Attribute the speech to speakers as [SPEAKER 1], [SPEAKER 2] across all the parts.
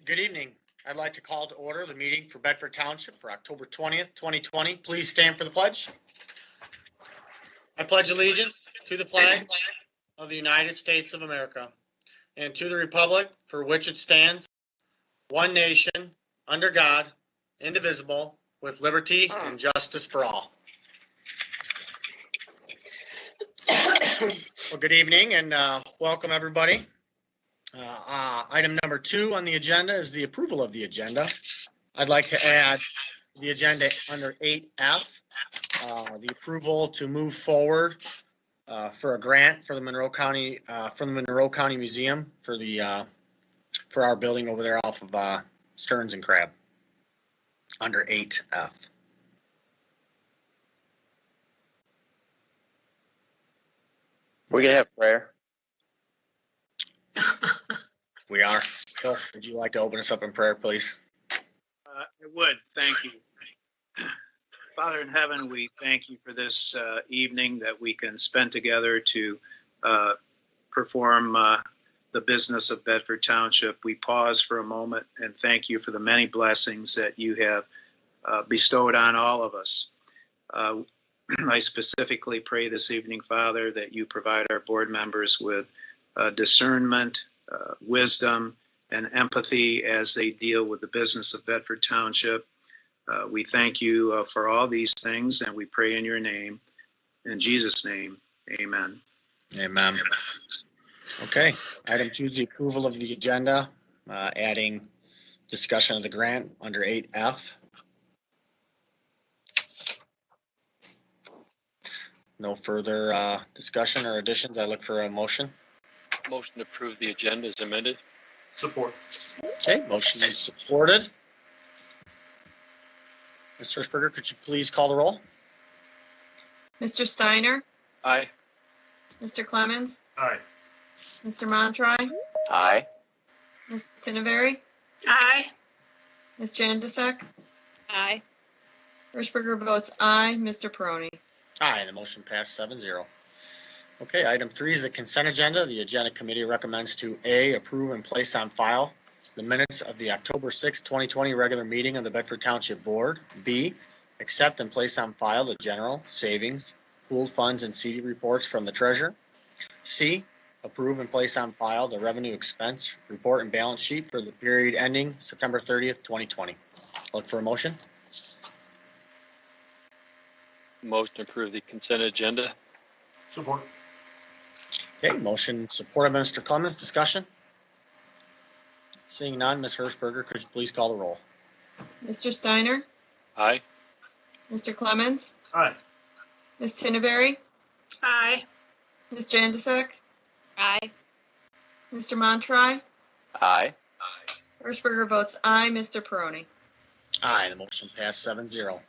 [SPEAKER 1] Good evening. I'd like to call to order the meeting for Bedford Township for October 20th, 2020. Please stand for the pledge. I pledge allegiance to the flag of the United States of America and to the republic for which it stands, one nation, under God, indivisible, with liberty and justice for all. Well, good evening and welcome everybody. Item number 2 on the agenda is the approval of the agenda. I'd like to add the agenda under 8F, the approval to move forward for a grant for the Monroe County Museum for our building over there off of Stearns and Crab under 8F.
[SPEAKER 2] We're going to have prayer.
[SPEAKER 1] We are. Phil, would you like to open us up in prayer, please?
[SPEAKER 3] I would. Thank you. Father in heaven, we thank you for this evening that we can spend together to perform the business of Bedford Township. We pause for a moment and thank you for the many blessings that you have bestowed on all of us. I specifically pray this evening, Father, that you provide our board members with discernment, wisdom, and empathy as they deal with the business of Bedford Township. We thank you for all these things, and we pray in your name. In Jesus' name, amen.
[SPEAKER 1] Amen. Okay, item 2 is the approval of the agenda, adding discussion of the grant under 8F. No further discussion or additions. I look for a motion.
[SPEAKER 2] Motion to approve the agenda is amended.
[SPEAKER 4] Support.
[SPEAKER 1] Okay, motion is supported. Ms. Hirschberger, could you please call the roll?
[SPEAKER 5] Mr. Steiner?
[SPEAKER 2] Aye.
[SPEAKER 5] Mr. Clemens?
[SPEAKER 4] Aye.
[SPEAKER 5] Mr. Montroy?
[SPEAKER 2] Aye.
[SPEAKER 5] Ms. Tinneberry?
[SPEAKER 6] Aye.
[SPEAKER 5] Ms. Jandisek?
[SPEAKER 6] Aye.
[SPEAKER 5] Hirschberger votes aye. Mr. Peroni?
[SPEAKER 1] Aye, the motion passed 7-0. Okay, item 3 is the consent agenda. The agenda committee recommends to A, approve and place on file the minutes of the October 6, 2020 regular meeting of the Bedford Township Board. B, accept and place on file the general, savings, pooled funds, and CD reports from the treasurer. C, approve and place on file the revenue expense report and balance sheet for the period ending September 30th, 2020. Look for a motion.
[SPEAKER 2] Motion to approve the consent agenda.
[SPEAKER 4] Support.
[SPEAKER 1] Okay, motion supported by Mr. Clemens. Discussion? Seeing none, Ms. Hirschberger, could you please call the roll?
[SPEAKER 5] Mr. Steiner?
[SPEAKER 2] Aye.
[SPEAKER 5] Mr. Clemens?
[SPEAKER 4] Aye.
[SPEAKER 5] Ms. Tinneberry?
[SPEAKER 6] Aye.
[SPEAKER 5] Ms. Jandisek?
[SPEAKER 6] Aye.
[SPEAKER 5] Mr. Montroy?
[SPEAKER 2] Aye.
[SPEAKER 5] Hirschberger votes aye. Mr. Peroni?
[SPEAKER 1] Aye, the motion passed 7-0.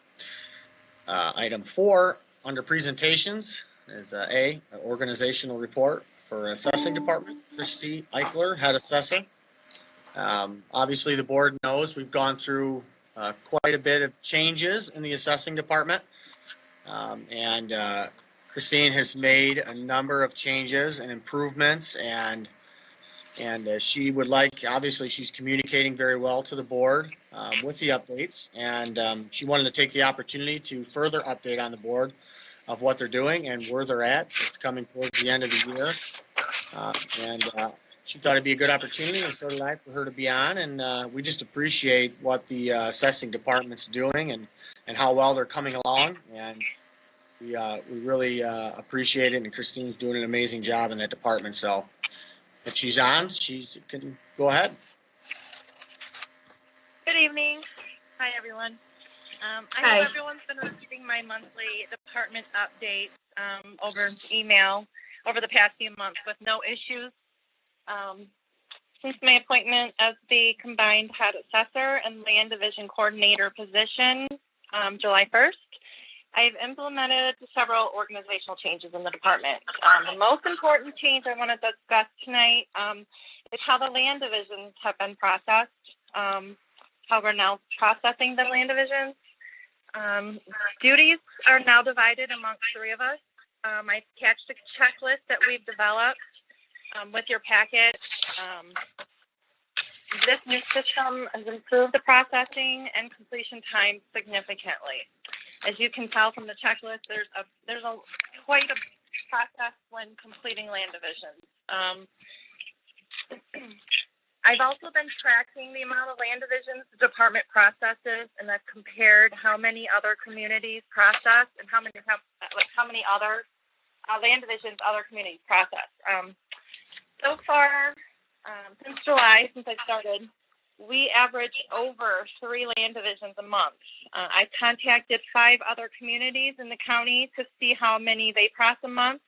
[SPEAKER 1] Item 4 under presentations is A, an organizational report for assessing department. Christy Eichler, head assessor. Obviously, the board knows we've gone through quite a bit of changes in the assessing department. And Christine has made a number of changes and improvements, and she would like, obviously she's communicating very well to the board with the updates, and she wanted to take the opportunity to further update on the board of what they're doing and where they're at. It's coming towards the end of the year, and she thought it'd be a good opportunity, and so did I, for her to be on, and we just appreciate what the assessing department's doing and how well they're coming along, and we really appreciate it, and Christine's doing an amazing job in that department. So if she's on, she can go ahead.
[SPEAKER 7] Good evening. Hi, everyone. I hope everyone's been receiving my monthly department updates over email over the past few months with no issues. Since my appointment as the combined head assessor and land division coordinator position July 1st, I've implemented several organizational changes in the department. The most important change I want to discuss tonight is how the land divisions have been processed, how we're now processing the land divisions. Duties are now divided amongst 3 of us. I attached a checklist that we've developed with your packet. This new system has improved the processing and completion time significantly. As you can tell from the checklist, there's quite a process when completing land divisions. I've also been tracking the amount of land divisions the department processes, and I've compared how many other communities process and how many other land divisions other communities process. So far, since July, since I started, we average over 3 land divisions a month. I contacted 5 other communities in the county to see how many they process a month,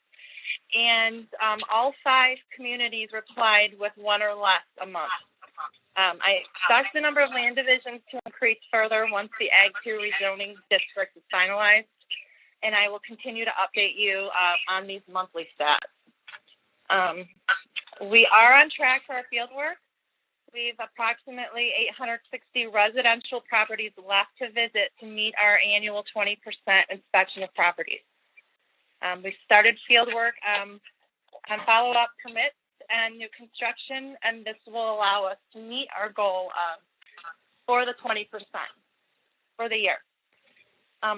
[SPEAKER 7] and all 5 communities replied with 1 or less a month. I expect the number of land divisions to increase further once the Ag 2 rezoning district is finalized, and I will continue to update you on these monthly stats. We are on track for our field work. We've approximately 860 residential properties left to visit to meet our annual 20% inspection of properties. We've started field work on follow-up permits and new construction, and this will allow us to meet our goal for the 20% for the year,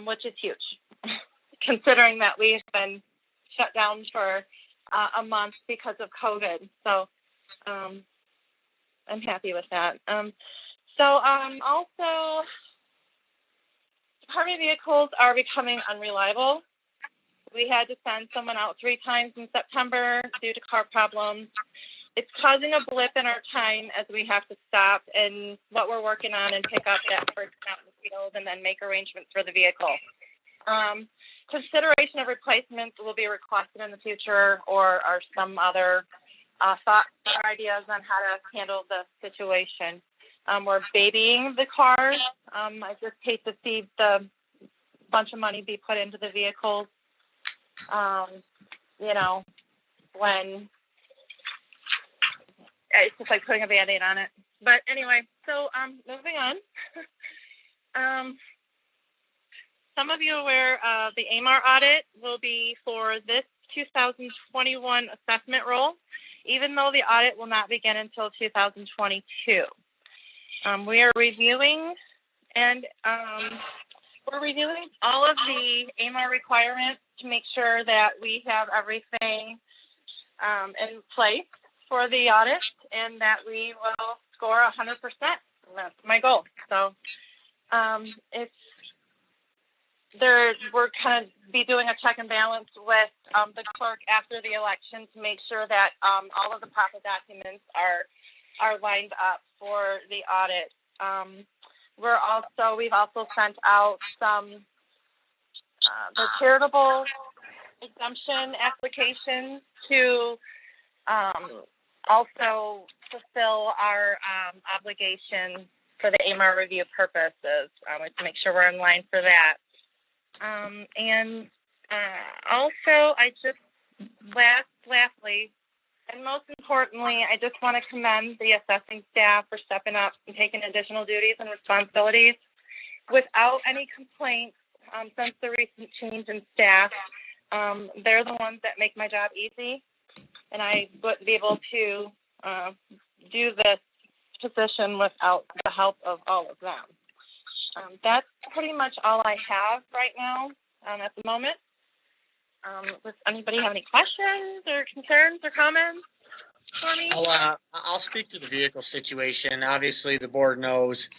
[SPEAKER 7] which is huge, considering that we've been shut down for a month because of COVID. So I'm happy with that. Also, department vehicles are becoming unreliable. We had to send someone out 3 times in September due to car problems. It's causing a blip in our time as we have to stop and what we're working on and pick up that person out in the field and then make arrangements for the vehicle. Consideration of replacements will be requested in the future, or some other thoughts or ideas on how to handle the situation. We're babying the cars. I just hate to see the bunch of money be put into the vehicles. When it's just like putting a Band-Aid on it. But anyway, so moving on. Some of you are aware the AMAR audit will be for this 2021 assessment roll, even though the audit will not begin until 2022. We are reviewing all of the AMAR requirements to make sure that we have everything in place for the audit and that we will score 100%. That's my goal. So we're kind of be doing a check and balance with the clerk after the election to make sure that all of the proper documents are lined up for the audit. We've also sent out some the charitable exemption applications to also fulfill our obligation for the AMAR review purposes, to make sure we're in line for that. Also, I just lastly, and most importantly, I just want to commend the assessing staff for stepping up and taking additional duties and responsibilities without any complaints since the recent change in staff. They're the ones that make my job easy, and I wouldn't be able to do this position without the help of all of them. That's pretty much all I have right now at the moment. Does anybody have any questions or concerns or comments for me?
[SPEAKER 1] I'll speak to the vehicle situation. Obviously, the board knows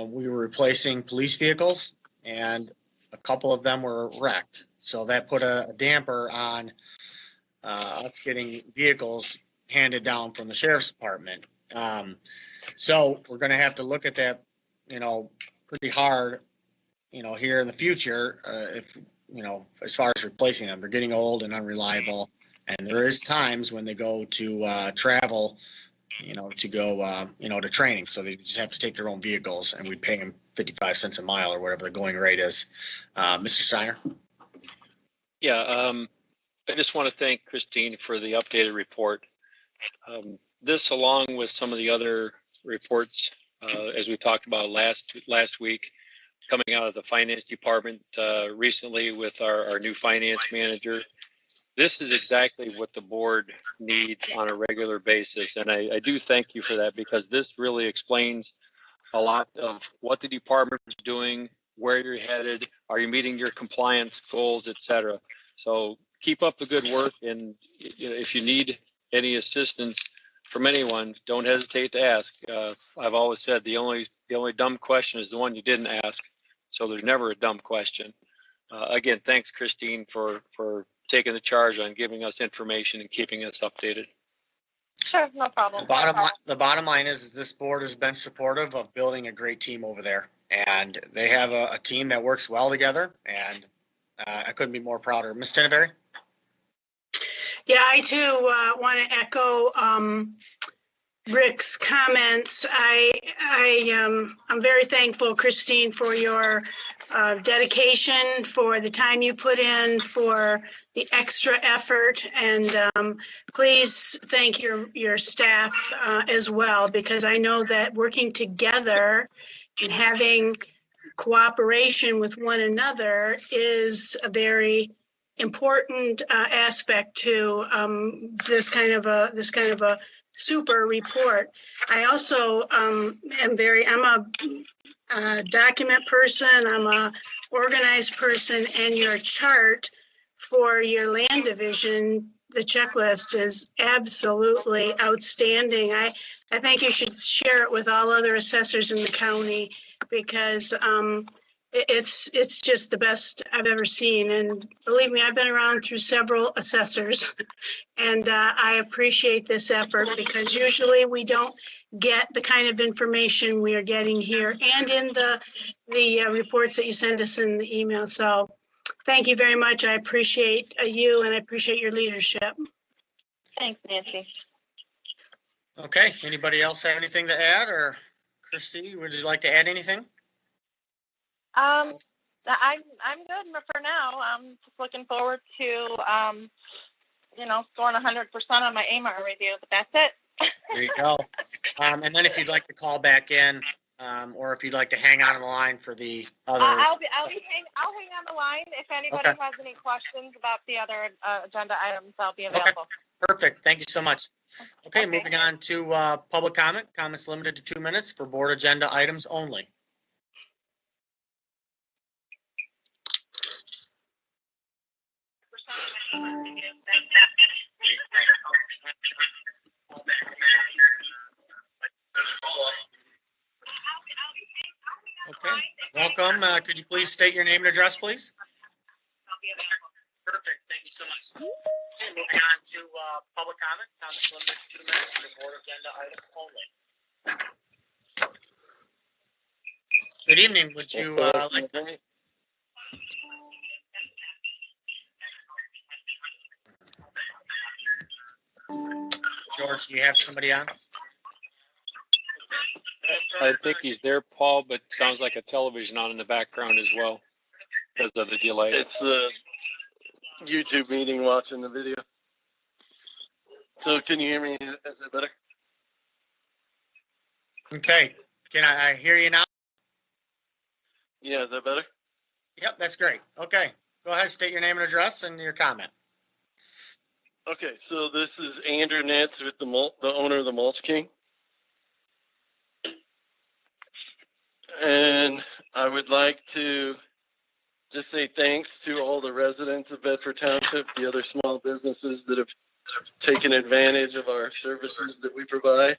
[SPEAKER 1] we were replacing police vehicles, and a couple of them were wrecked. So that put a damper on us getting vehicles handed down from the sheriff's department. So we're going to have to look at that, pretty hard, here in the future, if, as far as replacing them. They're getting old and unreliable. And there is times when they go to travel, to go, to training. So they just have to take their own vehicles, and we pay them 55 cents a mile or whatever the going rate is. Mr. Steiner?
[SPEAKER 2] Yeah, I just want to thank Christine for the updated report. This, along with some of the other reports, as we talked about last week, coming out of the finance department recently with our new finance manager, this is exactly what the board needs on a regular basis. And I do thank you for that, because this really explains a lot of what the department's doing, where you're headed, are you meeting your compliance goals, et cetera. So keep up the good work, and if you need any assistance from anyone, don't hesitate to ask. I've always said the only dumb question is the one you didn't ask, so there's never a dumb question. Again, thanks, Christine, for taking the charge on giving us information and keeping us updated.
[SPEAKER 7] Sure, no problem.
[SPEAKER 1] The bottom line is this board has been supportive of building a great team over there, and they have a team that works well together, and I couldn't be more prouder. Ms. Tinneberry?
[SPEAKER 6] Yeah, I too want to echo Rick's comments. I'm very thankful, Christine, for your dedication, for the time you put in, for the extra effort, and please thank your staff as well, because I know that working together and having cooperation with one another is a very important aspect to this kind of a super report. I also I'm a document person, I'm a organized person, and your chart for your land division, the checklist, is absolutely outstanding. I think you should share it with all other assessors in the county, because it's just the best I've ever seen. And believe me, I've been around through several assessors, and I appreciate this effort, because usually we don't get the kind of information we are getting here and in the reports that you send us in the email. So thank you very much. I appreciate you, and I appreciate your leadership.
[SPEAKER 7] Thanks, Nancy.
[SPEAKER 1] Okay, anybody else have anything to add, or Christy, would you like to add anything?
[SPEAKER 7] I'm good for now. I'm just looking forward to scoring 100% on my AMAR review, but that's it.
[SPEAKER 1] There you go. And then if you'd like to call back in, or if you'd like to hang on the line for the other.
[SPEAKER 7] I'll hang on the line. If anybody has any questions about the other agenda items, I'll be available.
[SPEAKER 1] Okay. Perfect. Thank you so much. Okay, moving on to public comment. Comments limited to 2 minutes for board agenda items only. Okay, welcome. Could you please state your name and address, please? Perfect. Thank you so much. Okay, moving on to public comment. Comments limited to 2 minutes for board agenda items only. Good evening. Would you like to? George, do you have somebody on?
[SPEAKER 2] I think he's there, Paul, but sounds like a television on in the background as well because of the delay.
[SPEAKER 8] It's the YouTube meeting watching the video. So can you hear me? Is it better?
[SPEAKER 1] Okay. Can I hear you now?
[SPEAKER 8] Yeah, is that better?
[SPEAKER 1] Yep, that's great. Okay. Go ahead, state your name and address and your comment.
[SPEAKER 8] Okay, so this is Andrew Nitz with the owner of the Mulch King. And I would like to just say thanks to all the residents of Bedford Township, the other small businesses that have taken advantage of our services that we provide.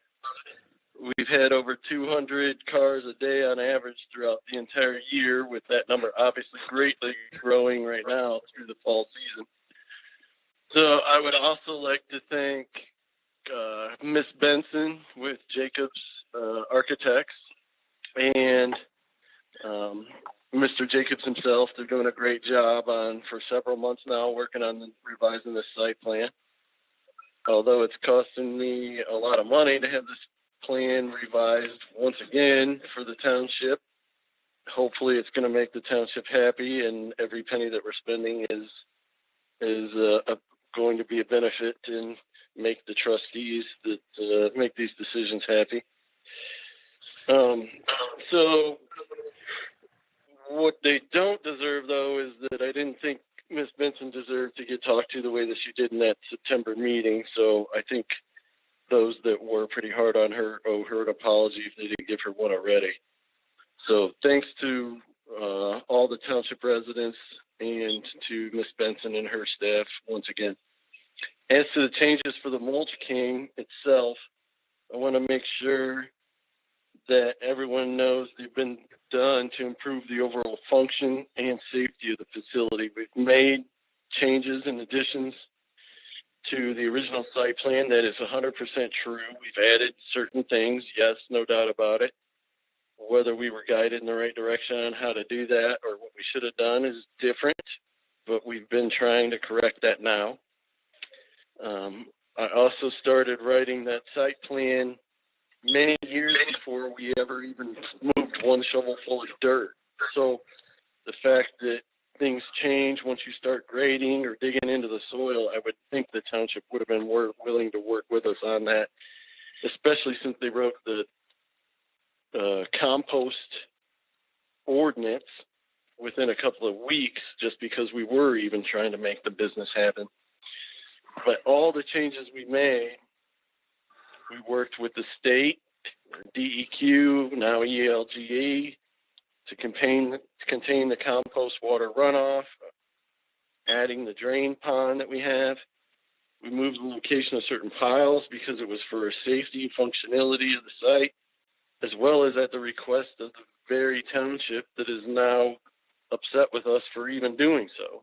[SPEAKER 8] We've had over 200 cars a day on average throughout the entire year, with that number obviously greatly growing right now through the fall season. So I would also like to thank Miss Benson with Jacobs Architects and Mr. Jacobs himself. They're doing a great job for several months now, working on revising the site plan. Although it's costing me a lot of money to have this plan revised once again for the township. Hopefully it's going to make the township happy, and every penny that we're spending is going to be a benefit and make the trustees that make these decisions happy. So what they don't deserve, though, is that I didn't think Ms. Benson deserved to get talked to the way that she did in that September meeting. So I think those that were pretty hard on her owe her an apology if they didn't give her one already. So thanks to all the township residents and to Ms. Benson and her staff once again. As to the changes for the Mulch King itself, I want to make sure that everyone knows they've been done to improve the overall function and safety of the facility. We've made changes and additions to the original site plan that is 100% true. We've added certain things, yes, no doubt about it. Whether we were guided in the right direction on how to do that or what we should have done is different, but we've been trying to correct that now. I also started writing that site plan many years before we ever even moved one shovel full of dirt. So the fact that things change once you start grading or digging into the soil, I would think the township would have been more willing to work with us on that, especially since they wrote the compost ordinance within a couple of weeks, just because we were even trying to make the business happen. But all the changes we made, we worked with the state, DEQ, now ELGE, to contain the compost water runoff, adding the drain pond that we have. We moved the location of certain piles because it was for safety and functionality of the site, as well as at the request of the very township that is now upset with us for even doing so.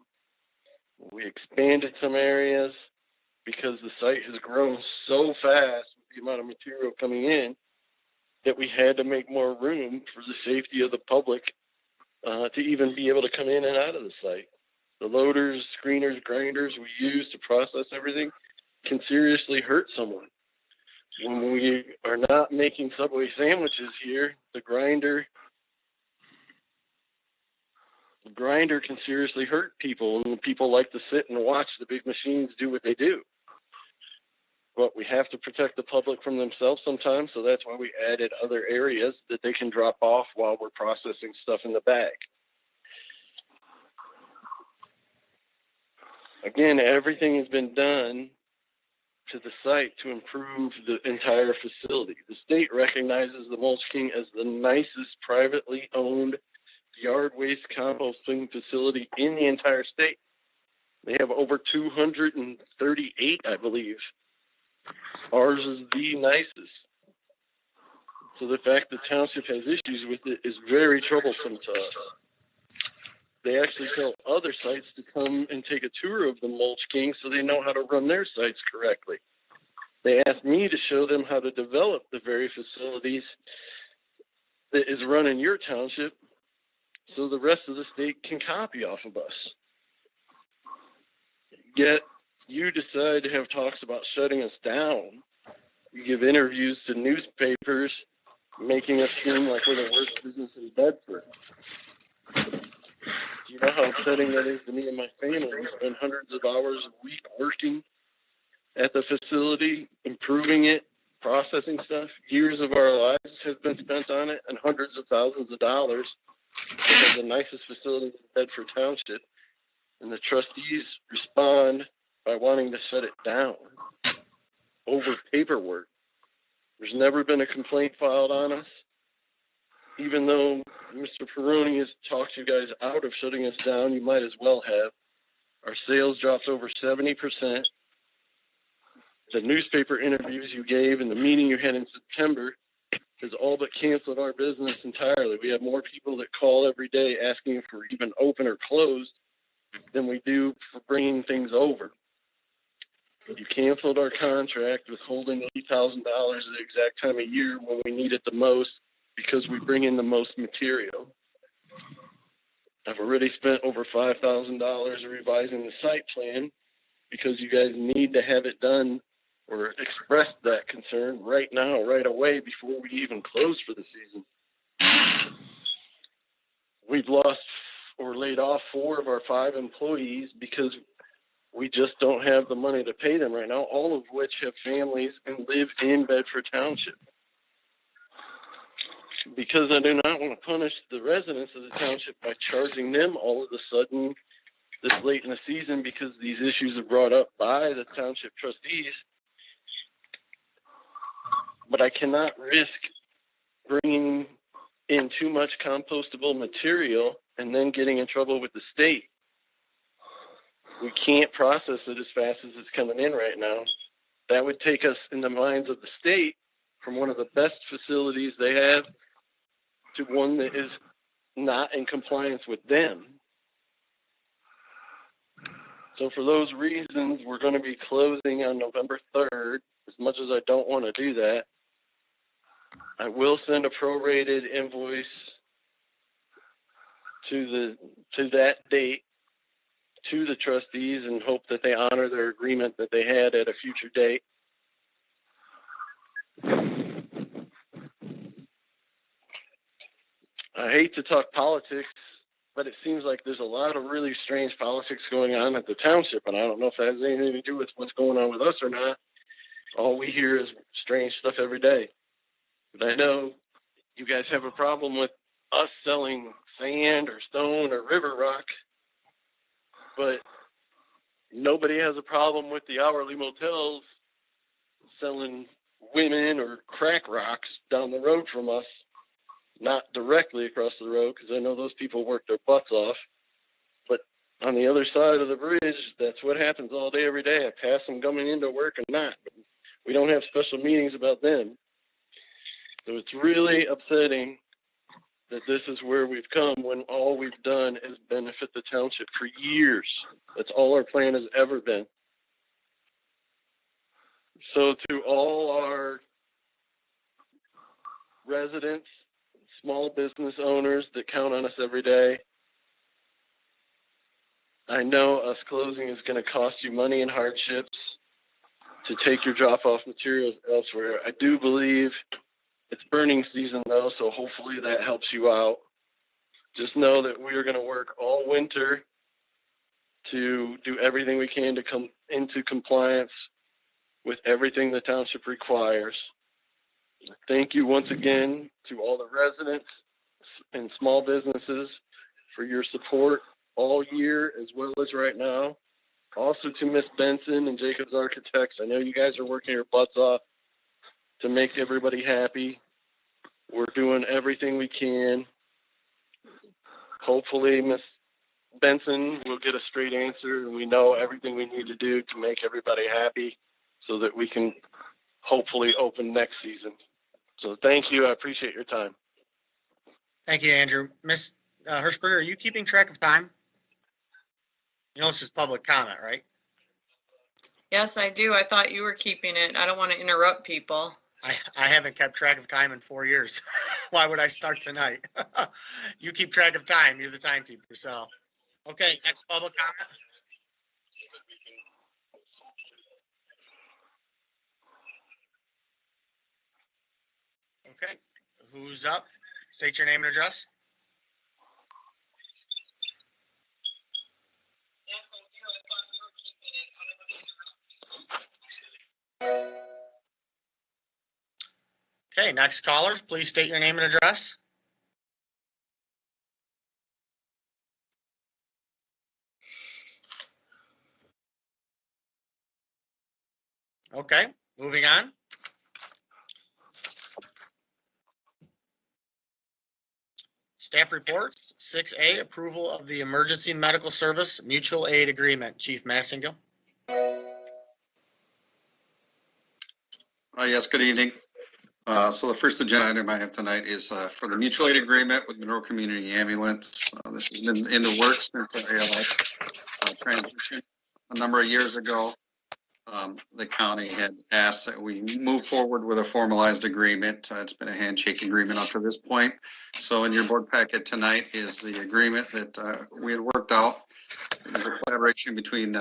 [SPEAKER 8] We expanded some areas because the site has grown so fast with the amount of material coming in that we had to make more room for the safety of the public to even be able to come in and out of the site. The loaders, screeners, grinders we use to process everything can seriously hurt someone. When we are not making Subway sandwiches here, the grinder can seriously hurt people, and people like to sit and watch the big machines do what they do. But we have to protect the public from themselves sometimes, so that's why we added other areas that they can drop off while we're processing stuff in the bag. Again, everything has been done to the site to improve the entire facility. The state recognizes the Mulch King as the nicest privately owned yard waste composting facility in the entire state. They have over 238, I believe. Ours is the nicest. So the fact the township has issues with it is very troublesome to us. They actually tell other sites to come and take a tour of the Mulch King so they know how to run their sites correctly. They asked me to show them how to develop the very facilities that is run in your township so the rest of the state can copy off of us. Yet you decide to have talks about shutting us down. You give interviews to newspapers, making us seem like we're the worst business in Bedford. Do you know how upsetting that is to me and my family? We spend hundreds of hours a week working at the facility, improving it, processing stuff. Years of our lives have been spent on it, and hundreds of thousands of dollars. We have the nicest facility in Bedford Township, and the trustees respond by wanting to shut it down over paperwork. There's never been a complaint filed on us. Even though Mr. Peroni has talked you guys out of shutting us down, you might as well have. Our sales dropped over 70%. The newspaper interviews you gave and the meeting you had in September has all but canceled our business entirely. We have more people that call every day asking if we're even open or closed than we do for bringing things over. You canceled our contract with holding $80,000 at the exact time of year when we need it the most because we bring in the most material. I've already spent over $5,000 revising the site plan because you guys need to have it done or express that concern right now, right away, before we even close for the season. We've lost or laid off 4 of our 5 employees because we just don't have the money to pay them right now, all of which have families and live in Bedford Township. Because I do not want to punish the residents of the township by charging them all of a sudden this late in the season because these issues are brought up by the township trustees. But I cannot risk bringing in too much compostable material and then getting in trouble with the state. We can't process it as fast as it's coming in right now. That would take us in the minds of the state from one of the best facilities they have to one that is not in compliance with them. So for those reasons, we're going to be closing on November 3rd. As much as I don't want to do that, I will send a prorated invoice to that date to the trustees and hope that they honor their agreement that they had at a future date. I hate to talk politics, but it seems like there's a lot of really strange politics going on at the township, and I don't know if that has anything to do with what's going on with us or not. All we hear is strange stuff every day. But I know you guys have a problem with us selling sand or stone or river rock, but nobody has a problem with the hourly motels selling women or crack rocks down the road from us. Not directly across the road, because I know those people work their butts off. But on the other side of the bridge, that's what happens all day, every day. I pass them coming into work and not. We don't have special meetings about them. So it's really upsetting that this is where we've come when all we've done is benefit the township for years. That's all our plan has ever been. So to all our residents, small business owners that count on us every day, I know us closing is going to cost you money and hardships to take your drop-off materials elsewhere. I do believe it's burning season, though, so hopefully that helps you out. Just know that we are going to work all winter to do everything we can to come into compliance with everything the township requires. Thank you once again to all the residents and small businesses for your support all year as well as right now. Also to Miss Benson and Jacobs Architects. I know you guys are working your butts off to make everybody happy. We're doing everything we can. Hopefully Miss Benson will get a straight answer and we know everything we need to do to make everybody happy so that we can hopefully open next season. So thank you. I appreciate your time.
[SPEAKER 1] Thank you, Andrew. Ms. Hirschberger, are you keeping track of time? You know, this is public comment, right?
[SPEAKER 5] Yes, I do. I thought you were keeping it. I don't want to interrupt people.
[SPEAKER 1] I haven't kept track of time in 4 years. Why would I start tonight? You keep track of time. You're the timekeeper. So, okay, next public comment. Okay, who's up? State your name and address. Okay, next callers, please state your name and address. Okay, moving on. Staff reports, 6A, approval of the Emergency Medical Service Mutual Aid Agreement. Chief Massingill.
[SPEAKER 9] Yes, good evening. So the first agenda item I have tonight is for the mutual aid agreement with Monroe Community Ambulance. This has been in the works since the ALS transition a number of years ago. The county had asked that we move forward with a formalized agreement. It's been a handshake agreement up to this point. So in your board packet tonight is the agreement that we had worked out. It was a collaboration between,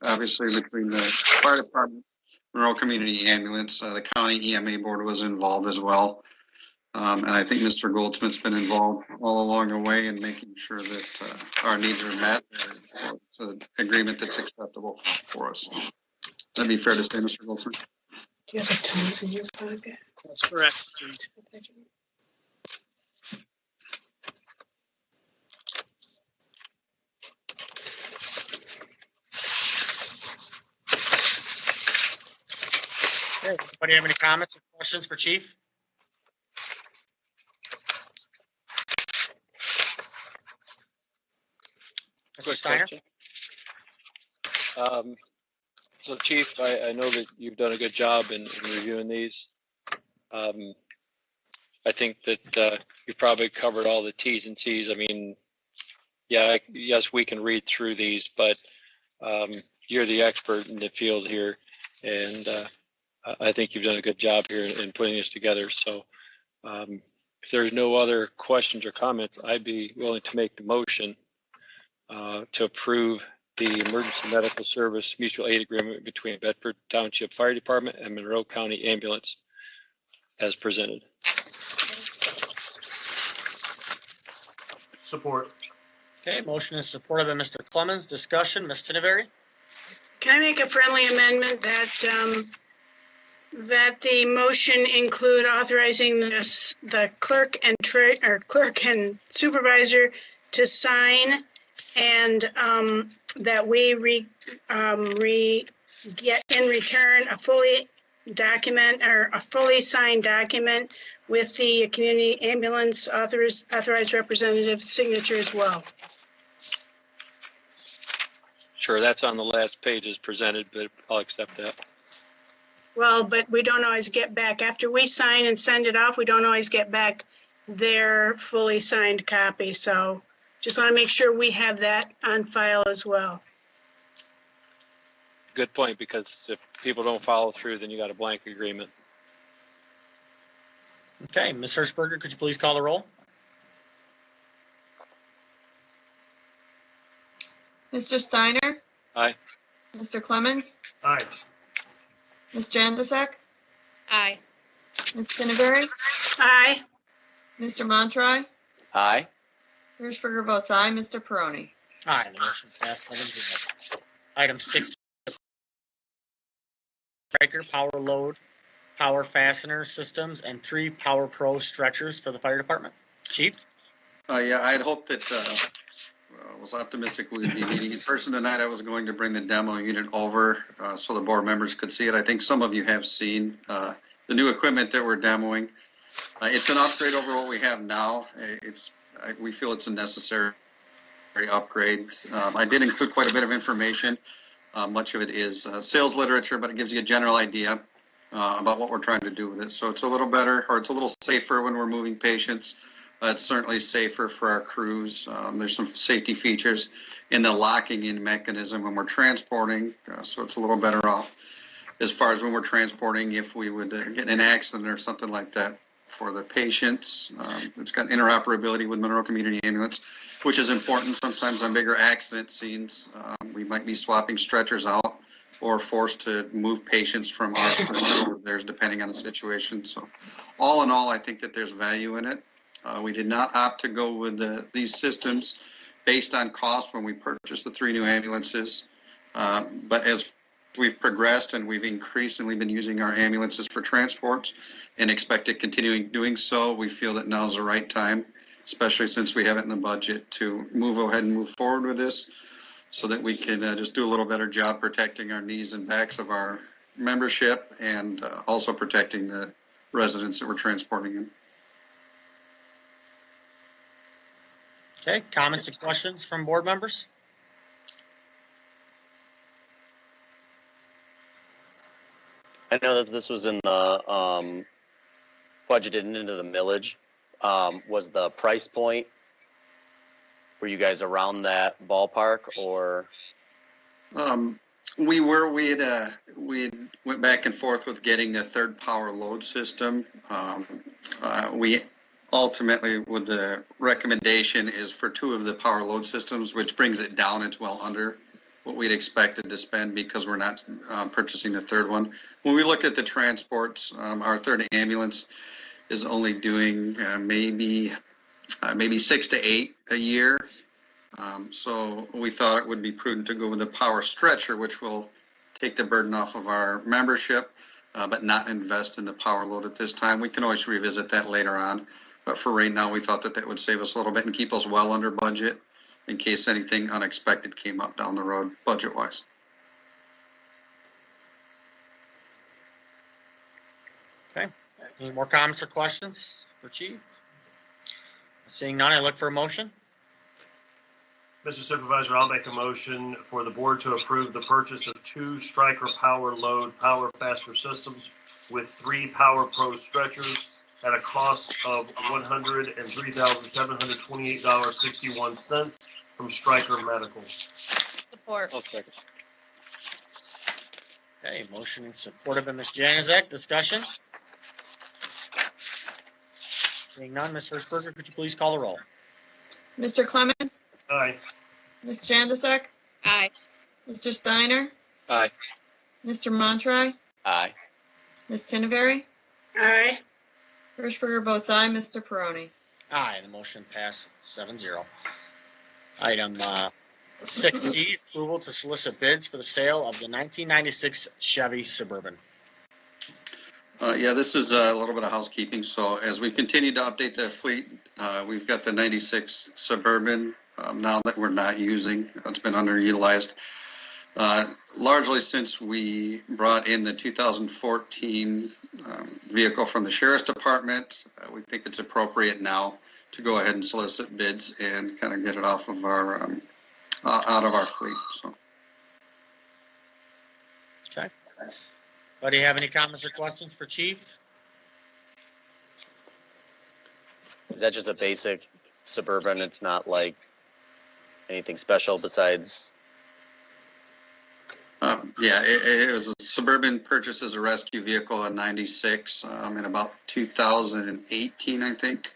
[SPEAKER 9] obviously between the fire department, Monroe Community Ambulance, the county EMA board was involved as well. And I think Mr. Goldsmith's been involved all along the way in making sure that our needs are met. It's an agreement that's acceptable for us. That'd be fair to say, Mr. Goldsmith.
[SPEAKER 6] Do you have the times in your pocket?
[SPEAKER 3] That's correct, sir.
[SPEAKER 1] Okay, anybody have any comments or questions for Chief? Mr.
[SPEAKER 2] Quick
[SPEAKER 1] Steiner?
[SPEAKER 2] question. So Chief, I know that you've done a good job in reviewing these. I think that you've probably covered all the T's and C's. I mean, yeah, yes, we can read through these, but you're the expert in the field here, and I think you've done a good job here in putting this together. So if there's no other questions or comments, I'd be willing to make the motion to approve the emergency medical service mutual aid agreement between Bedford Township Fire Department and Monroe County Ambulance as presented.
[SPEAKER 4] Support.
[SPEAKER 1] Okay, motion is supported by Mr. Clemens. Discussion, Ms. Tinneberry?
[SPEAKER 6] Can I make a friendly amendment that the motion include authorizing the clerk and supervisor to sign, and that we get in return a fully signed document with the community ambulance authorized representative signature as well.
[SPEAKER 2] Sure, that's on the last page as presented, but I'll accept that.
[SPEAKER 6] Well, but we don't always get back, after we sign and send it off, we don't always get back their fully signed copy. So just want to make sure we have that on file as well.
[SPEAKER 2] Good point, because if people don't follow through, then you got a blank agreement.
[SPEAKER 1] Okay, Ms. Hirschberger, could you please call the roll?
[SPEAKER 5] Mr. Steiner?
[SPEAKER 2] Aye.
[SPEAKER 5] Mr. Clemens?
[SPEAKER 4] Aye.
[SPEAKER 5] Ms. Janzasek?
[SPEAKER 7] Aye.
[SPEAKER 5] Ms. Tinneberry?
[SPEAKER 6] Aye.
[SPEAKER 5] Mr. Montroy?
[SPEAKER 10] Aye.
[SPEAKER 5] Hirschberger votes aye. Mr. Peroni?
[SPEAKER 1] Aye, the motion passed 7-0. Item 6, striker, power load, power fastener systems, and 3 Power Pro stretchers for the fire department. Chief?
[SPEAKER 9] Yeah, I'd hoped that, I was optimistic we would be meeting in person tonight. I was going to bring the demo unit over so the board members could see it. I think some of you have seen the new equipment that we're demoing. It's an upgrade over what we have now. We feel it's a necessary upgrade. I did include quite a bit of information. Much of it is sales literature, but it gives you a general idea about what we're trying to do with it. So it's a little better, or it's a little safer when we're moving patients. It's certainly safer for our crews. There's some safety features in the locking in mechanism when we're transporting, so it's a little better off as far as when we're transporting if we would get in an accident or something like that for the patients. It's got interoperability with Monroe Community Ambulance, which is important sometimes on bigger accident scenes. We might be swapping stretchers out or forced to move patients from our or theirs depending on the situation. So all in all, I think that there's value in it. We did not opt to go with these systems based on cost when we purchased the 3 new ambulances. But as we've progressed and we've increasingly been using our ambulances for transports and expect to continue doing so, we feel that now's the right time, especially since we have it in the budget, to move ahead and move forward with this so that we can just do a little better job protecting our knees and backs of our membership and also protecting the residents that we're transporting in.
[SPEAKER 1] Okay, comments and questions from board members?
[SPEAKER 10] I know that this was in the budgeted into the millage. Was the price point, were you guys around that ballpark, or?
[SPEAKER 9] We went back and forth with getting the 3rd power load system. We ultimately, with the recommendation is for 2 of the power load systems, which brings it down. It's well under what we'd expected to spend because we're not purchasing the 3rd one. When we look at the transports, our 3rd ambulance is only doing maybe 6 to 8 a year. So we thought it would be prudent to go with the power stretcher, which will take the burden off of our membership, but not invest in the power load at this time. We can always revisit that later on. But for right now, we thought that would save us a little bit and keep us well under budget in case anything unexpected came up down the road budget-wise.
[SPEAKER 1] Any more comments or questions for Chief? Seeing none, I look for a motion.
[SPEAKER 4] Mr. Supervisor, I'll make a motion for the board to approve the purchase of 2 Stryker Power Load Power Faster systems with 3 Power Pro stretchers at a cost of $103,728.61 from Stryker Medical.
[SPEAKER 7] Support.
[SPEAKER 2] I'll second.
[SPEAKER 1] Okay, motion is supported by Ms. Januzak. Discussion? Seeing none, Ms. Hershberger, could you please call the roll?
[SPEAKER 5] Mr. Clemens,
[SPEAKER 4] Aye.
[SPEAKER 5] Ms. Janusik,
[SPEAKER 7] Aye.
[SPEAKER 5] Mr. Steiner,
[SPEAKER 2] Aye.
[SPEAKER 5] Mr. Montroy,
[SPEAKER 10] Aye.
[SPEAKER 5] Ms. Tinneberry,
[SPEAKER 6] Aye.
[SPEAKER 5] Hirschberger votes aye, Mr. Peroni.
[SPEAKER 1] Aye, the motion passed 7-0. Item 6C, approval to solicit bids for the sale of the 1996 Chevy Suburban.
[SPEAKER 9] Yeah, this is a little bit of housekeeping. So as we continue to update the fleet, we've got the 96 Suburban now that we're not using. It's been underutilized. Largely since we brought in the 2014 vehicle from the Sheriff's Department, we think it's appropriate now to go ahead and solicit bids and kind of get it off of our, out of our fleet, so.
[SPEAKER 1] Okay. Buddy, have any comments or questions for Chief?
[SPEAKER 10] Is that just a basic Suburban? It's not like anything special besides?
[SPEAKER 9] Yeah, it was a Suburban purchase as a rescue vehicle in '96, in about 2018, I think.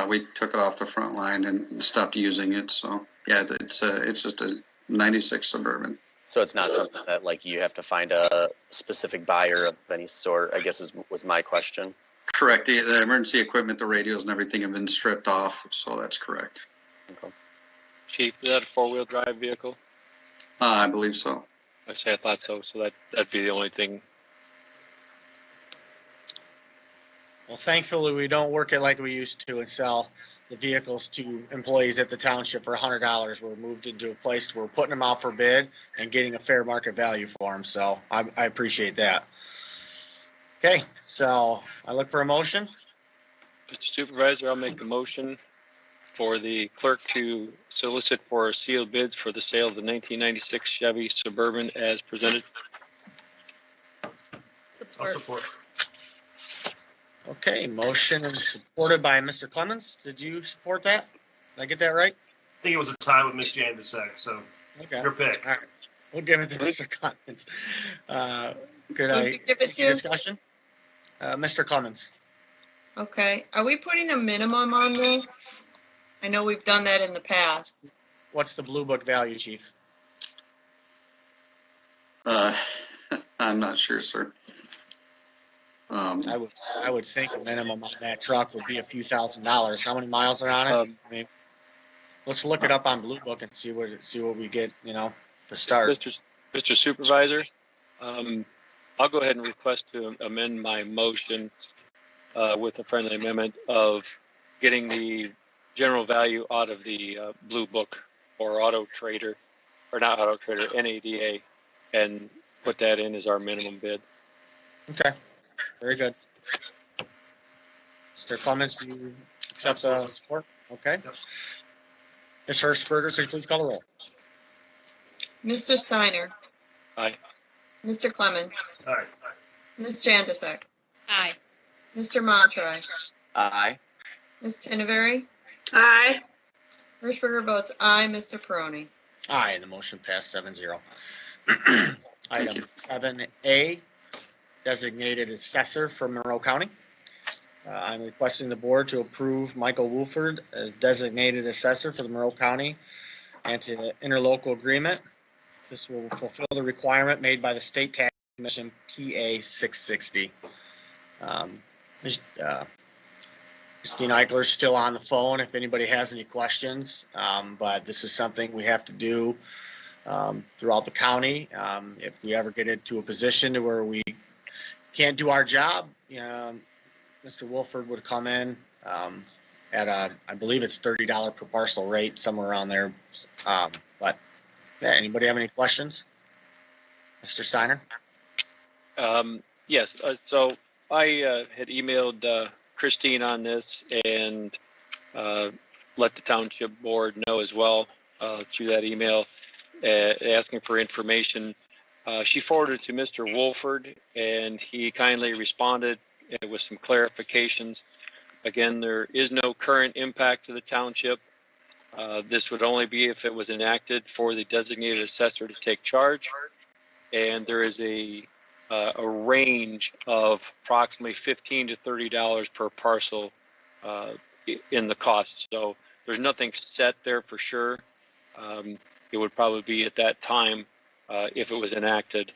[SPEAKER 9] We took it off the front line and stopped using it. So yeah, it's just a '96 Suburban.
[SPEAKER 10] So it's not something that like you have to find a specific buyer of any sort, I guess was my question.
[SPEAKER 9] Correct. The emergency equipment, the radios and everything have been stripped off. So that's correct.
[SPEAKER 10] Okay.
[SPEAKER 2] Chief, is that a 4-wheel drive vehicle?
[SPEAKER 9] I believe so.
[SPEAKER 2] I thought so. So that'd be the only thing.
[SPEAKER 1] Well, thankfully, we don't work it like we used to and sell the vehicles to employees at the township for $100. We're moved into a place where we're putting them out for bid and getting a fair market value for them. So I appreciate that. Okay, so I look for a motion.
[SPEAKER 2] Mr. Supervisor, I'll make a motion for the clerk to solicit for sealed bids for the sale of the 1996 Chevy Suburban as presented.
[SPEAKER 4] I'll
[SPEAKER 7] Support.
[SPEAKER 4] support.
[SPEAKER 1] Okay, motion and supported by Mr. Clemens. Did you support that? Did I get that right?
[SPEAKER 4] I think it was a tie with Ms. Janusik, so
[SPEAKER 1] Okay.
[SPEAKER 4] your pick.
[SPEAKER 1] All right. We'll give it to Mr. Clemens. Could
[SPEAKER 5] Who
[SPEAKER 1] I
[SPEAKER 5] did you give it
[SPEAKER 1] take a
[SPEAKER 5] to?
[SPEAKER 1] discussion? Mr. Clemens.
[SPEAKER 5] Okay, are we putting a minimum on this? I know we've done that in the past.
[SPEAKER 1] What's the Blue Book value, Chief?
[SPEAKER 9] I'm not sure, sir.
[SPEAKER 1] I would think a minimum on that truck would be a few $1,000s. How many miles are on it? I mean, let's look it up on Blue Book and see what we get, to start.
[SPEAKER 2] Mr. Supervisor, I'll go ahead and request to amend my motion with a friendly amendment of getting the general value out of the Blue Book or Auto Trader, or not Auto Trader, NADA, and put that in as our minimum bid.
[SPEAKER 1] Okay, very good. Mr. Clemens, do you accept the support? Okay.
[SPEAKER 4] Yep.
[SPEAKER 1] Ms. Hirschberger, could you please call the roll?
[SPEAKER 5] Mr. Steiner,
[SPEAKER 2] Aye.
[SPEAKER 5] Mr. Clemens,
[SPEAKER 4] All right.
[SPEAKER 5] Ms. Janusik,
[SPEAKER 7] Aye.
[SPEAKER 5] Mr. Montroy,
[SPEAKER 10] Aye.
[SPEAKER 5] Ms. Tinneberry,
[SPEAKER 6] Aye.
[SPEAKER 5] Hirschberger votes aye, Mr. Peroni.
[SPEAKER 1] Aye, and the motion passed 7-0.
[SPEAKER 9] Thank
[SPEAKER 1] Item
[SPEAKER 9] you.
[SPEAKER 1] 7A, designated assessor for Monroe County. I'm requesting the board to approve Michael Wolford as designated assessor for the Monroe County and to interlocal agreement. This will fulfill the requirement made by the State Tax Commission PA 660. Christine Eichler's still on the phone if anybody has any questions, but this is something we have to do throughout the county. If we ever get into a position to where we can't do our job, Mr. Wolford would come in at I believe it's $30 per parcel rate, somewhere around there. But yeah, anybody have any questions? Mr. Steiner?
[SPEAKER 2] Yes. So I had emailed Christine on this and let the township board know as well through that email, asking for information. She forwarded it to Mr. Wolford, and he kindly responded with some clarifications. Again, there is no current impact to the township. This would only be if it was enacted for the designated assessor to take charge. And there is a range of approximately $15 to $30 per parcel in the cost. So there's nothing set there for sure. It would probably be at that time, if it was enacted,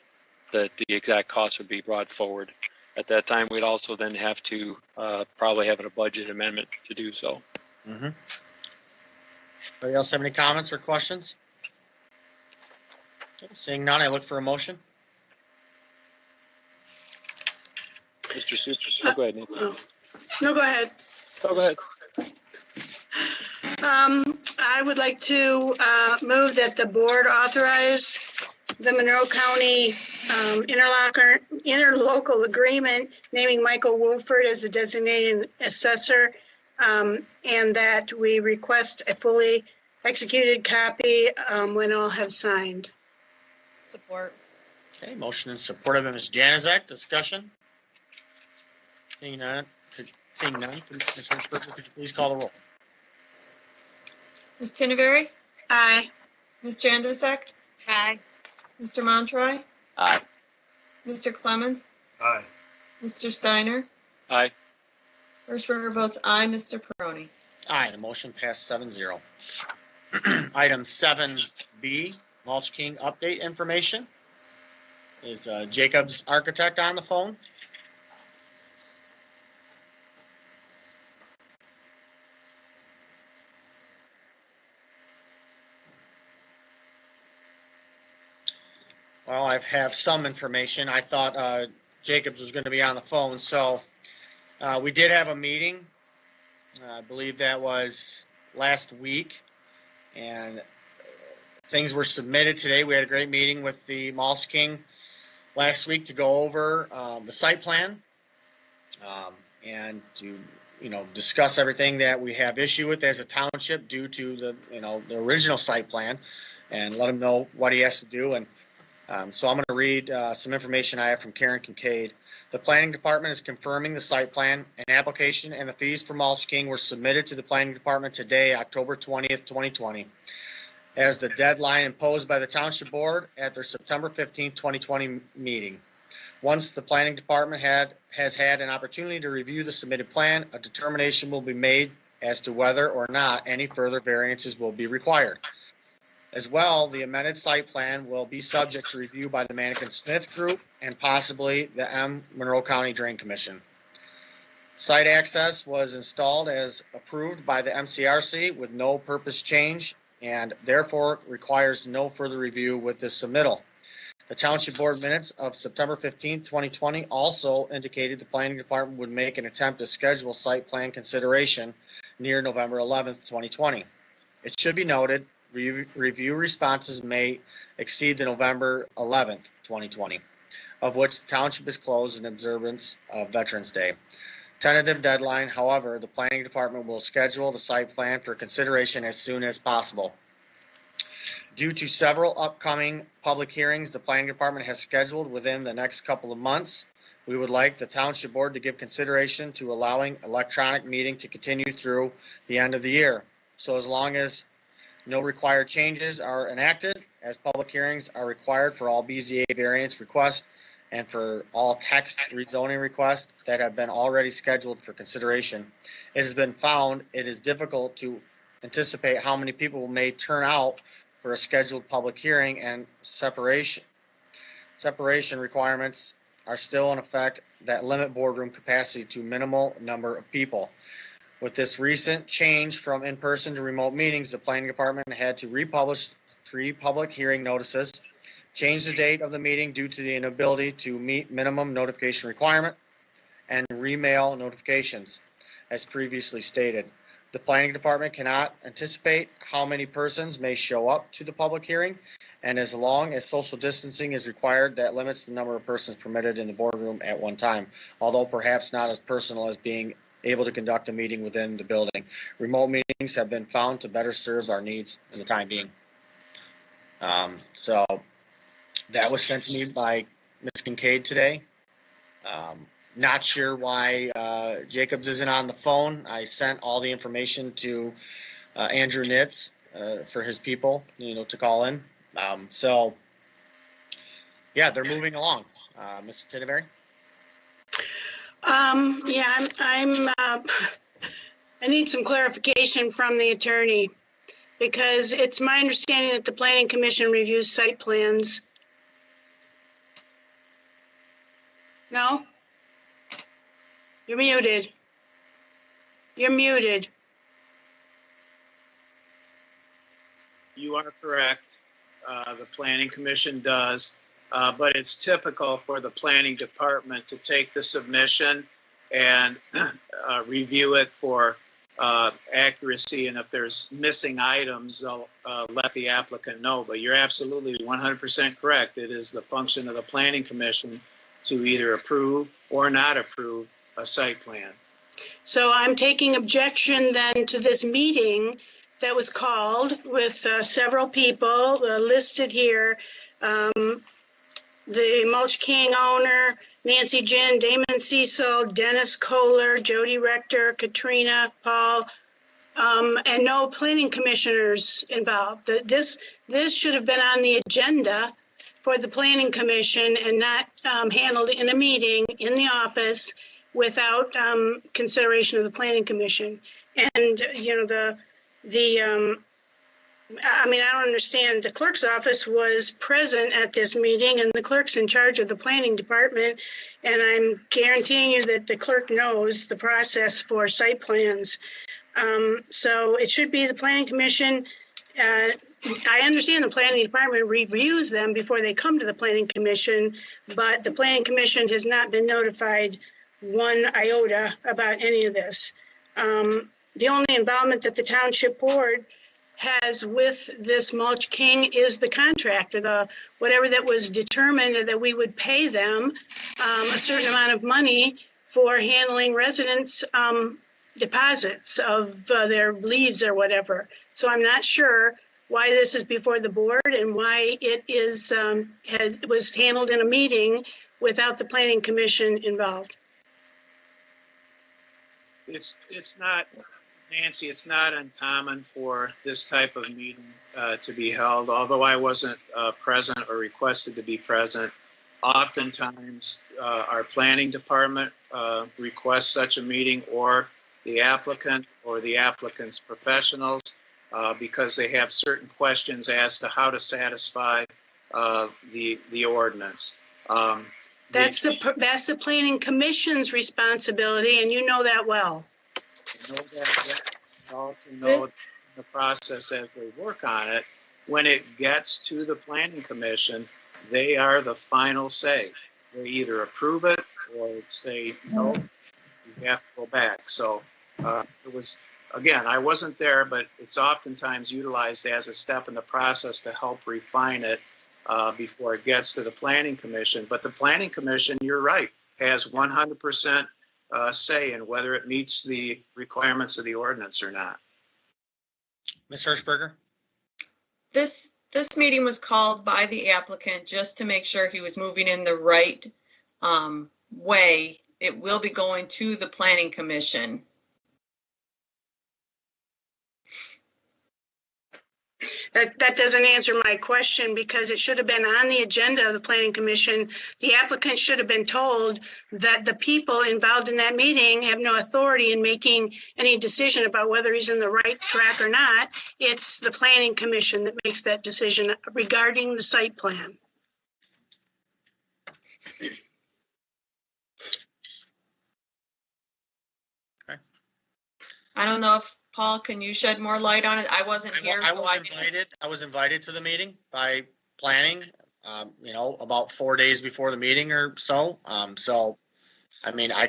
[SPEAKER 2] that the exact cost would be brought forward. At that time, we'd also then have to probably have a budget amendment to do so.
[SPEAKER 1] Mm-hmm. Anybody else have any comments or questions? Okay, seeing none, I look for a motion.
[SPEAKER 2] Mr. Supers, go ahead, Nancy.
[SPEAKER 6] No, go ahead.
[SPEAKER 2] Go ahead.
[SPEAKER 6] I would like to move that the board authorize the Monroe County interlocal agreement naming Michael Wolford as the designated assessor, and that we request a fully executed copy when all have signed.
[SPEAKER 5] Support.
[SPEAKER 1] Okay, motion in support of Ms. Januzak. Discussion? Seeing none, Ms. Hertzberger, could you please call the roll?
[SPEAKER 5] Ms. Tinneberry?
[SPEAKER 6] Aye.
[SPEAKER 5] Ms. Januzak?
[SPEAKER 7] Aye.
[SPEAKER 5] Mr. Montroy?
[SPEAKER 10] Aye.
[SPEAKER 5] Mr. Clemens?
[SPEAKER 4] Aye.
[SPEAKER 5] Mr. Steiner?
[SPEAKER 2] Aye.
[SPEAKER 5] Hertzberger votes aye. Mr. Peroni?
[SPEAKER 1] Aye, the motion passed 7-0. Item 7B, Mulch King update information. Is Jacob's Architect on the phone? Well, I have some information. I thought Jacobs was going to be on the phone, so we did have a meeting. I believe that was last week, and things were submitted today. We had a great meeting with the Mulch King last week to go over the site plan and to discuss everything that we have issue with as a township due to the original site plan, and let him know what he has to do. And so I'm going to read some information I have from Karen Kincaid. The planning department is confirming the site plan. An application and the fees for Mulch King were submitted to the planning department today, October 20th, 2020, as the deadline imposed by the township board at their September 15th, 2020 meeting. Once the planning department has had an opportunity to review the submitted plan, a determination will be made as to whether or not any further variances will be required. As well, the amended site plan will be subject to review by the Manikin Smith Group and possibly the Monroe County Drain Commission. Site access was installed as approved by the MCRC with no purpose change and therefore requires no further review with this submittal. The Township Board minutes of September 15, 2020 also indicated the planning department would make an attempt to schedule site plan consideration near November 11th, 2020. It should be noted, review responses may exceed the November 11th, 2020, of which the township is closed in observance of Veterans Day. Tentative deadline, however, the planning department will schedule the site plan for consideration as soon as possible. Due to several upcoming public hearings the planning department has scheduled within the next couple of months, we would like the township board to give consideration to allowing electronic meeting to continue through the end of the year. So as long as no required changes are enacted, as public hearings are required for all BZA variance requests and for all text rezoning requests that have been already scheduled for consideration. It has been found it is difficult to anticipate how many people may turn out for a scheduled public hearing, and separation requirements are still in effect that limit boardroom capacity to minimal number of people. With this recent change from in-person to remote meetings, the planning department had to republish 3 public hearing notices, change the date of the meeting due to the inability to meet minimum notification requirement, and remail notifications, as previously stated. The planning department cannot anticipate how many persons may show up to the public hearing, And as long as social distancing is required, that limits the number of persons permitted in the boardroom at one time, although perhaps not as personal as being able to conduct a meeting within the building. Remote meetings have been found to better serve our needs in the time being. So that was sent to me by Ms. Kincaid today. Not sure why Jacobs isn't on the phone. I sent all the information to Andrew Nitz for his people, to call in. So, yeah, they're moving along. Mr. Tinneberry?
[SPEAKER 6] Yeah, I need some clarification from the attorney, because it's my understanding that the Planning Commission reviews site plans. No? You're muted. You're muted.
[SPEAKER 3] You are correct. The Planning Commission does, but it's typical for the Planning Department to take the submission and review it for accuracy, and if there's missing items, they'll let the applicant know. But you're absolutely 100% correct. It is the function of the Planning Commission to either approve or not approve a site plan.
[SPEAKER 6] So I'm taking objection then to this meeting that was called with several people listed here. The Mulch King owner, Nancy Ginn, Damon Cecil, Dennis Kohler, Jody Rector, Katrina, Paul, and no planning commissioners involved. This should have been on the agenda for the Planning Commission and not handled in a meeting in the office without consideration of the Planning Commission. And, I don't understand. The clerk's office was present at this meeting, and the clerk's in charge of the planning department. And I'm guaranteeing you that the clerk knows the process for site plans. So it should be the Planning Commission. I understand the planning department reviews them before they come to the Planning Commission, but the Planning Commission has not been notified one iota about any of this. The only involvement that the Township Board has with this Mulch King is the contract, or whatever that was determined that we would pay them a certain amount of money for handling residents' deposits of their leaves or whatever. So I'm not sure why this is before the board and why it is was handled in a meeting without the Planning Commission involved.
[SPEAKER 3] It's not, Nancy, it's not uncommon for this type of meeting to be held, although I wasn't present or requested to be present. Oftentimes, our planning department requests such a meeting, or the applicant or the applicant's professionals, because they have certain questions as to how to satisfy the ordinance.
[SPEAKER 6] That's the Planning Commission's responsibility, and you know that well.
[SPEAKER 3] I know that. I also know the process as they work on it. When it gets to the Planning Commission, they are the final say. They either approve it or say, no, you have to go back. So it was, again, I wasn't there, but it's oftentimes utilized as a step in the process to help refine it before it gets to the Planning Commission. But the Planning Commission, you're right, has 100% say in whether it meets the requirements of the ordinance or not.
[SPEAKER 1] Ms. Hirschberger?
[SPEAKER 5] This meeting was called by the applicant just to make sure he was moving in the right way. It will be going to the Planning Commission.
[SPEAKER 6] That doesn't answer my question, because it should have been on the agenda of the Planning Commission. The applicant should have been told that the people involved in that meeting have no authority in making any decision about whether he's in the right track or not. It's the Planning Commission that makes that decision regarding the site plan.
[SPEAKER 1] Okay.
[SPEAKER 5] I don't know if, Paul, can you shed more light on it? I wasn't here.
[SPEAKER 1] I was invited to the meeting by planning, about 4 days before the meeting or so. I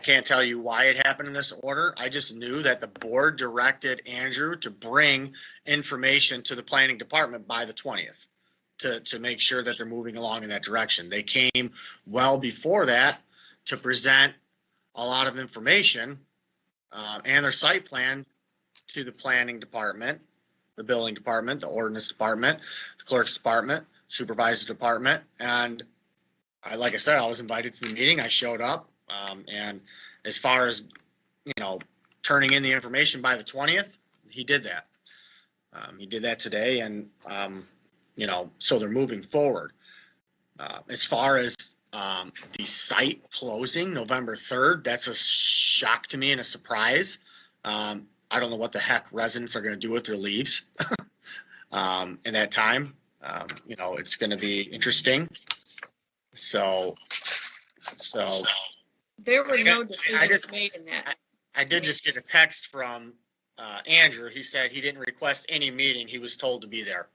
[SPEAKER 1] can't tell you why it happened in this order. I just knew that the board directed Andrew to bring information to the planning department by the 20th. to make sure that they're moving along in that direction. They came well before that to present a lot of information and their site plan to the planning department, the building department, the ordinance department, the clerk's department, supervisor's department. And like I said, I was invited to the meeting. I showed up. And as far as, turning in the information by the 20th, he did that. He did that today. And, so they're moving forward. As far as the site closing November 3rd, that's a shock to me and a surprise. I don't know what the heck residents are going to do with their leaves in that time. It's going to be interesting. So
[SPEAKER 5] there were no decisions made in that.
[SPEAKER 1] I did just get a text from Andrew. He said he didn't request any meeting. He was told to be there.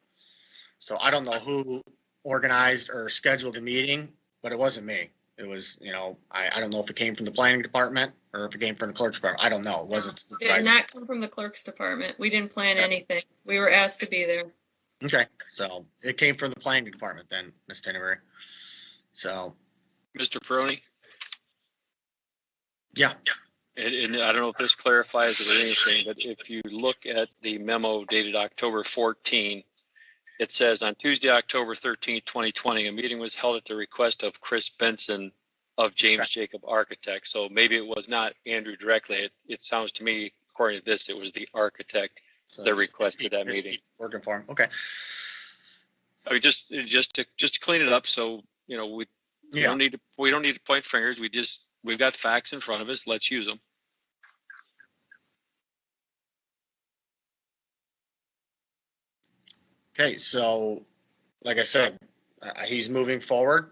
[SPEAKER 1] So I don't know who organized or scheduled the meeting, but it wasn't me. It was, I don't know if it came from the planning department or if it came from the clerk's department. I don't know. It wasn't.
[SPEAKER 5] It did not come from the clerk's department. We didn't plan anything. We were asked to be there.
[SPEAKER 1] Okay, so it came from the planning department then, Ms. Tennery. So,
[SPEAKER 2] Mr. Peroni?
[SPEAKER 1] Yeah.
[SPEAKER 2] And I don't know if this clarifies it or anything, but if you look at the memo dated October 14, it says on Tuesday, October 13, 2020, a meeting was held at the request of Chris Benson of James Jacob Architect. So maybe it was not Andrew directly. It sounds to me, according to this, it was the architect that requested that meeting.
[SPEAKER 1] Working for him. Okay.
[SPEAKER 2] I mean, just to clean it up. So, we don't need to point fingers. We've got facts in front of us. Let's use them.
[SPEAKER 1] Okay, so like I said, he's moving forward.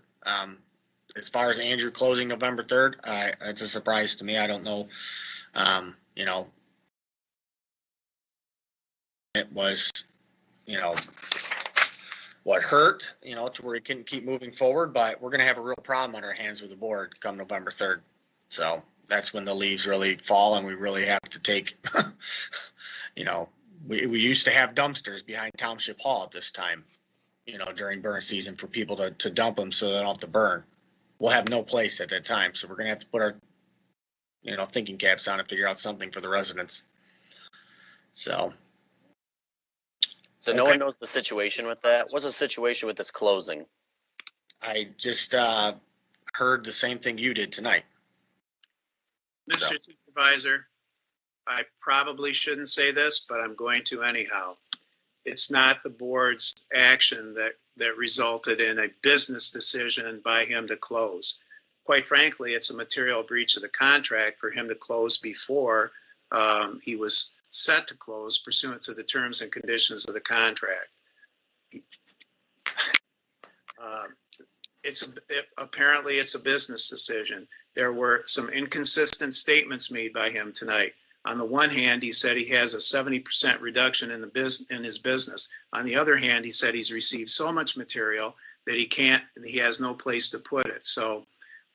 [SPEAKER 1] As far as Andrew closing November 3rd, it's a surprise to me. I don't know. It was, what hurt, to where he couldn't keep moving forward, but we're going to have a real problem on our hands with the board come November 3rd. So that's when the leaves really fall and we really have to take, we used to have dumpsters behind Township Hall at this time, during burn season for people to dump them so they don't have to burn. We'll have no place at that time. So we're going to have to put our, thinking caps on and figure out something for the residents. So
[SPEAKER 10] no one knows the situation with that. What's the situation with this closing?
[SPEAKER 1] I just heard the same thing you did tonight.
[SPEAKER 3] Mr. Supervisor, I probably shouldn't say this, but I'm going to anyhow. It's not the board's action that resulted in a business decision by him to close. Quite frankly, it's a material breach of the contract for him to close before he was set to close pursuant to the terms and conditions of the contract. Apparently it's a business decision. There were some inconsistent statements made by him tonight. On the one hand, he said he has a 70% reduction in his business. On the other hand, he said he's received so much material that he has no place to put it. So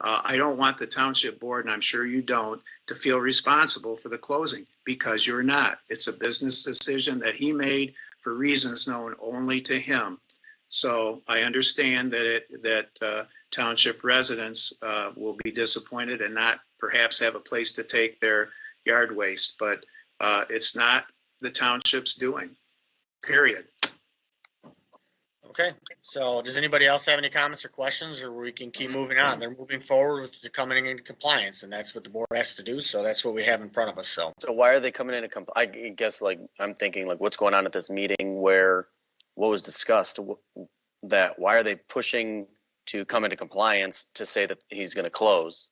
[SPEAKER 3] I don't want the township board, and I'm sure you don't, to feel responsible for the closing, because you're not. It's a business decision that he made for reasons known only to him. So I understand that township residents will be disappointed and not perhaps have a place to take their yard waste, but it's not the township's doing, period.
[SPEAKER 1] Okay, so does anybody else have any comments or questions, or we can keep moving on? They're moving forward with coming into compliance, and that's what the board has to do. So that's what we have in front of us. So
[SPEAKER 10] why are they coming into I guess I'm thinking what's going on at this meeting where what was discussed, that why are they pushing to come into compliance to say that he's going to close?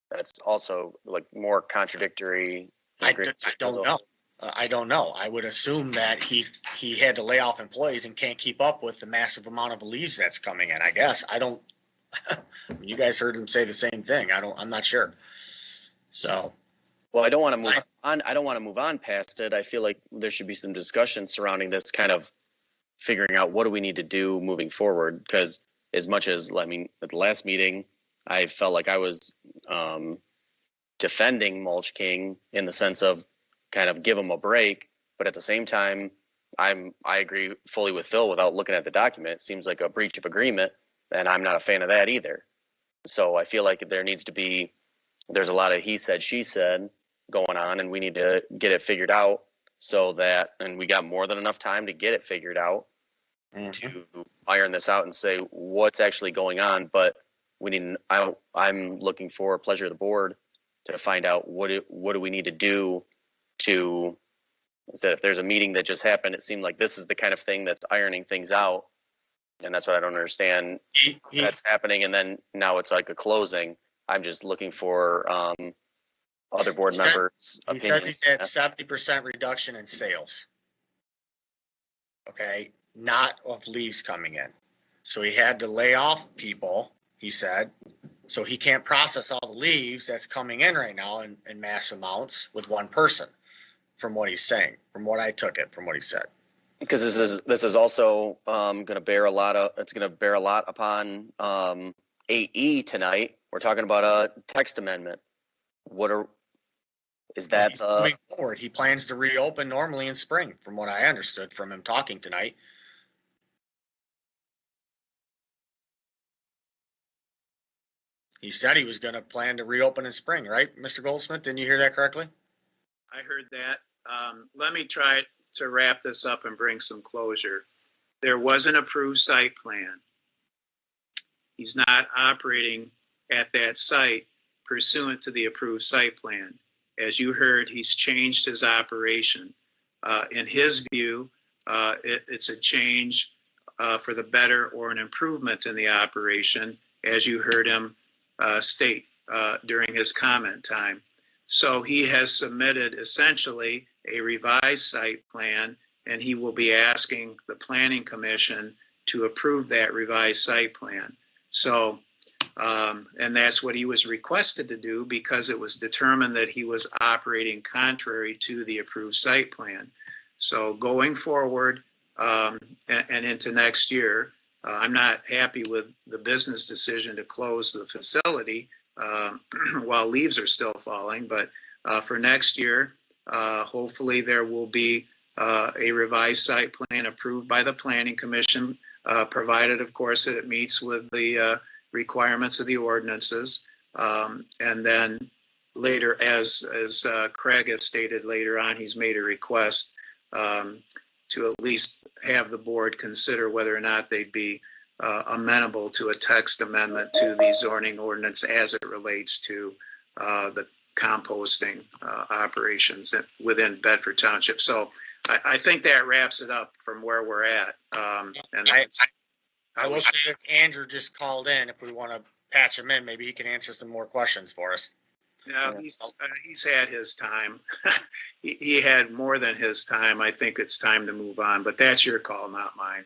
[SPEAKER 10] That's also more contradictory.
[SPEAKER 1] I don't know. I don't know. I would assume that he had to lay off employees and can't keep up with the massive amount of leaves that's coming in. I guess I don't. You guys heard him say the same thing. I'm not sure. So.
[SPEAKER 10] Well, I don't want to move on. I don't want to move on past it. I feel like there should be some discussion surrounding this, kind of figuring out what do we need to do moving forward. Because as much as at the last meeting, I felt like I was defending Mulch King in the sense of kind of give him a break, but at the same time, I agree fully with Phil without looking at the document. It seems like a breach of agreement, and I'm not a fan of that either. So I feel like there's a lot of he said, she said going on, and we need to get it figured out so that, and we got more than enough time to get it figured out to iron this out and say what's actually going on. But I'm looking for pleasure of the board to find out what do we need to do to, instead if there's a meeting that just happened, it seemed like this is the kind of thing that's ironing things out. And that's what I don't understand. That's happening. And then now it's like a closing. I'm just looking for other board members'
[SPEAKER 1] He says he's at 70% reduction in sales. Okay, not of leaves coming in. So he had to lay off people, he said. So he can't process all the leaves that's coming in right now in mass amounts with one person, from what he's saying, from what I took it, from what he said.
[SPEAKER 10] Because this is also going to bear a lot upon 8E tonight. We're talking about a text amendment.
[SPEAKER 1] Moving forward, he plans to reopen normally in spring, from what I understood from him talking tonight. He said he was going to plan to reopen in spring, right, Mr. Goldsmith? Didn't you hear that correctly?
[SPEAKER 3] I heard that. Let me try to wrap this up and bring some closure. There was an approved site plan. He's not operating at that site pursuant to the approved site plan. As you heard, he's changed his operation. In his view, it's a change for the better or an improvement in the operation, as you heard him state during his comment time. So he has submitted essentially a revised site plan, and he will be asking the Planning Commission to approve that revised site plan. So, and that's what he was requested to do because it was determined that he was operating contrary to the approved site plan. So going forward and into next year, I'm not happy with the business decision to close the facility while leaves are still falling. But for next year, hopefully there will be a revised site plan approved by the Planning Commission, provided, of course, that it meets with the requirements of the ordinances. And then later, as Craig has stated later on, he's made a request to at least have the board consider whether or not they'd be amenable to a text amendment to the zoning ordinance as it relates to the composting operations within Bedford Township. So I think that wraps it up from where we're at. And
[SPEAKER 1] I will say if Andrew just called in, if we want to patch him in, maybe he can answer some more questions for us.
[SPEAKER 3] Yeah, he's had his time. he had more than his time. I think it's time to move on, but that's your call, not mine.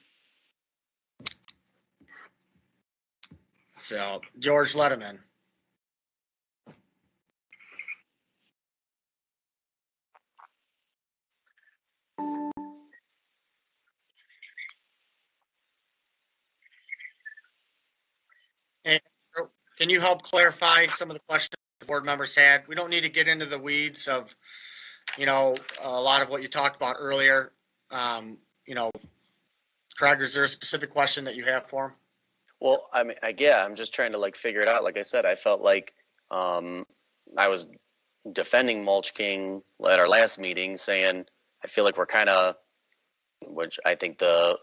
[SPEAKER 1] So, George, let him in. And can you help clarify some of the questions the board members had? We don't need to get into the weeds of, a lot of what you talked about earlier. Craig, is there a specific question that you have for him?
[SPEAKER 10] Well, I mean, I'm just trying to figure it out. Like I said, I felt like I was defending Mulch King at our last meeting, saying I feel like we're kind of, which I think that's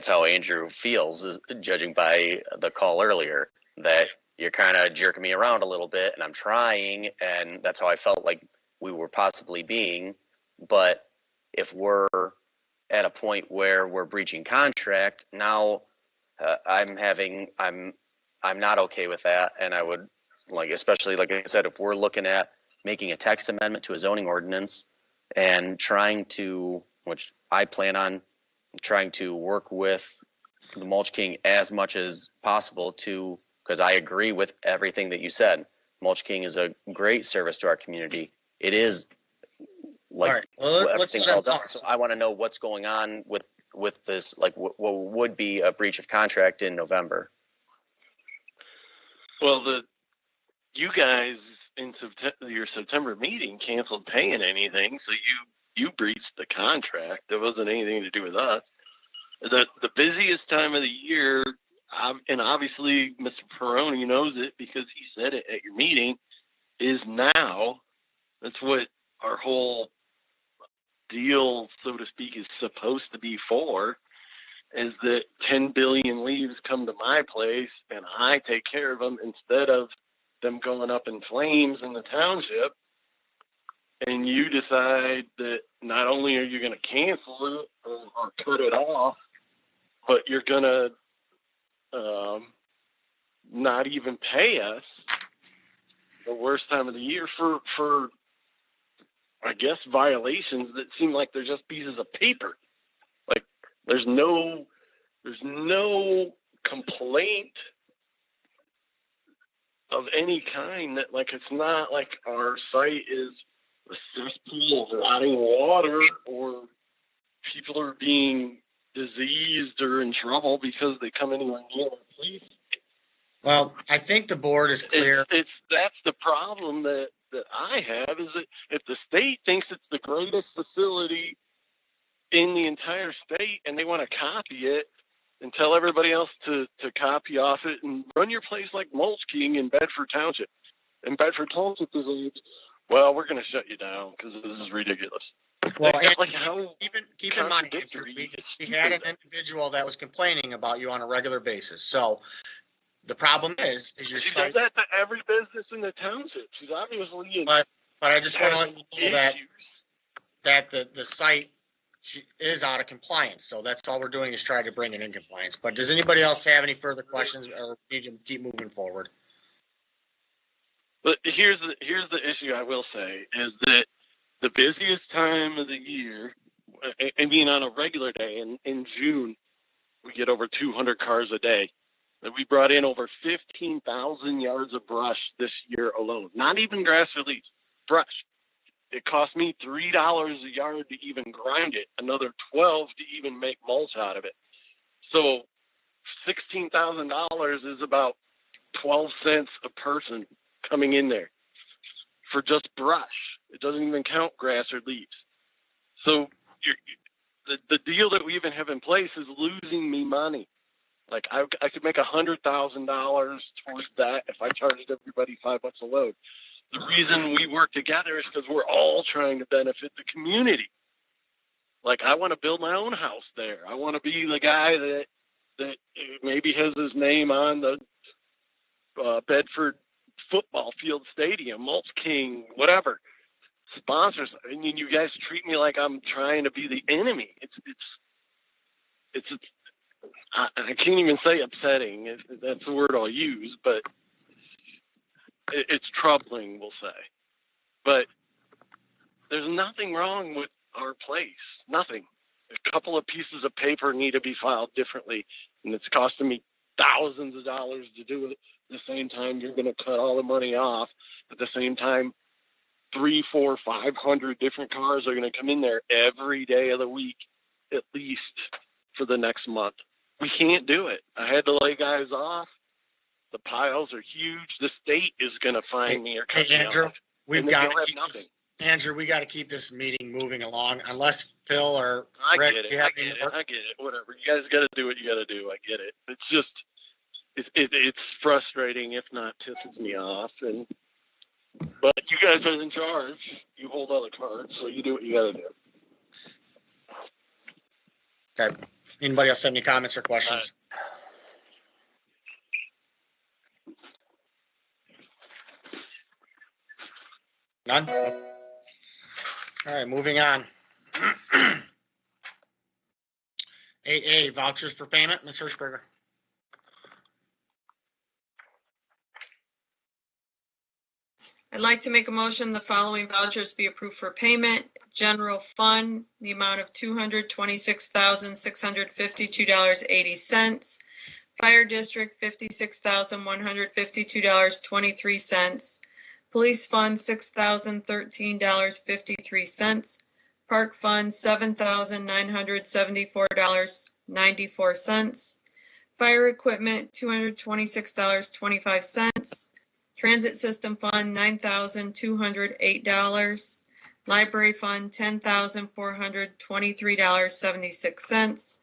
[SPEAKER 10] how Andrew feels, is judging by the call earlier, that you're kind of jerking me around a little bit, and I'm trying, and that's how I felt like we were possibly being. But if we're at a point where we're breaching contract, now I'm not okay with that. And I would especially like I said, if we're looking at making a text amendment to a zoning ordinance and trying to, which I plan on trying to work with the Mulch King as much as possible because I agree with everything that you said. Mulch King is a great service to our community. It is.
[SPEAKER 1] All right. Well, let's
[SPEAKER 10] so I want to know what's going on with this, what would be a breach of contract in November.
[SPEAKER 8] Well, you guys in your September meeting canceled paying anything, so you breached the contract. It wasn't anything to do with us. The busiest time of the year, and obviously Mr. Peroni knows it because he said it at your meeting, is now. That's what our whole deal, so to speak, is supposed to be for, is that 10 billion leaves come to my place and I take care of them instead of them going up in flames in the township. And you decide that not only are you going to cancel it or cut it off, but you're going to not even pay us the worst time of the year for I guess violations that seem like they're just pieces of paper. Like there's no complaint of any kind, that like it's not like our site is a cesspool of rotting water or people are being diseased or in trouble because they come anywhere near our place.
[SPEAKER 1] Well, I think the board is clear.
[SPEAKER 8] That's the problem that I have, is that if the state thinks it's the greatest facility in the entire state and they want to copy it and tell everybody else to copy off it and run your place like Mulch King in Bedford Township. And Bedford Township is like, well, we're going to shut you down because this is ridiculous.
[SPEAKER 1] Well,
[SPEAKER 8] like how
[SPEAKER 1] keep in mind, Andrew, we had an individual that was complaining about you on a regular basis. So the problem is your
[SPEAKER 8] she
[SPEAKER 1] site.
[SPEAKER 8] does that to every business in the township. She's obviously in.
[SPEAKER 1] But I just want to let you know that the site is out of compliance. So that's all we're doing is try to bring it in compliance. But does anybody else have any further questions, or need to keep moving forward?
[SPEAKER 8] But here's the issue I will say is that the busiest time of the year, I mean on a regular day in June, we get over 200 cars a day. And we brought in over 15,000 yards of brush this year alone. Not even grass release, brush. It cost me $3 a yard to even grind it, another $12 to even make mulch out of it. So $16,000 is about 12 cents a person coming in there for just brush. It doesn't even count grass or leaves. So the deal that we even have in place is losing me money. Like I could make $100,000 towards that if I charged everybody $5 a load. The reason we work together is because we're all trying to benefit the community. Like I want to build my own house there. I want to be the guy that maybe has his name on the Bedford football field stadium, Mulch King, whatever. Sponsors. I mean, you guys treat me like I'm trying to be the enemy. It's I can't even say upsetting. That's the word I'll use, but it's troubling, we'll say. But there's nothing wrong with our place. Nothing. A couple of pieces of paper need to be filed differently, and it's costing me thousands of dollars to do it. At the same time, you're going to cut all the money off. At the same time, 300, 400, 500 different cars are going to come in there every day of the week, at least for the next month. We can't do it. I had to lay guys off. The piles are huge. The state is going to find me or cut me
[SPEAKER 1] Andrew,
[SPEAKER 8] off.
[SPEAKER 1] we got to keep this meeting moving along, unless Phil or Rick,
[SPEAKER 8] I get it. Whatever. You guys got to do what you got to do. I get it. It's just, it's frustrating, if not pisses me off. But you guys are in charge. You hold all the cards, so you do what you got to do.
[SPEAKER 1] Okay. Anybody else have any comments or questions? None? All right, moving on. 8A, vouchers for payment. Ms. Hirschberger.
[SPEAKER 5] I'd like to make a motion the following vouchers be approved for payment. General fund, the amount of $226,652.80. Fire district, $56,152.23. Police fund, $6,013.53. Park fund, $7,974.94. Fire equipment, $226.25. Transit system fund, $9,208. Library fund, $10,423.76.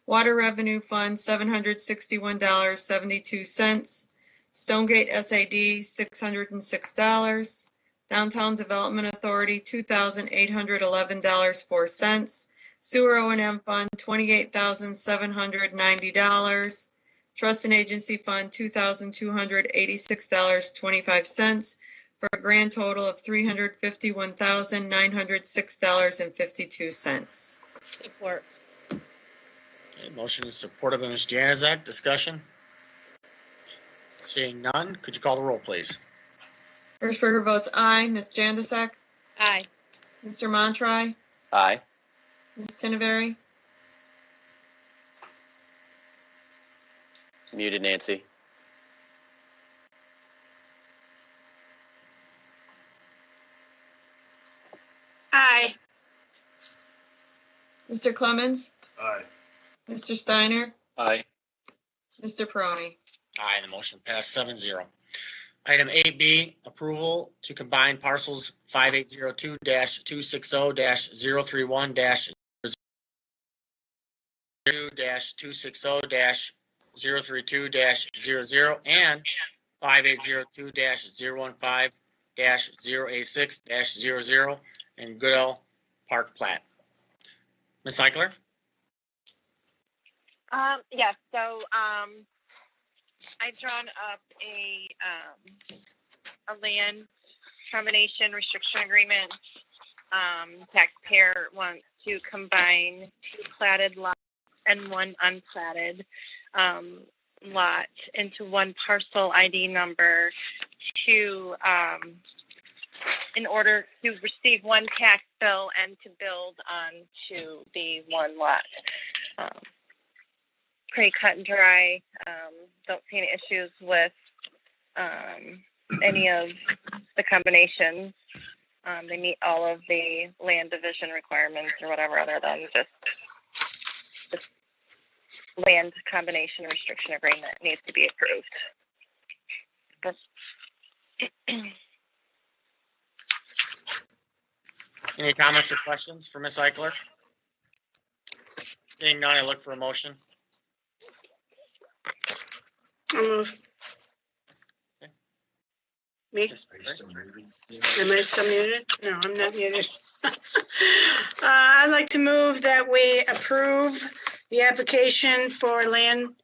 [SPEAKER 5] Water revenue fund, $761.72. Stonegate SAD, $606. Downtown Development Authority, $2,811.04. Sewer O&M fund, $28,790. Trust and Agency Fund, $2,286.25, for a grand total of $351,906.52.
[SPEAKER 11] Support.
[SPEAKER 1] Okay, motion is supported by Ms. Janazak. Discussion? Seeing none, could you call the roll, please?
[SPEAKER 5] Hirschberger votes aye. Ms. Janazak?
[SPEAKER 11] Aye.
[SPEAKER 5] Mr. Montry?
[SPEAKER 10] Aye.
[SPEAKER 5] Ms. Tinneberry?
[SPEAKER 10] Muted, Nancy.
[SPEAKER 6] Aye.
[SPEAKER 5] Mr. Clemens?
[SPEAKER 4] Aye.
[SPEAKER 5] Mr. Steiner?
[SPEAKER 2] Aye.
[SPEAKER 5] Mr. Peroni?
[SPEAKER 1] Aye, the motion passed 7-0. Item 8B, approval to combine parcels 5802-260-031-2-260-032-00 and 5802-015-086-00 and Goodell Park plat. Ms. Eichler?
[SPEAKER 7] Yes, so I've drawn up a land combination restriction agreement. Taxpayer wants to combine 2 platted lots and 1 unplatted lot into 1 parcel ID number to in order to receive 1 tax bill and to build onto the 1 lot. Pretty cut and dry. Don't see any issues with any of the combinations. They meet all of the land division requirements or whatever, other than just this land combination restriction agreement needs to be approved.
[SPEAKER 1] Any comments or questions for Ms. Eichler? Seeing none, I look for a motion.
[SPEAKER 6] I'll move. Me?
[SPEAKER 1] Ms. Eichler?
[SPEAKER 6] Am I still muted? No, I'm not muted. I'd like to move that we approve the application for land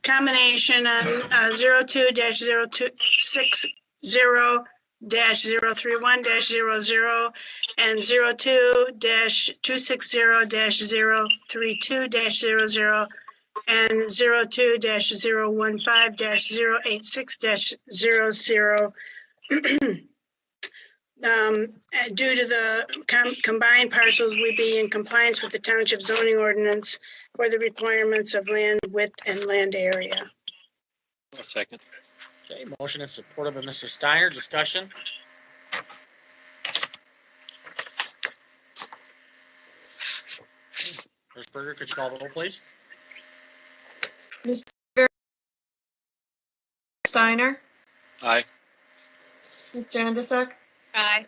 [SPEAKER 6] combination on 02-0260-031-00 and 02-260-032-00 and 02-015-086-00. Due to the combined parcels, we be in compliance with the township zoning ordinance for the requirements of land width and land area.
[SPEAKER 2] A second.
[SPEAKER 1] Okay, motion is supported by Mr. Steiner. Discussion? Hirschberger, could you call the roll, please?
[SPEAKER 5] Ms. Steiner?
[SPEAKER 2] Aye.
[SPEAKER 5] Ms. Janazak?
[SPEAKER 11] Aye.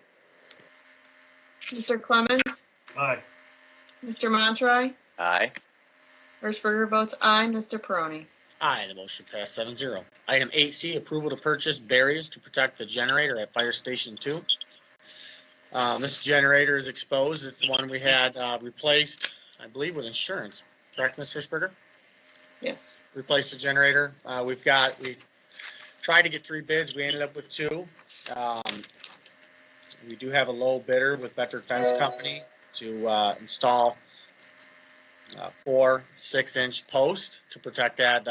[SPEAKER 5] Mr. Clemens?
[SPEAKER 4] Aye.
[SPEAKER 5] Mr. Montry?
[SPEAKER 10] Aye.
[SPEAKER 5] Hirschberger votes aye. Mr. Peroni?
[SPEAKER 1] Aye, the motion passed 7-0. Item 8C, approval to purchase barriers to protect the generator at Fire Station 2. This generator is exposed. It's the one we had replaced, I believe, with insurance. Correct, Ms. Hirschberger?
[SPEAKER 5] Yes.
[SPEAKER 1] Replaced the generator. We tried to get 3 bids. We ended up with 2. We do have a low bidder with Bedford Fence Company to install 4 6-inch posts to protect that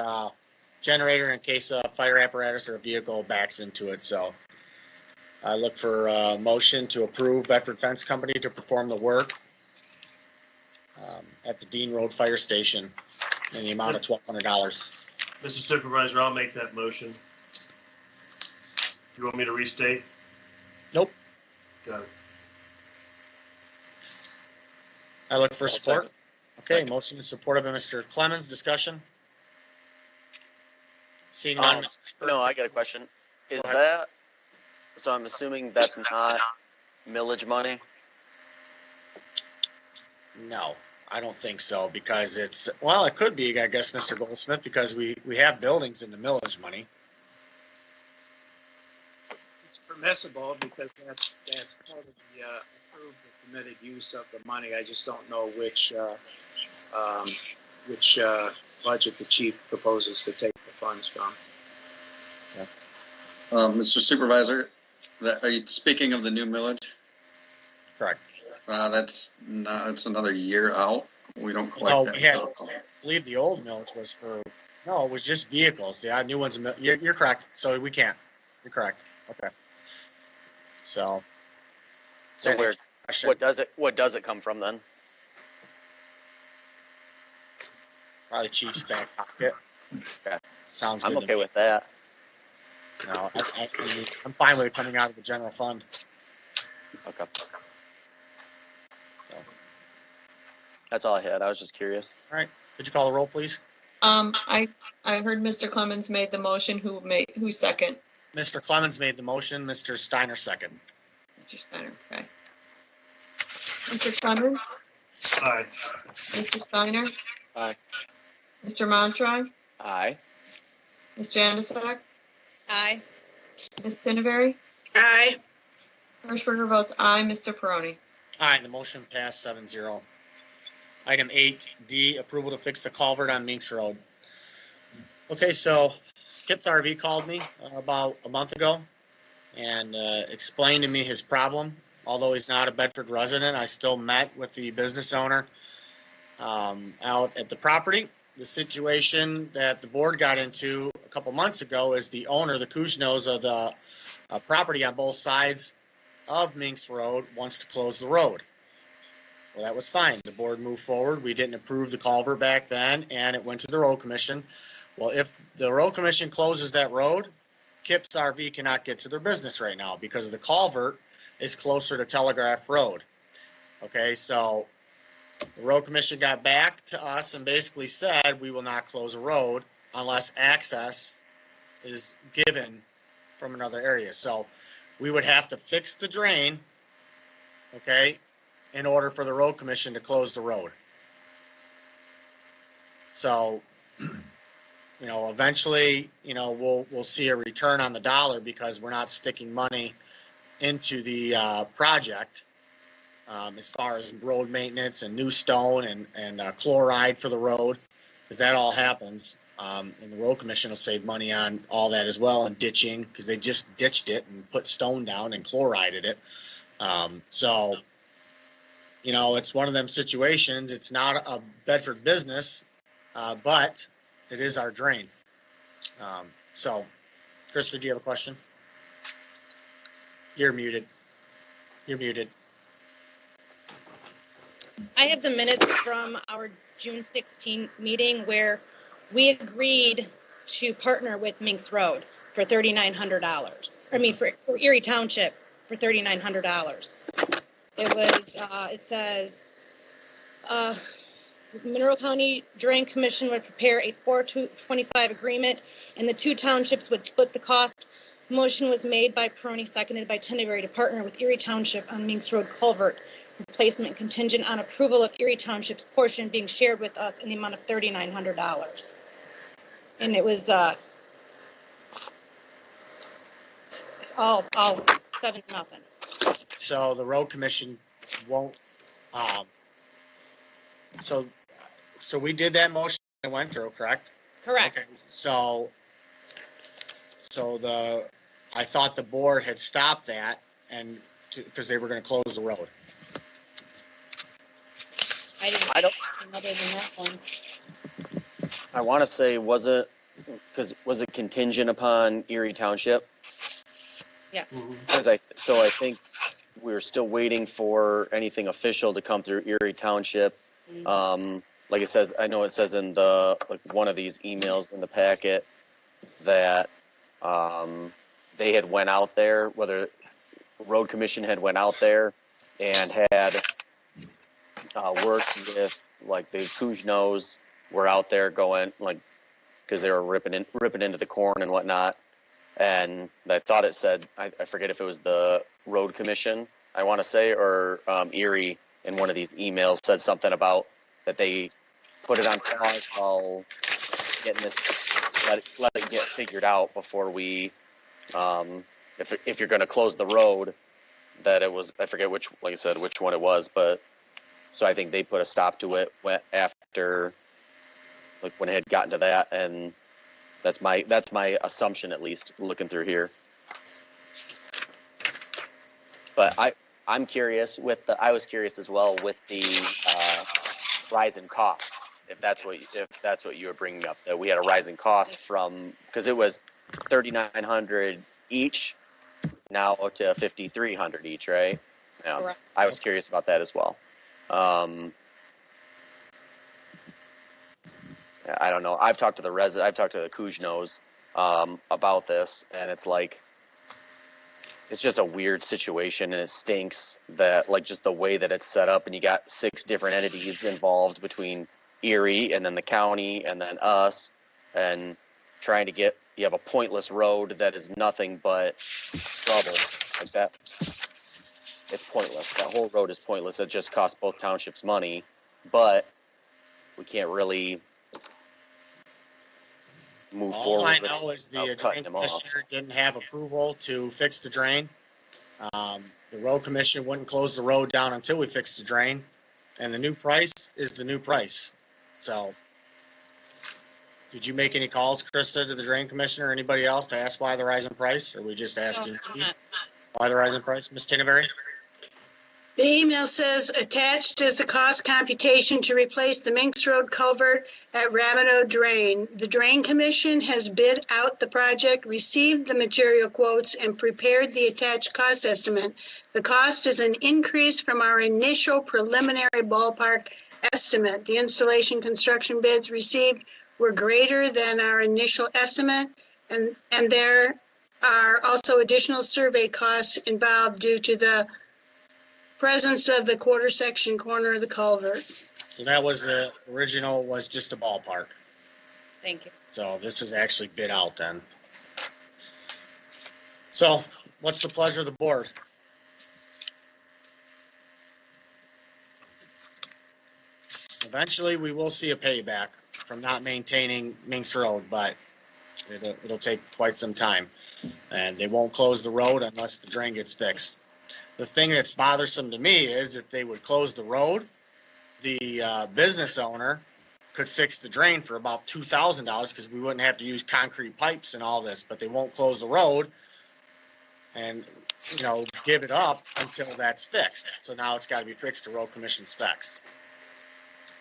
[SPEAKER 1] generator in case a fire apparatus or a vehicle backs into it. So I look for a motion to approve Bedford Fence Company to perform the work at the Dean Road Fire Station in the amount of $1,200.
[SPEAKER 4] Mr. Supervisor, I'll make that motion. Do you want me to restate?
[SPEAKER 1] Nope.
[SPEAKER 4] Got it.
[SPEAKER 1] I look for support.
[SPEAKER 2] Second.
[SPEAKER 1] Okay,
[SPEAKER 2] Second.
[SPEAKER 1] motion is supported by Mr. Clemens. Discussion? Seeing none.
[SPEAKER 10] No, I got a question. Is
[SPEAKER 1] Go ahead.
[SPEAKER 10] that, so I'm assuming that's not millage money?
[SPEAKER 1] No, I don't think so, because well, it could be, I guess, Mr. Goldsmith, because we have buildings in the millage money.
[SPEAKER 3] It's permissible because that's part of the approved or permitted use of the money. I just don't know which budget the chief proposes to take the funds from.
[SPEAKER 9] Mr. Supervisor, are you speaking of the new millage?
[SPEAKER 1] Correct.
[SPEAKER 9] That's another year out. We don't collect that.
[SPEAKER 1] I believe the old millage was no, it was just vehicles. The new ones, you're correct. So we can't. You're correct. Okay. So
[SPEAKER 10] where, what does it come from then?
[SPEAKER 1] Probably Chief's back pocket.
[SPEAKER 10] Okay.
[SPEAKER 1] Sounds good.
[SPEAKER 10] I'm okay with that.
[SPEAKER 1] No, I'm fine with it coming out of the general fund.
[SPEAKER 10] Okay.
[SPEAKER 1] So.
[SPEAKER 10] That's all I had. I was just curious.
[SPEAKER 1] All right. Could you call the roll, please?
[SPEAKER 5] I heard Mr. Clemens made the motion. Who second?
[SPEAKER 1] Mr. Clemens made the motion. Mr. Steiner second.
[SPEAKER 5] Mr. Steiner, okay. Mr. Clemens?
[SPEAKER 4] Aye.
[SPEAKER 5] Mr. Steiner?
[SPEAKER 2] Aye.
[SPEAKER 5] Mr. Montroy?
[SPEAKER 10] Aye.
[SPEAKER 5] Ms. Janusik?
[SPEAKER 11] Aye.
[SPEAKER 5] Ms. Tinneberry?
[SPEAKER 6] Aye.
[SPEAKER 5] Hirschberger votes aye. Mr. Peroni?
[SPEAKER 1] Aye, the motion passed 7-0. Item 8D, approval to fix the culvert on Minks Road. Okay, so Kip's RV called me about a month ago and explained to me his problem. Although he's not a Bedford resident, I still met with the business owner out at the property. The situation that the board got into a couple months ago is the owner, the Kuznos of the property on both sides of Minks Road, wants to close the road. Well, that was fine. The board moved forward. We didn't approve the culvert back then, and it went to the road commission. Well, if the road commission closes that road, Kip's RV cannot get to their business right now because the culvert is closer to Telegraph Road. Okay, so the road commission got back to us and basically said we will not close a road unless access is given from another area. So we would have to fix the drain, okay, in order for the road commission to close the road. So, eventually, we'll see a return on the dollar because we're not sticking money into the project as far as road maintenance and new stone and chloride for the road, because that all happens. And the road commission will save money on all that as well, and ditching, because they just ditched it and put stone down and chlorided it. So, it's one of them situations. It's not a Bedford business, but it is our drain. So, Christopher, do you have a question? You're muted. You're muted.
[SPEAKER 11] I have the minutes from our June 16 meeting where we agreed to partner with Minks Road for $3,900. I mean, for Erie Township for $3,900. It was, it says, Mineral County Drain Commission would prepare a 4-25 agreement and the two townships would split the cost. The motion was made by Peroni, seconded by Tinneberry to partner with Erie Township on Minks Road culvert replacement contingent on approval of Erie Township's portion being shared with us in the amount of $3,900. And it was it's all 7-0.
[SPEAKER 1] So the road commission won't. So we did that motion and went through, correct?
[SPEAKER 11] Correct.
[SPEAKER 1] Okay. So I thought the board had stopped that and because they were going to close the road.
[SPEAKER 11] I don't other than that one.
[SPEAKER 10] I want to say, was it contingent upon Erie Township?
[SPEAKER 11] Yes.
[SPEAKER 10] I think we're still waiting for anything official to come through Erie Township. Like it says, I know it says in one of these emails in the packet that they had went out there, whether road commission had went out there and had worked with the Kuznos were out there going because they were ripping into the corn and whatnot. And I thought it said, I forget if it was the road commission, I want to say, or Erie in one of these emails said something about that they put it on pause while getting this, let it get figured out before we, if you're gonna close the road, that it was, I forget which, like I said, which one it was, but, so I think they put a stop to it after, like, when it had gotten to that, and that's my assumption, at least, looking through here. But I'm curious I was curious as well with the rise in cost, if that's what you were bringing up, that we had a rise in cost from, because it was $3,900 each, now to $5,300 each, right? Yeah,
[SPEAKER 11] Correct.
[SPEAKER 10] I was curious about that as well. I don't know. I've talked to the Kujnos about this, and it's like, it's just a weird situation, and it stinks that, like, just the way that it's set up, and you got 6 different entities involved between Erie and then the county and then us, and trying to you have a pointless road that is nothing but trouble like that. It's pointless. That whole road is pointless. It just costs both townships money, but we can't really move forward.
[SPEAKER 1] All I know is the drain
[SPEAKER 10] them off.
[SPEAKER 1] commissioner didn't have approval to fix the drain. The road commission wouldn't close the road down until we fixed the drain, and the new price is the new price. So, did you make any calls, Krista, to the drain commissioner or anybody else to ask why the rise in price? Or we just asking why the rise in price? Ms. Tinneberry?
[SPEAKER 6] The email says attached is a cost computation to replace the Minks Road culvert at Rabideau Drain. The Drain Commission has bid out the project, received the material quotes, and prepared the attached cost estimate. The cost is an increase from our initial preliminary ballpark estimate. The installation construction bids received were greater than our initial estimate, and there are also additional survey costs involved due to the presence of the quarter section corner of the culvert.
[SPEAKER 1] So that was the original, was just a ballpark.
[SPEAKER 11] Thank you.
[SPEAKER 1] So this is actually bid out then. So what's the pleasure of the board? Eventually, we will see a payback from not maintaining Minks Road, but it'll take quite some time. And they won't close the road unless the drain gets fixed. The thing that's bothersome to me is if they would close the road, the business owner could fix the drain for about $2,000 because we wouldn't have to use concrete pipes and all this, but they won't close the road and, give it up until that's fixed. So now it's got to be fixed to road commission specs.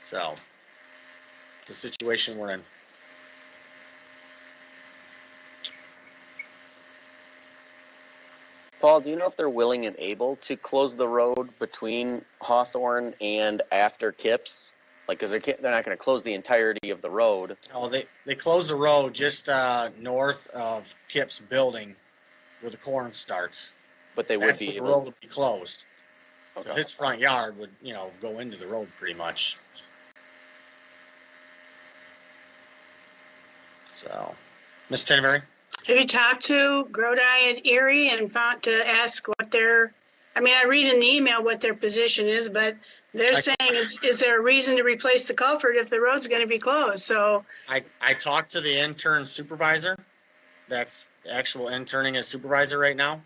[SPEAKER 1] So the situation we're in.
[SPEAKER 10] Paul, do you know if they're willing and able to close the road between Hawthorne and after Kips? Like, because they're not going to close the entirety of the road.
[SPEAKER 1] Oh, they closed the road just north of Kips building where the corn starts.
[SPEAKER 10] But they would be
[SPEAKER 1] able. The road would be closed. Okay. So his front yard would, go into the road pretty much. So, Ms. Tinneberry?
[SPEAKER 6] Have you talked to Grodi and Erie and found to ask what their, I read in the email what their position is, but they're saying, is there a reason to replace the culvert if the road's going to be closed? So
[SPEAKER 1] I talked to the intern supervisor. That's actual interning as supervisor right now.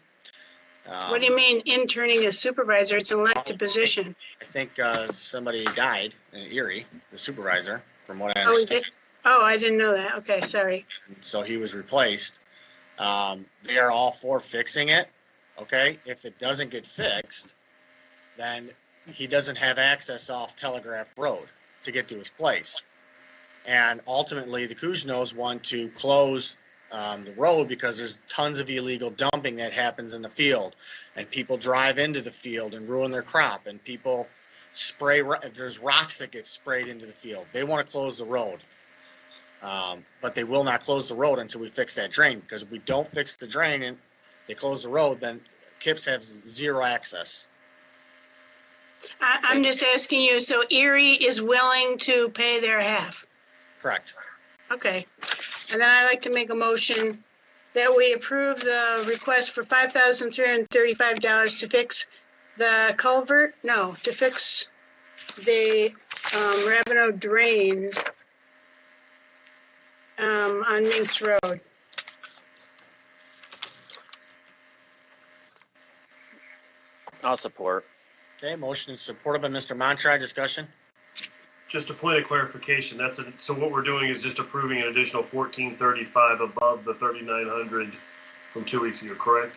[SPEAKER 6] What do you mean interning as supervisor? It's an elected position.
[SPEAKER 1] I think somebody died in Erie, the supervisor, from what I understand.
[SPEAKER 6] Oh, I didn't know that. Okay, sorry.
[SPEAKER 1] So he was replaced. They are all for fixing it. Okay, if it doesn't get fixed, then he doesn't have access off Telegraph Road to get to his place. And ultimately, the Kujnos want to close the road because there's tons of illegal dumping that happens in the field, and people drive into the field and ruin their crop, and people spray. There's rocks that get sprayed into the field. They want to close the road. But they will not close the road until we fix that drain, because if we don't fix the drain and they close the road, then Kips has zero access.
[SPEAKER 6] I'm just asking you, so Erie is willing to pay their half?
[SPEAKER 1] Correct.
[SPEAKER 6] Okay. And then I'd like to make a motion that we approve the request for $5,335 to fix the culvert, no, to fix the Ravenel drain on Minks Road.
[SPEAKER 10] I'll support.
[SPEAKER 1] Okay, motion is supported by Mr. Montry. Discussion?
[SPEAKER 4] Just a point of clarification, so what we're doing is just approving an additional 1435 above the 3,900 from 2 weeks ago, correct?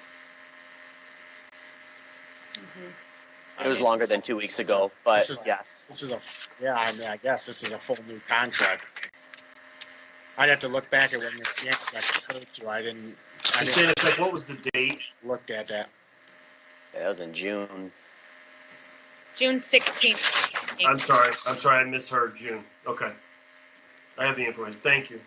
[SPEAKER 10] It was longer than 2 weeks ago, but yes.
[SPEAKER 1] This is I guess this is a full new contract. I'd have to look back at what Ms. Janis told you. I didn't
[SPEAKER 4] What was the date?
[SPEAKER 1] looked at that.
[SPEAKER 10] That was in June.
[SPEAKER 11] June 16th.
[SPEAKER 4] I'm sorry, I misheard June. Okay. I have the information. Thank you.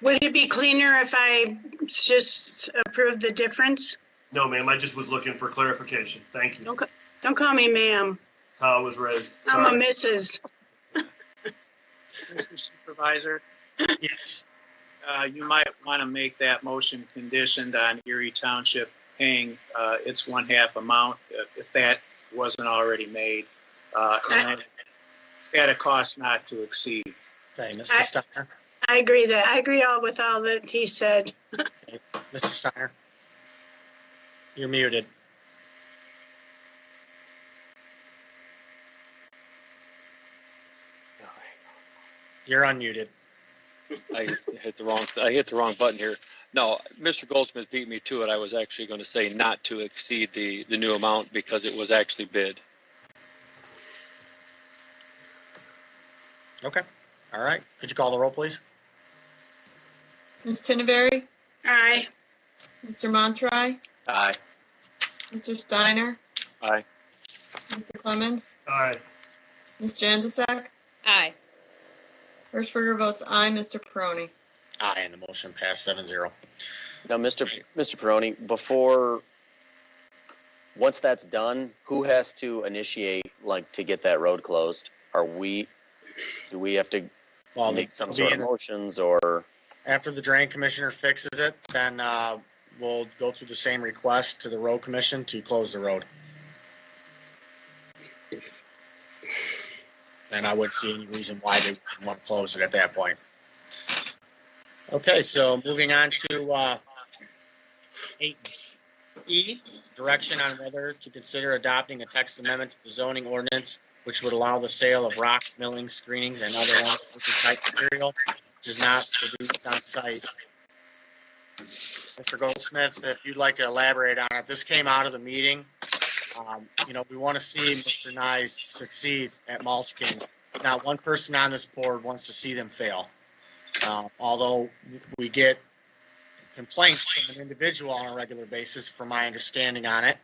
[SPEAKER 6] Would it be cleaner if I just approved the difference?
[SPEAKER 4] No, ma'am, I just was looking for clarification. Thank you.
[SPEAKER 6] Don't call me ma'am.
[SPEAKER 4] That's how I was raised.
[SPEAKER 6] I'm
[SPEAKER 4] Sorry.
[SPEAKER 6] a Mrs.
[SPEAKER 3] Mr. Supervisor,
[SPEAKER 1] Yes.
[SPEAKER 3] you might want to make that motion conditioned on Erie Township paying its 1/2 amount if that wasn't already made. And at a cost not to exceed.
[SPEAKER 1] Okay, Mr. Steiner.
[SPEAKER 6] I agree all with all that he said.
[SPEAKER 1] Okay. Mr. Steiner. You're muted. You're unmuted.
[SPEAKER 2] I hit the wrong button here. No, Mr. Goldsmith beat me to it. I was actually going to say not to exceed the new amount because it was actually bid.
[SPEAKER 1] Okay. All right. Could you call the roll, please?
[SPEAKER 5] Ms. Tinneberry,
[SPEAKER 6] Aye.
[SPEAKER 5] Mr. Montry,
[SPEAKER 10] Aye.
[SPEAKER 5] Mr. Steiner,
[SPEAKER 2] Aye.
[SPEAKER 5] Mr. Clemens,
[SPEAKER 4] All right.
[SPEAKER 5] Ms. Janzak,
[SPEAKER 11] Aye.
[SPEAKER 5] Hirschberger votes aye. Mr. Peroni.
[SPEAKER 1] Aye, and the motion passed 7-0.
[SPEAKER 10] Now, Mr. Peroni, once that's done, who has to initiate, to get that road closed? Do we have to make some sort of motions or?
[SPEAKER 1] After the drain commissioner fixes it, then we'll go through the same request to the road commission to close the road. And I wouldn't see any reason why they want to close it at that point. Okay, so moving on to 8E, direction on whether to consider adopting a text amendment to the zoning ordinance, which would allow the sale of rock milling, screenings, and other type material, which is not produced on site. Mr. Goldsmith, if you'd like to elaborate on it, this came out of the meeting. We want to see Mr. Nyes succeed at Mulch King. Not one person on this board wants to see them fail. Although we get complaints from an individual on a regular basis, from my understanding on it,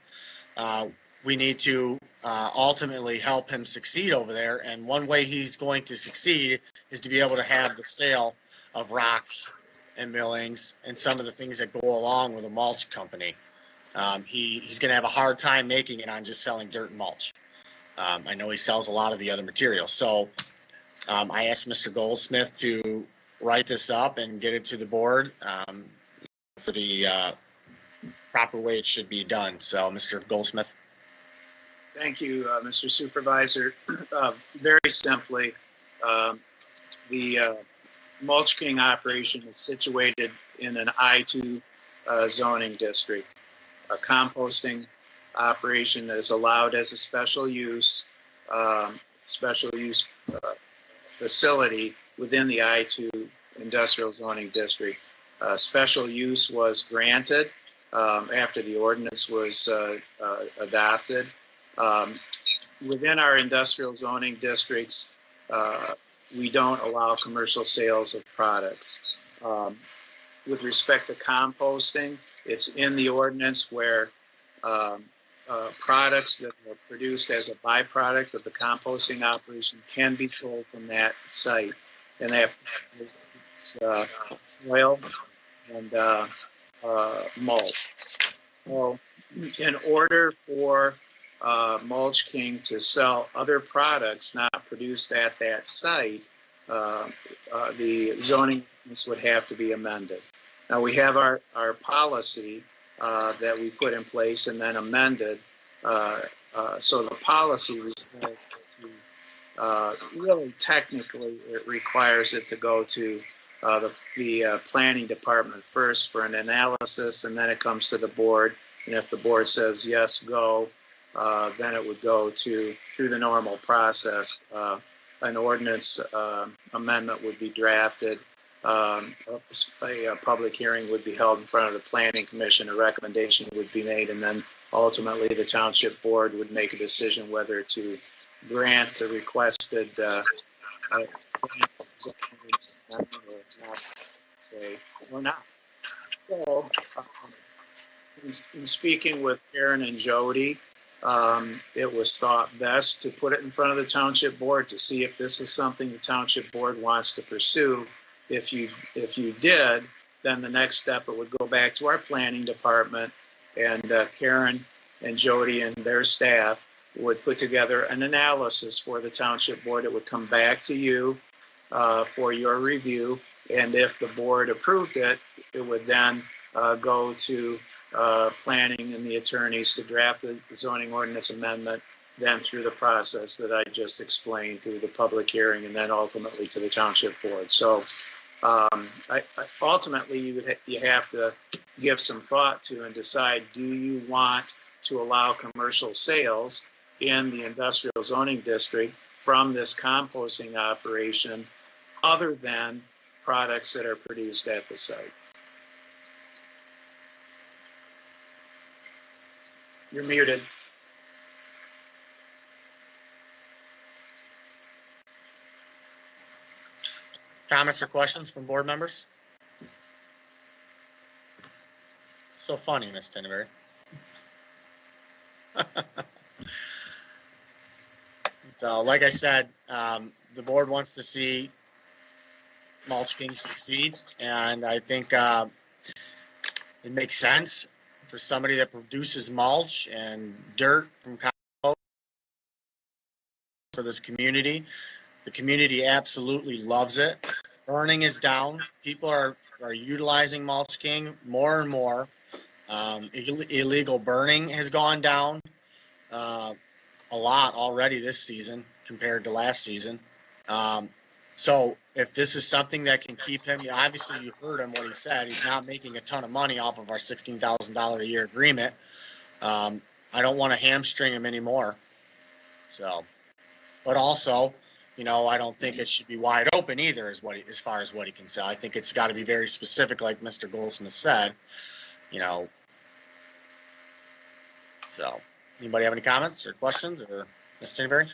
[SPEAKER 1] we need to ultimately help him succeed over there. And one way he's going to succeed is to be able to have the sale of rocks and millings and some of the things that go along with a mulch company. He's going to have a hard time making it on just selling dirt and mulch. I know he sells a lot of the other materials. So I asked Mr. Goldsmith to write this up and get it to the board for the proper way it should be done. So, Mr. Goldsmith.
[SPEAKER 3] Thank you, Mr. Supervisor. Very simply, the Mulch King operation is situated in an I-2 zoning district. A composting operation is allowed as a special use facility within the I-2 industrial zoning district. Special use was granted after the ordinance was adopted. Within our industrial zoning districts, we don't allow commercial sales of products. With respect to composting, it's in the ordinance where products that are produced as a byproduct of the composting operation can be sold from that site. And that is soil and mulch. So in order for Mulch King to sell other products not produced at that site, the zoning would have to be amended. Now we have our policy that we put in place and then amended So the policy requires it to, really technically, it requires it to go to the planning department first for an analysis, and then it comes to the board. And if the board says, yes, go, then it would go through the normal process. An ordinance amendment would be drafted. A public hearing would be held in front of the planning commission. A recommendation would be made, and then ultimately the township board would make a decision whether to grant the requested say or not. So, in speaking with Karen and Jody, it was thought best to put it in front of the township board to see if this is something the township board wants to pursue. If you did, then the next step, it would go back to our planning department, and Karen and Jody and their staff would put together an analysis for the township board. It would come back to you for your review, and if the board approved it, it would then go to planning and the attorneys to draft the zoning ordinance amendment, then through the process that I just explained, through the public hearing, and then ultimately to the township board. So ultimately, you have to give some thought to and decide, do you want to allow commercial sales in the industrial zoning district from this composting operation other than products that are produced at the site? You're muted.
[SPEAKER 1] Comments or questions from board members? So funny, Miss Tinberry. So, like I said, the board wants to see Mulch King succeed, and I think it makes sense for somebody that produces mulch and dirt from compost for this community. The community absolutely loves it. Burning is down. People are utilizing Mulch King more and more. Illegal burning has gone down a lot already this season compared to last season. So if this is something that can keep him, obviously you heard him what he said. He's not making a ton of money off of our $16,000 a year agreement. I don't want to hamstring him anymore. So, but also, I don't think it should be wide open either, as far as what he can sell. I think it's got to be very specific, like Mr. Goldsmith said. So, anybody have any comments or questions, or Ms. Tinberry?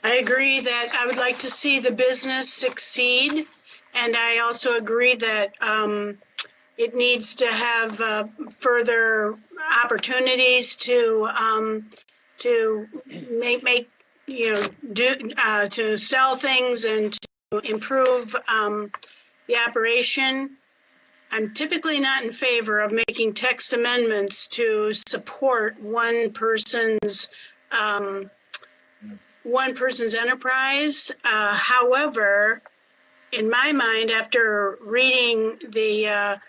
[SPEAKER 6] I agree that I would like to see the business succeed, and I also agree that it needs to have further opportunities to make to sell things and to improve the operation. I'm typically not in favor of making text amendments to support one person's enterprise. However, in my mind, after reading the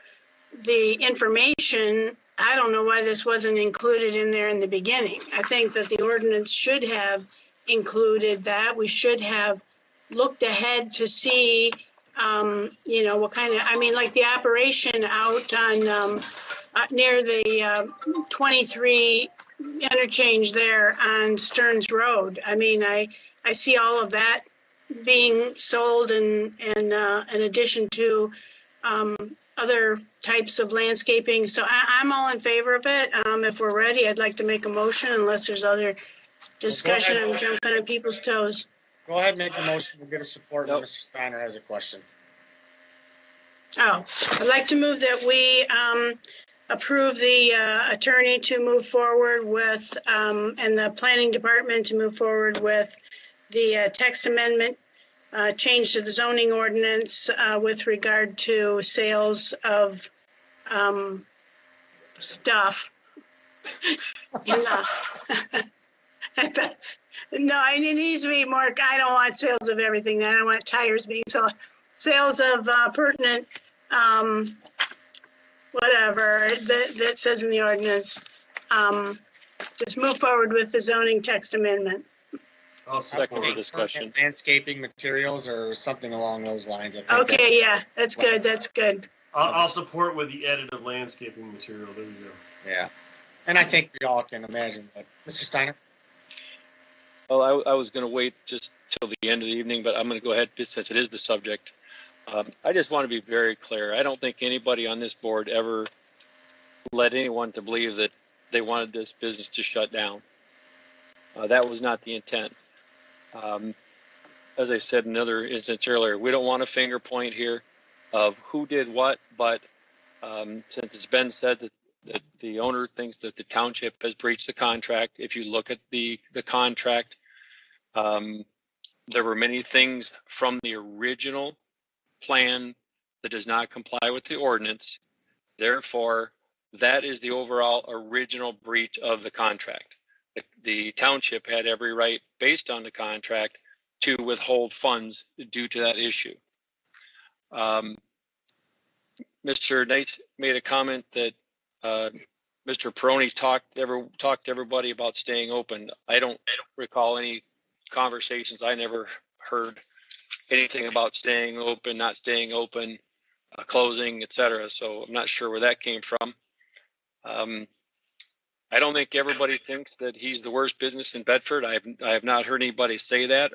[SPEAKER 6] information, I don't know why this wasn't included in there in the beginning. I think that the ordinance should have included that. We should have looked ahead to see, what kind of, like the operation out on near the 23 interchange there on Stearns Road. I see all of that being sold and in addition to other types of landscaping. So I'm all in favor of it. If we're ready, I'd like to make a motion unless there's other discussion. I'm jumping on people's toes.
[SPEAKER 1] Go ahead and make the motion. We'll get a support when Mr. Steiner has a question.
[SPEAKER 6] Oh, I'd like to move that we approve the attorney to move forward with, and the planning department to move forward with the text amendment change to the zoning ordinance with regard to sales of stuff. No, it needs to be more. I don't want sales of everything. I don't want tires being sold. Sales of pertinent, whatever that says in the ordinance. just move forward with the zoning text amendment.
[SPEAKER 4] I'll
[SPEAKER 2] Second
[SPEAKER 4] support
[SPEAKER 2] the
[SPEAKER 4] it.
[SPEAKER 2] discussion.
[SPEAKER 1] Landscaping materials or something along those lines. I think
[SPEAKER 6] Okay, yeah, that's good, that's good.
[SPEAKER 4] I'll support with the edit of landscaping material. There you go.
[SPEAKER 1] Yeah. And I think we all can imagine, but Mr. Steiner?
[SPEAKER 2] Well, I was going to wait just till the end of the evening, but I'm going to go ahead since it is the subject. I just want to be very clear. I don't think anybody on this board ever led anyone to believe that they wanted this business to shut down. That was not the intent. As I said in another instance earlier, we don't want a finger point here of who did what, but since it's been said that the owner thinks that the township has breached the contract, if you look at the contract, there were many things from the original plan that does not comply with the ordinance. Therefore, that is the overall original breach of the contract. The township had every right, based on the contract, to withhold funds due to that issue. Mr. Knight made a comment that Mr. Peroni talked to everybody about staying open. I don't recall any conversations. I never heard anything about staying open, not staying open, closing, etc. So I'm not sure where that came from. I don't think everybody thinks that he's the worst business in Bedford. I have not heard anybody say that.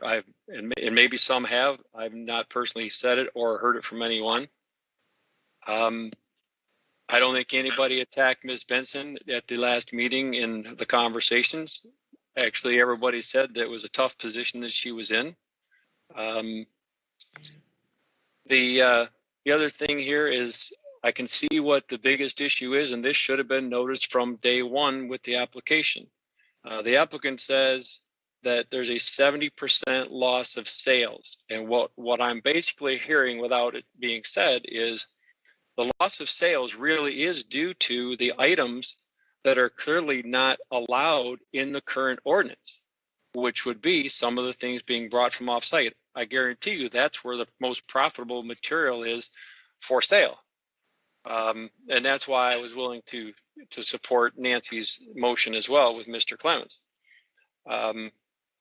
[SPEAKER 2] And maybe some have. I've not personally said it or heard it from anyone. I don't think anybody attacked Ms. Benson at the last meeting in the conversations. Actually, everybody said that it was a tough position that she was in. The other thing here is I can see what the biggest issue is, and this should have been noticed from day one with the application. The applicant says that there's a 70% loss of sales. And what I'm basically hearing without it being said is the loss of sales really is due to the items that are clearly not allowed in the current ordinance, which would be some of the things being brought from off-site. I guarantee you that's where the most profitable material is for sale. And that's why I was willing to support Nancy's motion as well with Mr. Clemens.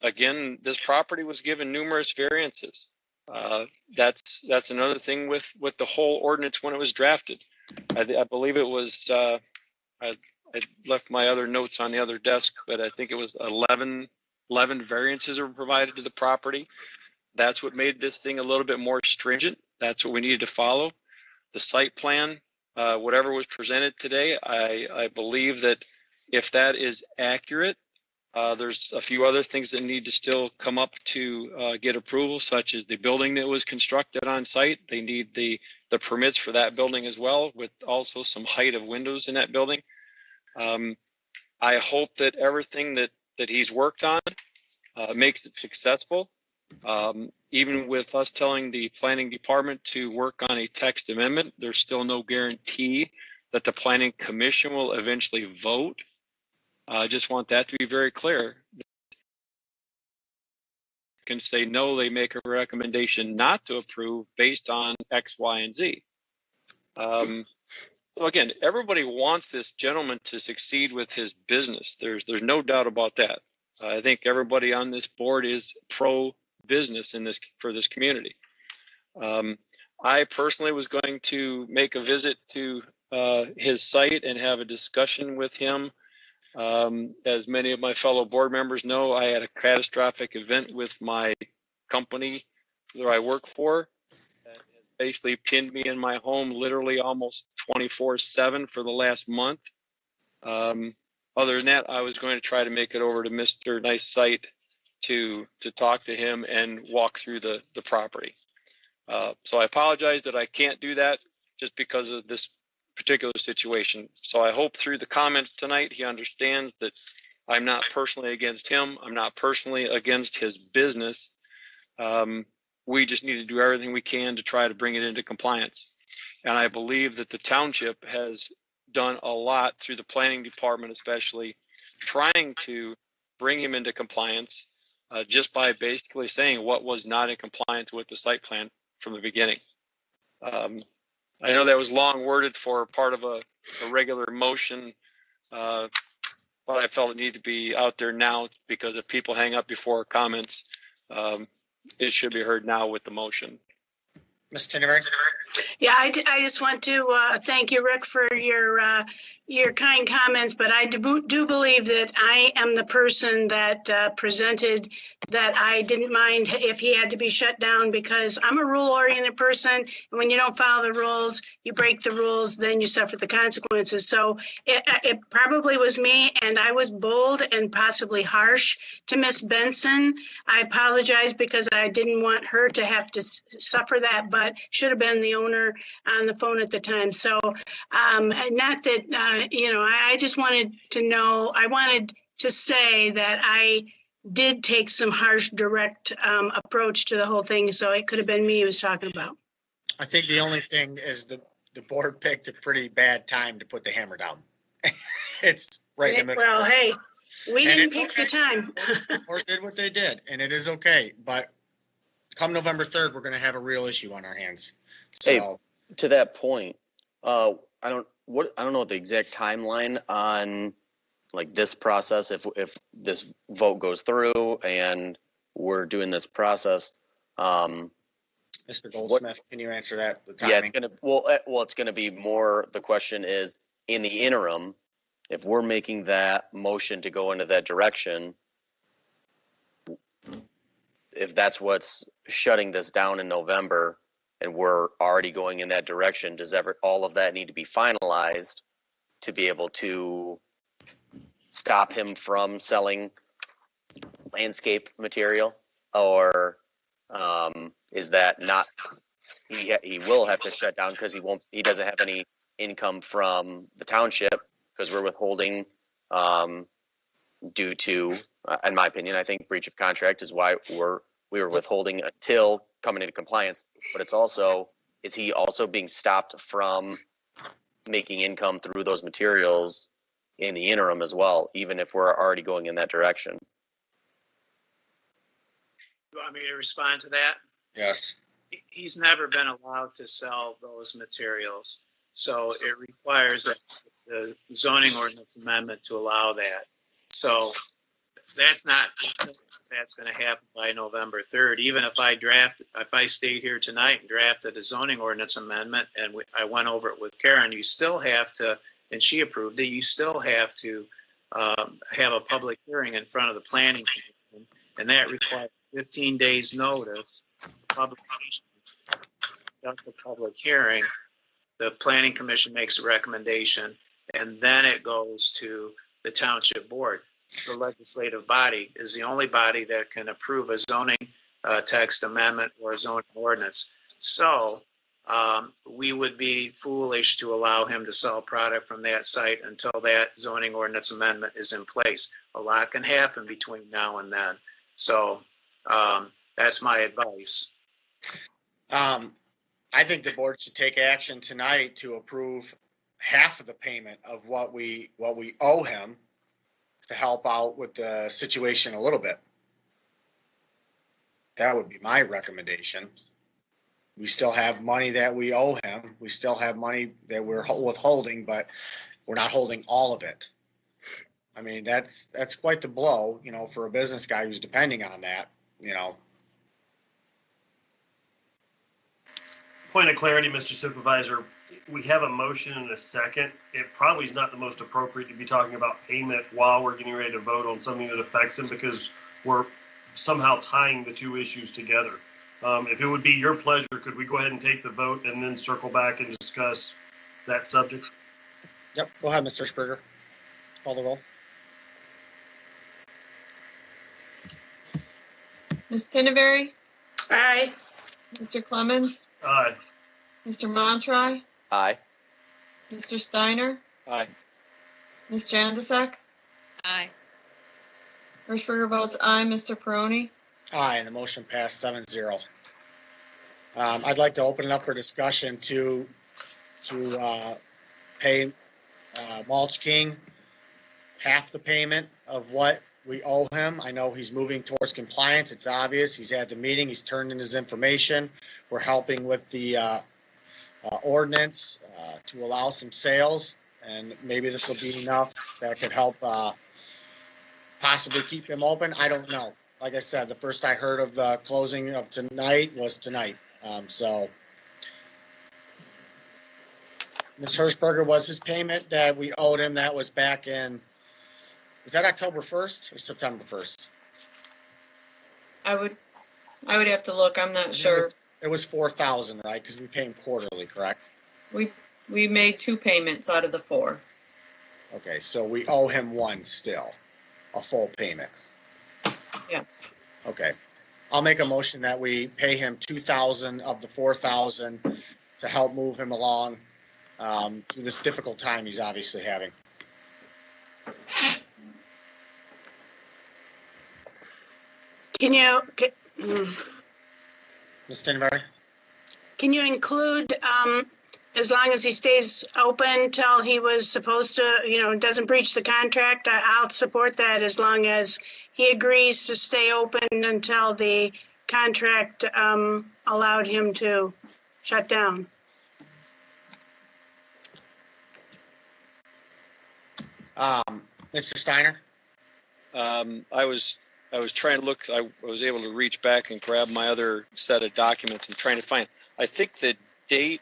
[SPEAKER 2] Again, this property was given numerous variances. That's another thing with the whole ordinance when it was drafted. I believe it was, I left my other notes on the other desk, but I think it was 11 variances were provided to the property. That's what made this thing a little bit more stringent. That's what we needed to follow. The site plan, whatever was presented today, I believe that if that is accurate, there's a few other things that need to still come up to get approval, such as the building that was constructed on site. They need the permits for that building as well, with also some height of windows in that building. I hope that everything that he's worked on makes it successful. Even with us telling the planning department to work on a text amendment, there's still no guarantee that the planning commission will eventually vote. I just want that to be very clear. Can say no, they make a recommendation not to approve based on X, Y, and Z. So again, everybody wants this gentleman to succeed with his business. There's no doubt about that. I think everybody on this board is pro-business for this community. I personally was going to make a visit to his site and have a discussion with him. As many of my fellow board members know, I had a catastrophic event with my company that I work for that has basically pinned me in my home literally almost 24/7 for the last month. Other than that, I was going to try to make it over to Mr. Nice site to talk to him and walk through the property. So I apologize that I can't do that just because of this particular situation. So I hope through the comments tonight, he understands that I'm not personally against him. I'm not personally against his business. We just need to do everything we can to try to bring it into compliance. And I believe that the township has done a lot through the planning department, especially trying to bring him into compliance just by basically saying what was not in compliance with the site plan from the beginning. I know that was long worded for part of a regular motion. but I felt it needed to be out there now because if people hang up before comments, it should be heard now with the motion.
[SPEAKER 1] Ms. Tinderberg?
[SPEAKER 6] Yeah, I just want to thank you, Rick, for your kind comments, but I do believe that I am the person that presented that I didn't mind if he had to be shut down, because I'm a rule-oriented person, and when you don't follow the rules, you break the rules, then you suffer the consequences. So it probably was me, and I was bold and possibly harsh to Miss Benson. I apologize because I didn't want her to have to suffer that, but should have been the owner on the phone at the time. So not that, I just wanted to know, I wanted to say that I did take some harsh, direct approach to the whole thing. So it could have been me he was talking about.
[SPEAKER 1] I think the only thing is the board picked a pretty bad time to put the hammer down. It's right in the middle.
[SPEAKER 6] Well, hey, we
[SPEAKER 1] And
[SPEAKER 6] didn't
[SPEAKER 1] it's
[SPEAKER 6] pick
[SPEAKER 1] okay.
[SPEAKER 6] the time.
[SPEAKER 1] Or did what they did, and it is okay. But come November 3rd, we're going to have a real issue on our hands. So,
[SPEAKER 10] Hey, to that point, I don't know the exact timeline on like this process. If this vote goes through and we're doing this process,
[SPEAKER 1] Mr. Goldsmith, can you answer that? The
[SPEAKER 10] yeah,
[SPEAKER 1] timing?
[SPEAKER 10] it's gonna be more. The question is, in the interim, if we're making that motion to go into that direction, if that's what's shutting this down in November, and we're already going in that direction, does all of that need to be finalized to be able to stop him from selling landscape material? Or is that not, he will have to shut down because he doesn't have any income from the township because we're withholding due to, in my opinion, I think breach of contract is why we were withholding until coming into compliance. But it's also, is he also being stopped from making income through those materials in the interim as well, even if we're already going in that direction?
[SPEAKER 3] You want me to respond to that?
[SPEAKER 1] Yes.
[SPEAKER 3] He's never been allowed to sell those materials. So it requires the zoning ordinance amendment to allow that. So that's going to happen by November 3rd. Even if I stayed here tonight and drafted a zoning ordinance amendment and I went over it with Karen, you still have to, and she approved it, you still have to have a public hearing in front of the planning commission, and that requires 15 days notice, publication, conduct the public hearing, the planning commission makes a recommendation, and then it goes to the township board. The legislative body is the only body that can approve a zoning text amendment or a zoning ordinance. So we would be foolish to allow him to sell product from that site until that zoning ordinance amendment is in place. A lot can happen between now and then. So that's my advice.
[SPEAKER 1] I think the board should take action tonight to approve half of the payment of what we owe him to help out with the situation a little bit. That would be my recommendation. We still have money that we owe him. We still have money that we're withholding, but we're not holding all of it. I mean, that's quite the blow, for a business guy who's depending on that,
[SPEAKER 4] Point of clarity, Mr. Supervisor, we have a motion and a second. It probably is not the most appropriate to be talking about payment while we're getting ready to vote on something that affects him, because we're somehow tying the two issues together. If it would be your pleasure, could we go ahead and take the vote and then circle back and discuss that subject?
[SPEAKER 1] Yep. Go ahead, Mr. Springer. Call the roll.
[SPEAKER 5] Ms. Tinderberry?
[SPEAKER 6] Aye.
[SPEAKER 5] Mr. Clemens?
[SPEAKER 4] Aye.
[SPEAKER 5] Mr. Montry?
[SPEAKER 10] Aye.
[SPEAKER 5] Mr. Steiner?
[SPEAKER 2] Aye.
[SPEAKER 5] Ms. Jandasek?
[SPEAKER 11] Aye.
[SPEAKER 5] Hirschberger votes aye. Mr. Peroni?
[SPEAKER 1] Aye, and the motion passed 7-0. I'd like to open it up for discussion to pay Mulch King half the payment of what we owe him. I know he's moving towards compliance. It's obvious. He's had the meeting. He's turned in his information. We're helping with the ordinance to allow some sales, and maybe this will be enough that could help possibly keep them open. I don't know. Like I said, the first I heard of the closing of tonight was tonight. So Ms. Hirschberger, was his payment that we owed him, that was back in, is that October 1st or September 1st?
[SPEAKER 5] I would have to look. I'm not sure.
[SPEAKER 1] It was 4,000, right? Because we pay him quarterly, correct?
[SPEAKER 5] We made 2 payments out of the 4.
[SPEAKER 1] Okay, so we owe him one still, a full payment.
[SPEAKER 5] Yes.
[SPEAKER 1] Okay. I'll make a motion that we pay him 2,000 of the 4,000 to help move him along through this difficult time he's obviously having. Ms. Stinberry?
[SPEAKER 6] Can you include, as long as he stays open till he was supposed to, doesn't breach the contract, I'll support that as long as he agrees to stay open until the contract allowed him to shut down.
[SPEAKER 1] Mr. Steiner?
[SPEAKER 2] I was trying to look, I was able to reach back and grab my other set of documents. I'm trying to find, I think the date,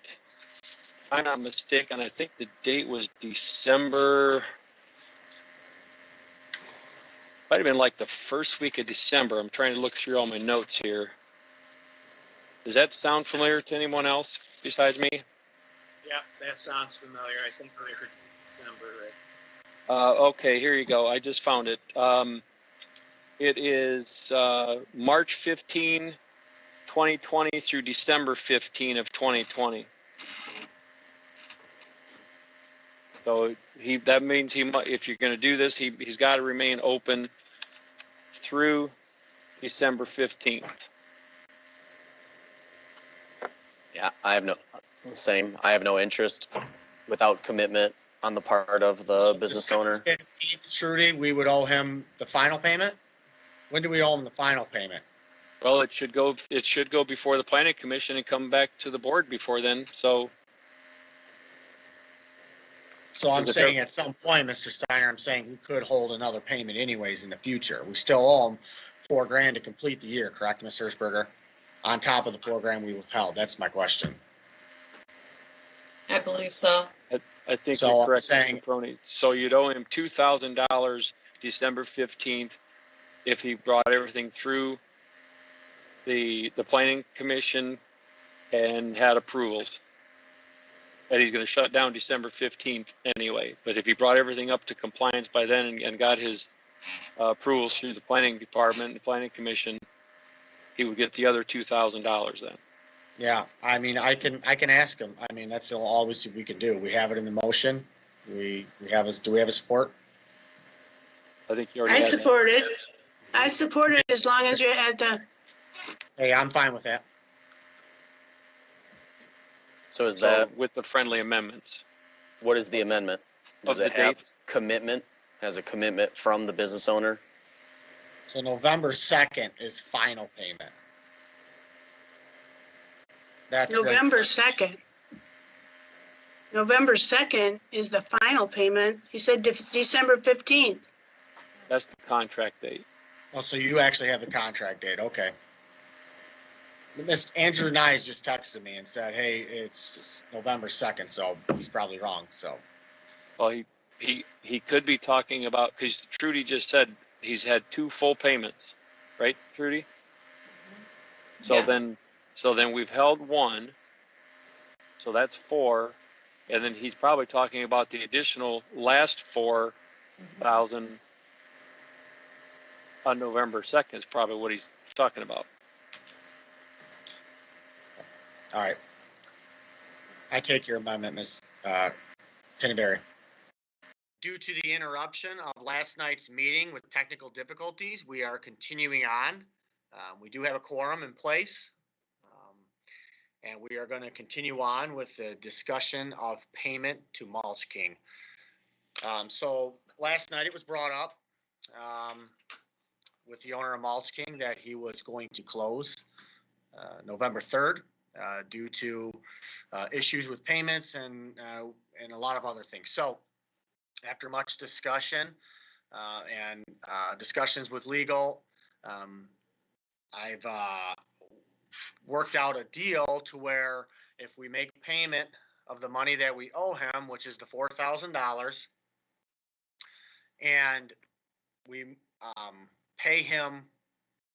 [SPEAKER 2] if I'm not mistaken, I think the date was December, might have been like the first week of December. I'm trying to look through all my notes here. Does that sound familiar to anyone else besides me?
[SPEAKER 3] Yeah, that sounds familiar. I think it was in December, right?
[SPEAKER 2] Okay, here you go. I just found it. It is March 15, 2020 through December 15 of 2020. So that means if you're going to do this, he's got to remain open through December 15th.
[SPEAKER 10] Yeah, I have no interest without commitment on the part of the business owner.
[SPEAKER 1] 15th, Trudy, we would owe him the final payment? When do we owe him the final payment?
[SPEAKER 2] Well, it should go before the planning commission and come back to the board before then. So
[SPEAKER 1] I'm saying at some point, Mr. Steiner, I'm saying we could hold another payment anyways in the future. We still owe him $4,000 to complete the year, correct, Ms. Hirschberger? On top of the $4,000 we withheld. That's my question.
[SPEAKER 5] I believe so.
[SPEAKER 2] I think
[SPEAKER 1] So
[SPEAKER 2] you're correct,
[SPEAKER 1] saying,
[SPEAKER 2] Mr. Prony. So you'd owe him $2,000 December 15th if he brought everything through the planning commission and had approvals. And he's going to shut down December 15th anyway. But if he brought everything up to compliance by then and got his approvals through the planning department, the planning commission, he would get the other $2,000 then.
[SPEAKER 1] yeah, I mean, I can ask him. I mean, that's all we can do. We have it in the motion. Do we have a support?
[SPEAKER 2] I think you already
[SPEAKER 6] I support it. I support it as long as you're at the.
[SPEAKER 1] Hey, I'm fine with that.
[SPEAKER 10] So is that,
[SPEAKER 2] with the friendly amendments?
[SPEAKER 10] what is the amendment? Does
[SPEAKER 2] Of
[SPEAKER 10] it
[SPEAKER 2] the
[SPEAKER 10] have
[SPEAKER 2] dates?
[SPEAKER 10] commitment, as a commitment from the business owner?
[SPEAKER 1] So November 2nd is final payment. That's what-
[SPEAKER 6] November 2nd. November 2nd is the final payment. He said December 15th.
[SPEAKER 2] That's the contract date.
[SPEAKER 1] Oh, so you actually have the contract date, okay. Andrew Nyes just texted me and said, hey, it's November 2nd, so he's probably wrong, so.
[SPEAKER 2] Well, he could be talking about, because Trudy just said he's had 2 full payments, right, Trudy? So
[SPEAKER 5] Yes.
[SPEAKER 2] then we've held 1, so that's 4, and then he's probably talking about the additional last 4,000 on November 2nd is probably what he's talking about.
[SPEAKER 1] All right. I take your amendment, Ms. Tennyberry. Due to the interruption of last night's meeting with technical difficulties, we are continuing on. We do have a quorum in place. And we are going to continue on with the discussion of payment to Mulch King. So last night it was brought up with the owner of Mulch King that he was going to close November 3rd due to issues with payments and a lot of other things. So after much discussion, and discussions with legal. I've worked out a deal to where if we make payment of the money that we owe him, which is the $4,000, and we pay him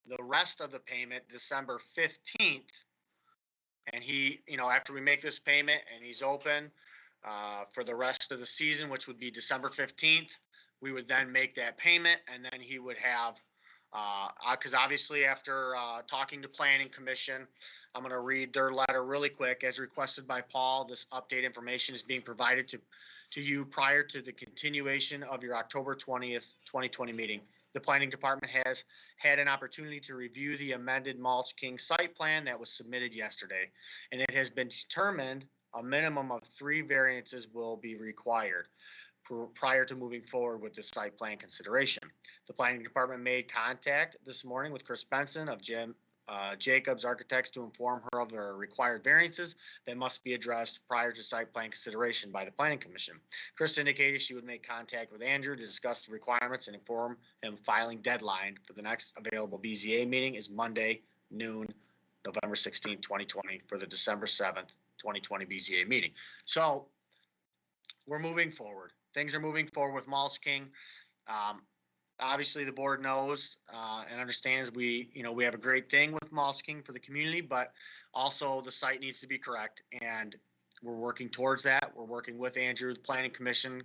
[SPEAKER 1] the rest of the payment December 15th, and he, after we make this payment and he's open for the rest of the season, which would be December 15th, we would then make that payment, and then he would have, because obviously after talking to Planning Commission, I'm going to read their letter really quick. As requested by Paul, this update information is being provided to you prior to the continuation of your October 20th, 2020 meeting. The Planning Department has had an opportunity to review the amended Mulch King site plan that was submitted yesterday, and it has been determined a minimum of 3 variances will be required prior to moving forward with the site plan consideration. The Planning Department made contact this morning with Chris Benson of Jacobs Architects to inform her of the required variances that must be addressed prior to site plan consideration by the Planning Commission. Chris indicated she would make contact with Andrew to discuss the requirements and inform him filing deadline for the next available BZA meeting is Monday, noon, November 16th, 2020 for the December 7th, 2020 BZA meeting. So we're moving forward. Things are moving forward with Mulch King. Obviously, the board knows and understands we have a great thing with Mulch King for the community, but also the site needs to be correct, and we're working towards that. We're working with Andrew, the Planning Commission,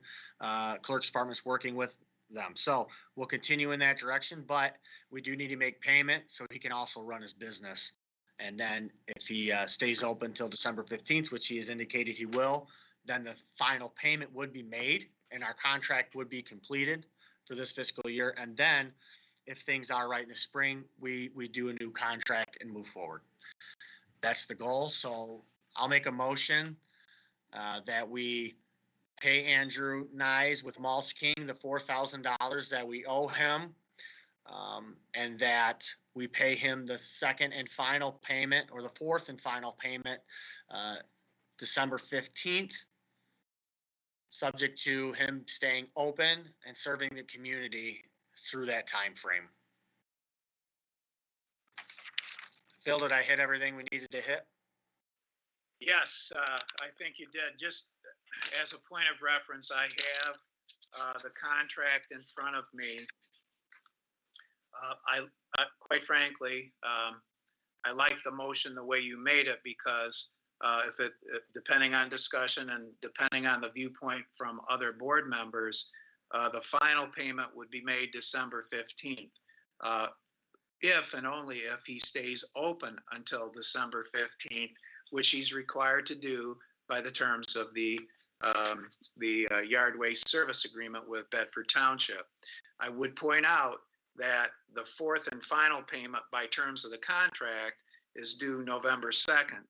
[SPEAKER 1] Clerk's Department's working with them. So we'll continue in that direction, but we do need to make payment so he can also run his business. And then if he stays open till December 15th, which he has indicated he will, then the final payment would be made and our contract would be completed for this fiscal year. And then if things are right in the spring, we do a new contract and move forward. That's the goal. So I'll make a motion that we pay Andrew Nyes with Mulch King the $4,000 that we owe him, and that we pay him the second and final payment, or the fourth and final payment, December 15th, subject to him staying open and serving the community through that time frame. Phil, did I hit everything we needed to hit?
[SPEAKER 3] Yes, I think you did. Just as a point of reference, I have the contract in front of me. I quite frankly, I like the motion the way you made it, because depending on discussion and depending on the viewpoint from other board members, the final payment would be made December 15th. If and only if he stays open until December 15th, which he's required to do by the terms of the yard waste service agreement with Bedford Township. I would point out that the fourth and final payment by terms of the contract is due November 2nd,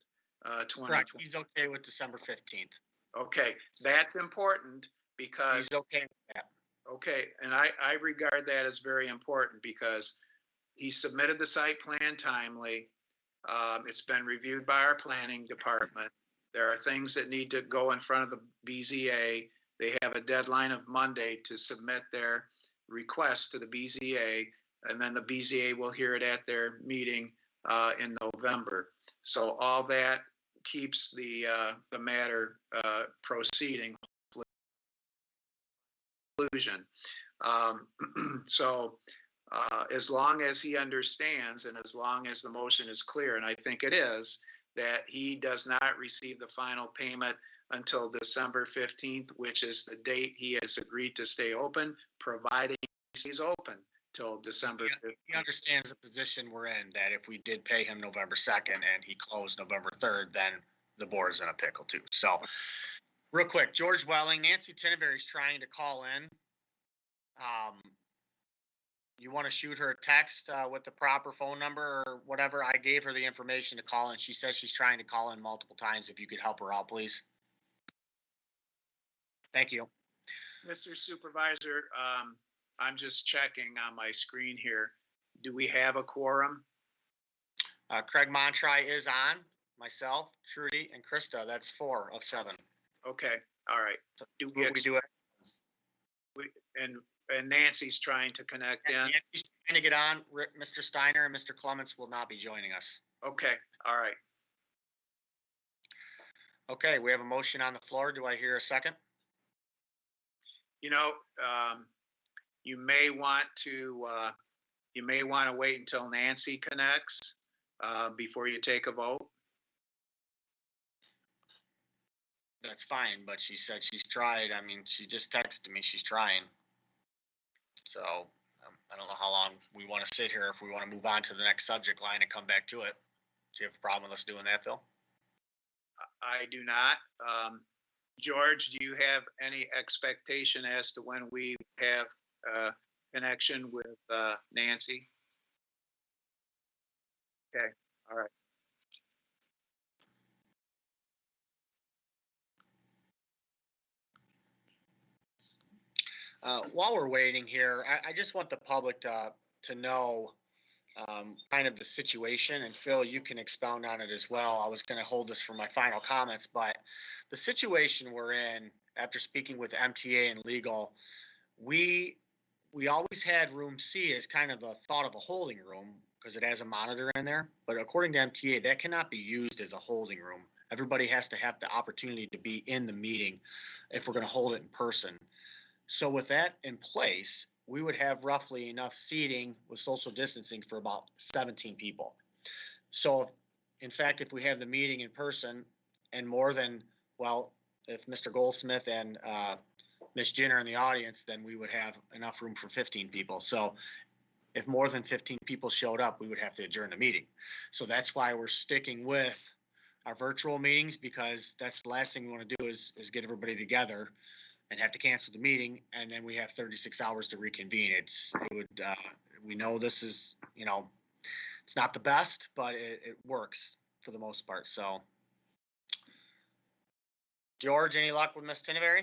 [SPEAKER 3] 2020.
[SPEAKER 1] Correct. He's okay with December 15th.
[SPEAKER 3] Okay, that's important because.
[SPEAKER 1] He's okay with that.
[SPEAKER 3] Okay, and I regard that as very important because he submitted the site plan timely. It's been reviewed by our planning department. There are things that need to go in front of the BZA. They have a deadline of Monday to submit their request to the BZA, and then the BZA will hear it at their meeting in November. So all that keeps the matter proceeding. Conclusion. So as long as he understands and as long as the motion is clear, and I think it is, that he does not receive the final payment until December 15th, which is the date he has agreed to stay open, providing he's open till December 15th.
[SPEAKER 1] He understands the position we're in, that if we did pay him November 2nd and he closed November 3rd, then the board's in a pickle too. So real quick, George Welling, Nancy Tinneberry's trying to call in. You want to shoot her a text with the proper phone number or whatever? I gave her the information to call in. She says she's trying to call in multiple times. If you could help her out, please. Thank you.
[SPEAKER 3] Mr. Supervisor, I'm just checking on my screen here. Do we have a quorum?
[SPEAKER 1] Craig Montry is on, myself, Trudy, and Krista. That's 4 of 7.
[SPEAKER 3] Okay, all right.
[SPEAKER 1] We do it.
[SPEAKER 3] And And Nancy's trying to connect in.
[SPEAKER 1] Nancy's trying to get on. Mr. Steiner and Mr. Clements will not be joining us.
[SPEAKER 3] Okay, all right.
[SPEAKER 1] Okay, we have a motion on the floor. Do I hear a second?
[SPEAKER 3] You know, you may want to wait until Nancy connects before you take a vote.
[SPEAKER 1] That's fine, but she said she's tried. I mean, she just texted me. She's trying. So I don't know how long we want to sit here, if we want to move on to the next subject line and come back to it. Do you have a problem with us doing that, Phil?
[SPEAKER 3] I do not. George, do you have any expectation as to when we have connection with Nancy? Okay, all right.
[SPEAKER 1] While we're waiting here, I just want the public to know kind of the situation, and Phil, you can expound on it as well. I was going to hold this for my final comments, but the situation we're in after speaking with MTA and legal, we always had room C as kind of the thought of a holding room because it has a monitor in there. But according to MTA, that cannot be used as a holding room. Everybody has to have the opportunity to be in the meeting if we're going to hold it in person. So with that in place, we would have roughly enough seating with social distancing for about 17 people. So in fact, if we have the meeting in person and more than, well, if Mr. Goldsmith and Ms. Jenner in the audience, then we would have enough room for 15 people. So if more than 15 people showed up, we would have to adjourn the meeting. So that's why we're sticking with our virtual meetings, because that's the last thing we want to do is get everybody together and have to cancel the meeting, and then we have 36 hours to reconvene. We know this is, it's not the best, but it works for the most part. So, George, any luck with Miss Tinneberry?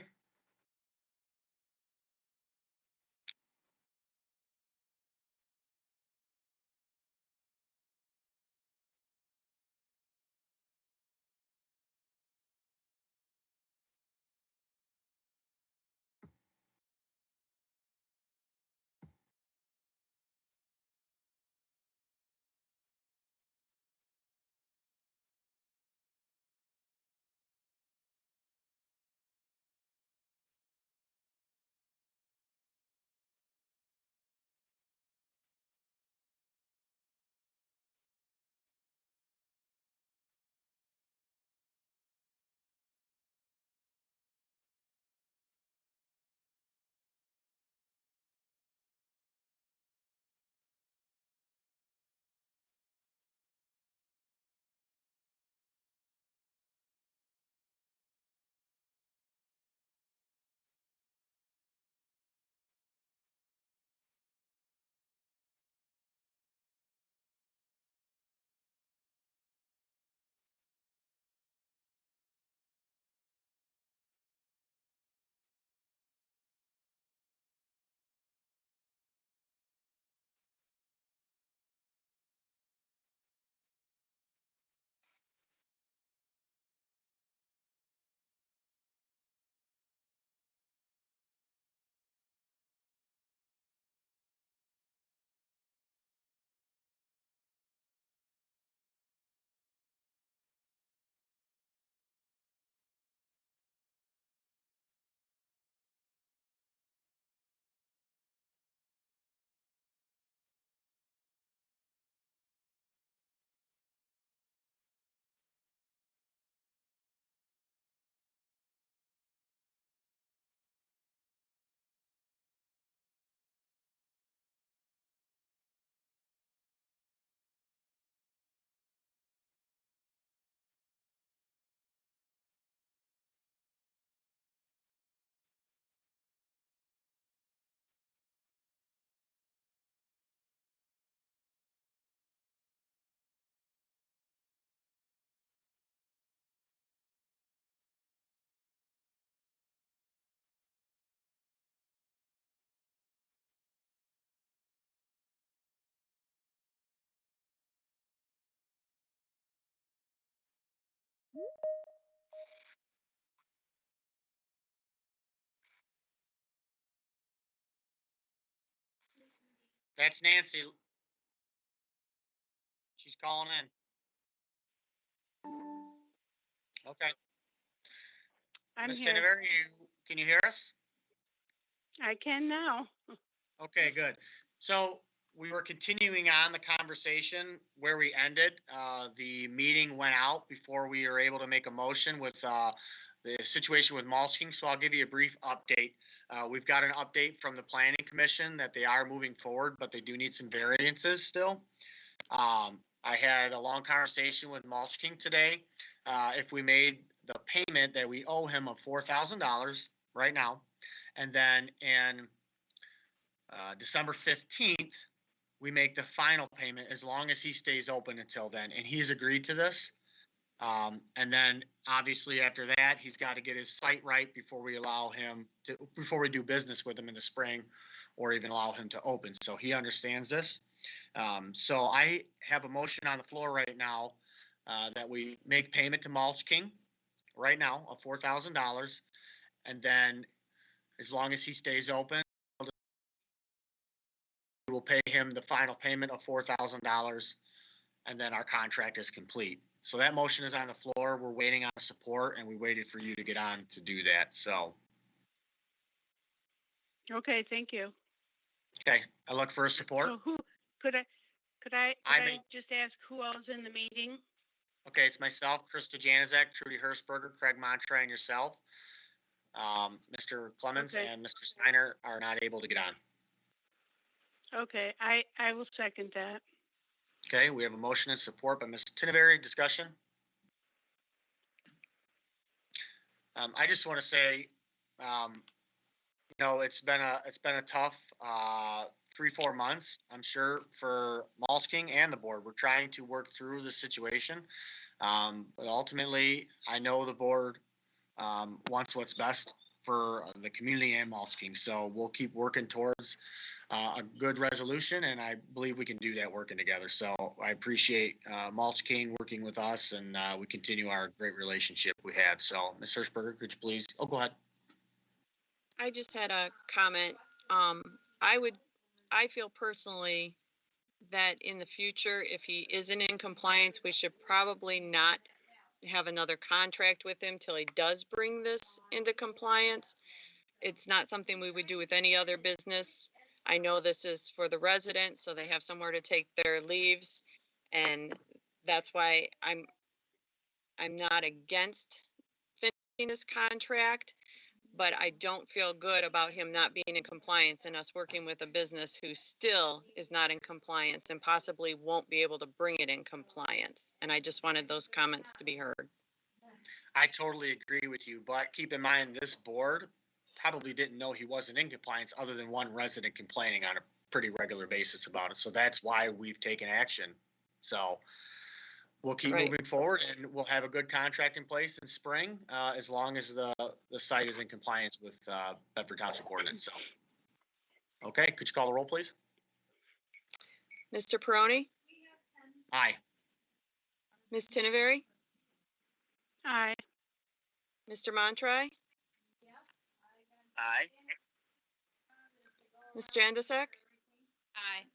[SPEAKER 1] That's Nancy. She's calling in. Okay.
[SPEAKER 12] I'm
[SPEAKER 1] Ms.
[SPEAKER 12] here.
[SPEAKER 1] Tinnever, can you hear us?
[SPEAKER 12] I can now.
[SPEAKER 1] Okay, good. So we were continuing on the conversation where we ended. The meeting went out before we were able to make a motion with the situation with mulching. So I'll give you a brief update. We've got an update from the Planning Commission that they are moving forward, but they do need some variances still. I had a long conversation with Mulch King today. If we made the payment that we owe him of $4,000 right now, and then in December 15th, we make the final payment as long as he stays open until then. And he's agreed to this. And then obviously after that, he's got to get his site right before we allow him to, before we do business with him in the spring or even allow him to open. So he understands this. So I have a motion on the floor right now that we make payment to Mulch King right now of $4,000. And then as long as he stays open, we'll pay him the final payment of $4,000 and then our contract is complete. So that motion is on the floor. We're waiting on support and we waited for you to get on to do that. So.
[SPEAKER 12] Okay, thank you.
[SPEAKER 1] Okay, I look for support.
[SPEAKER 12] So who could I just ask who else in the meeting?
[SPEAKER 1] Okay, it's myself, Krista Janizek, Trudy Hirschberger, Craig Montre, and yourself. Mr. Clemens
[SPEAKER 12] Okay.
[SPEAKER 1] and Mr. Steiner are not able to get on.
[SPEAKER 12] Okay, I will second that.
[SPEAKER 1] Okay, we have a motion and support by Ms. Tinneberry. Discussion. I just want to say, you know, it's been a tough 3-4 months, I'm sure, for Mulch King and the board. We're trying to work through the situation, but ultimately, I know the board wants what's best for the community and Mulch King. So we'll keep working towards a good resolution, and I believe we can do that working together. So I appreciate Mulch King working with us, and we continue our great relationship we have. So Ms. Hirschberger, could you please? Oh, go ahead.
[SPEAKER 5] I just had a comment. I feel personally that in the future, if he isn't in compliance, we should probably not have another contract with him till he does bring this into compliance. It's not something we would do with any other business. I know this is for the residents, so they have somewhere to take their leaves. And that's why I'm not against finishing this contract, but I don't feel good about him not being in compliance and us working with a business who still is not in compliance and possibly won't be able to bring it in compliance. And I just wanted those comments to be heard.
[SPEAKER 1] I totally agree with you, but keep in mind, this board probably didn't know he wasn't in compliance other than one resident complaining on a pretty regular basis about it. So that's why we've taken action. So we'll keep moving forward and we'll have a good contract in place in spring, as long as the site is in compliance with Bedford Township ordinance. So, okay, could you call the roll, please?
[SPEAKER 5] Mr. Peroni?
[SPEAKER 1] Aye.
[SPEAKER 5] Ms. Tinneberry?
[SPEAKER 12] Aye.
[SPEAKER 5] Mr. Montre?
[SPEAKER 3] Aye.
[SPEAKER 5] Ms. Jandasek?
[SPEAKER 11] Aye.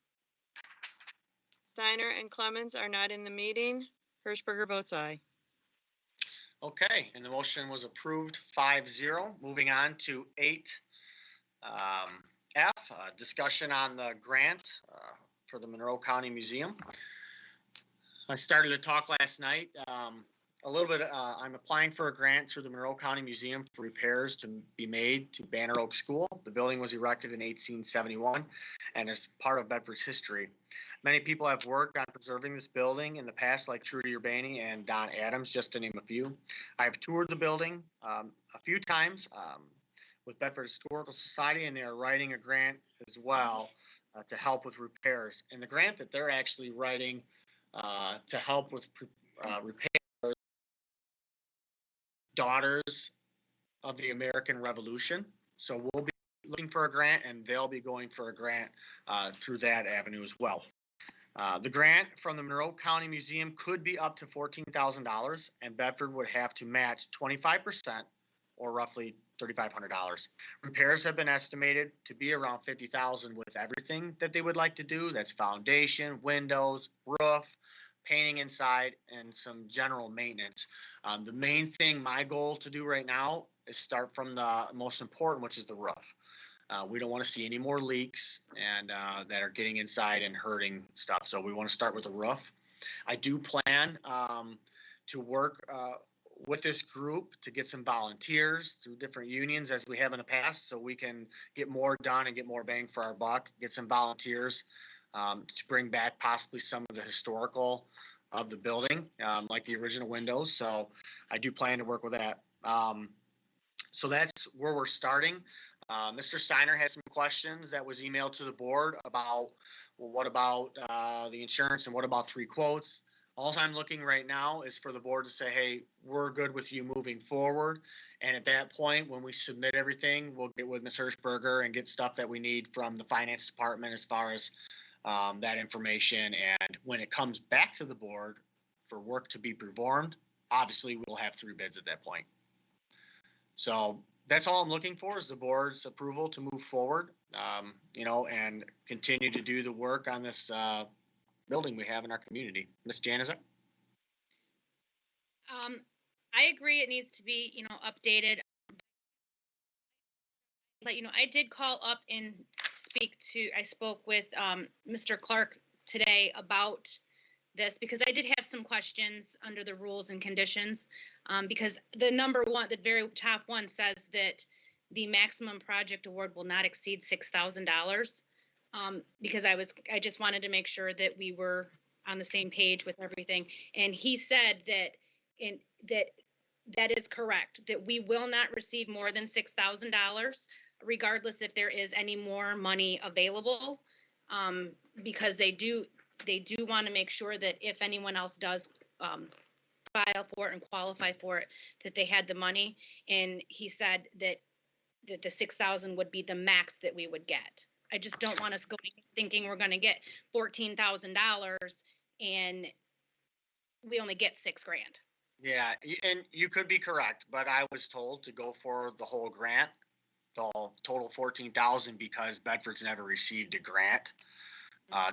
[SPEAKER 5] Steiner and Clemens are not in the meeting. Hirschberger votes aye.
[SPEAKER 1] Okay, and the motion was approved 5-0. Moving on to 8F, discussion on the grant for the Monroe County Museum. I started to talk last night. A little bit, I'm applying for a grant through the Monroe County Museum for repairs to be made to Banner Oak School. The building was erected in 1871 and is part of Bedford's history. Many people have worked on preserving this building in the past, like Trudy Urbani and Don Adams, just to name a few. I've toured the building a few times with Bedford Historical Society, and they are writing a grant as well to help with repairs. And the grant that they're actually writing to help with repairs, Daughters of the American Revolution. So we'll be looking for a grant and they'll be going for a grant through that avenue as well. The grant from the Monroe County Museum could be up to $14,000 and Bedford would have to match 25% or roughly $3,500. Repairs have been estimated to be around 50,000 with everything that they would like to do. That's foundation, windows, roof, painting inside, and some general maintenance. The main thing, my goal to do right now is start from the most important, which is the roof. We don't want to see any more leaks and that are getting inside and hurting stuff. So we want to start with the roof. I do plan to work with this group to get some volunteers through different unions as we have in the past, so we can get more done and get more bang for our buck, get some volunteers to bring back possibly some of the historical of the building, like the original windows. So I do plan to work with that. So that's where we're starting. Mr. Steiner had some questions that was emailed to the board about, well, what about the insurance and what about 3 quotes? All I'm looking right now is for the board to say, hey, we're good with you moving forward. And at that point, when we submit everything, we'll get with Ms. Hirschberger and get stuff that we need from the finance department as far as that information. And when it comes back to the board for work to be performed, obviously we'll have 3 bids at that point. So that's all I'm looking for, is the board's approval to move forward, and continue to do the work on this building we have in our community. Ms. Janizek?
[SPEAKER 11] I agree it needs to be, updated. But, I did call up and I spoke with Mr. Clark today about this, because I did have some questions under the rules and conditions, because the number one, the very top one, says that the maximum project award will not exceed $6,000. Because I just wanted to make sure that we were on the same page with everything. And he said that is correct, that we will not receive more than $6,000, regardless if there is any more money available, because they do want to make sure that if anyone else does file for it and qualify for it, that they had the money. And he said that the 6,000 would be the max that we would get. I just don't want us going thinking we're going to get $14,000 and we only get $6,000.
[SPEAKER 1] Yeah, and you could be correct, but I was told to go for the whole grant, the total 14,000, because Bedford's never received a grant,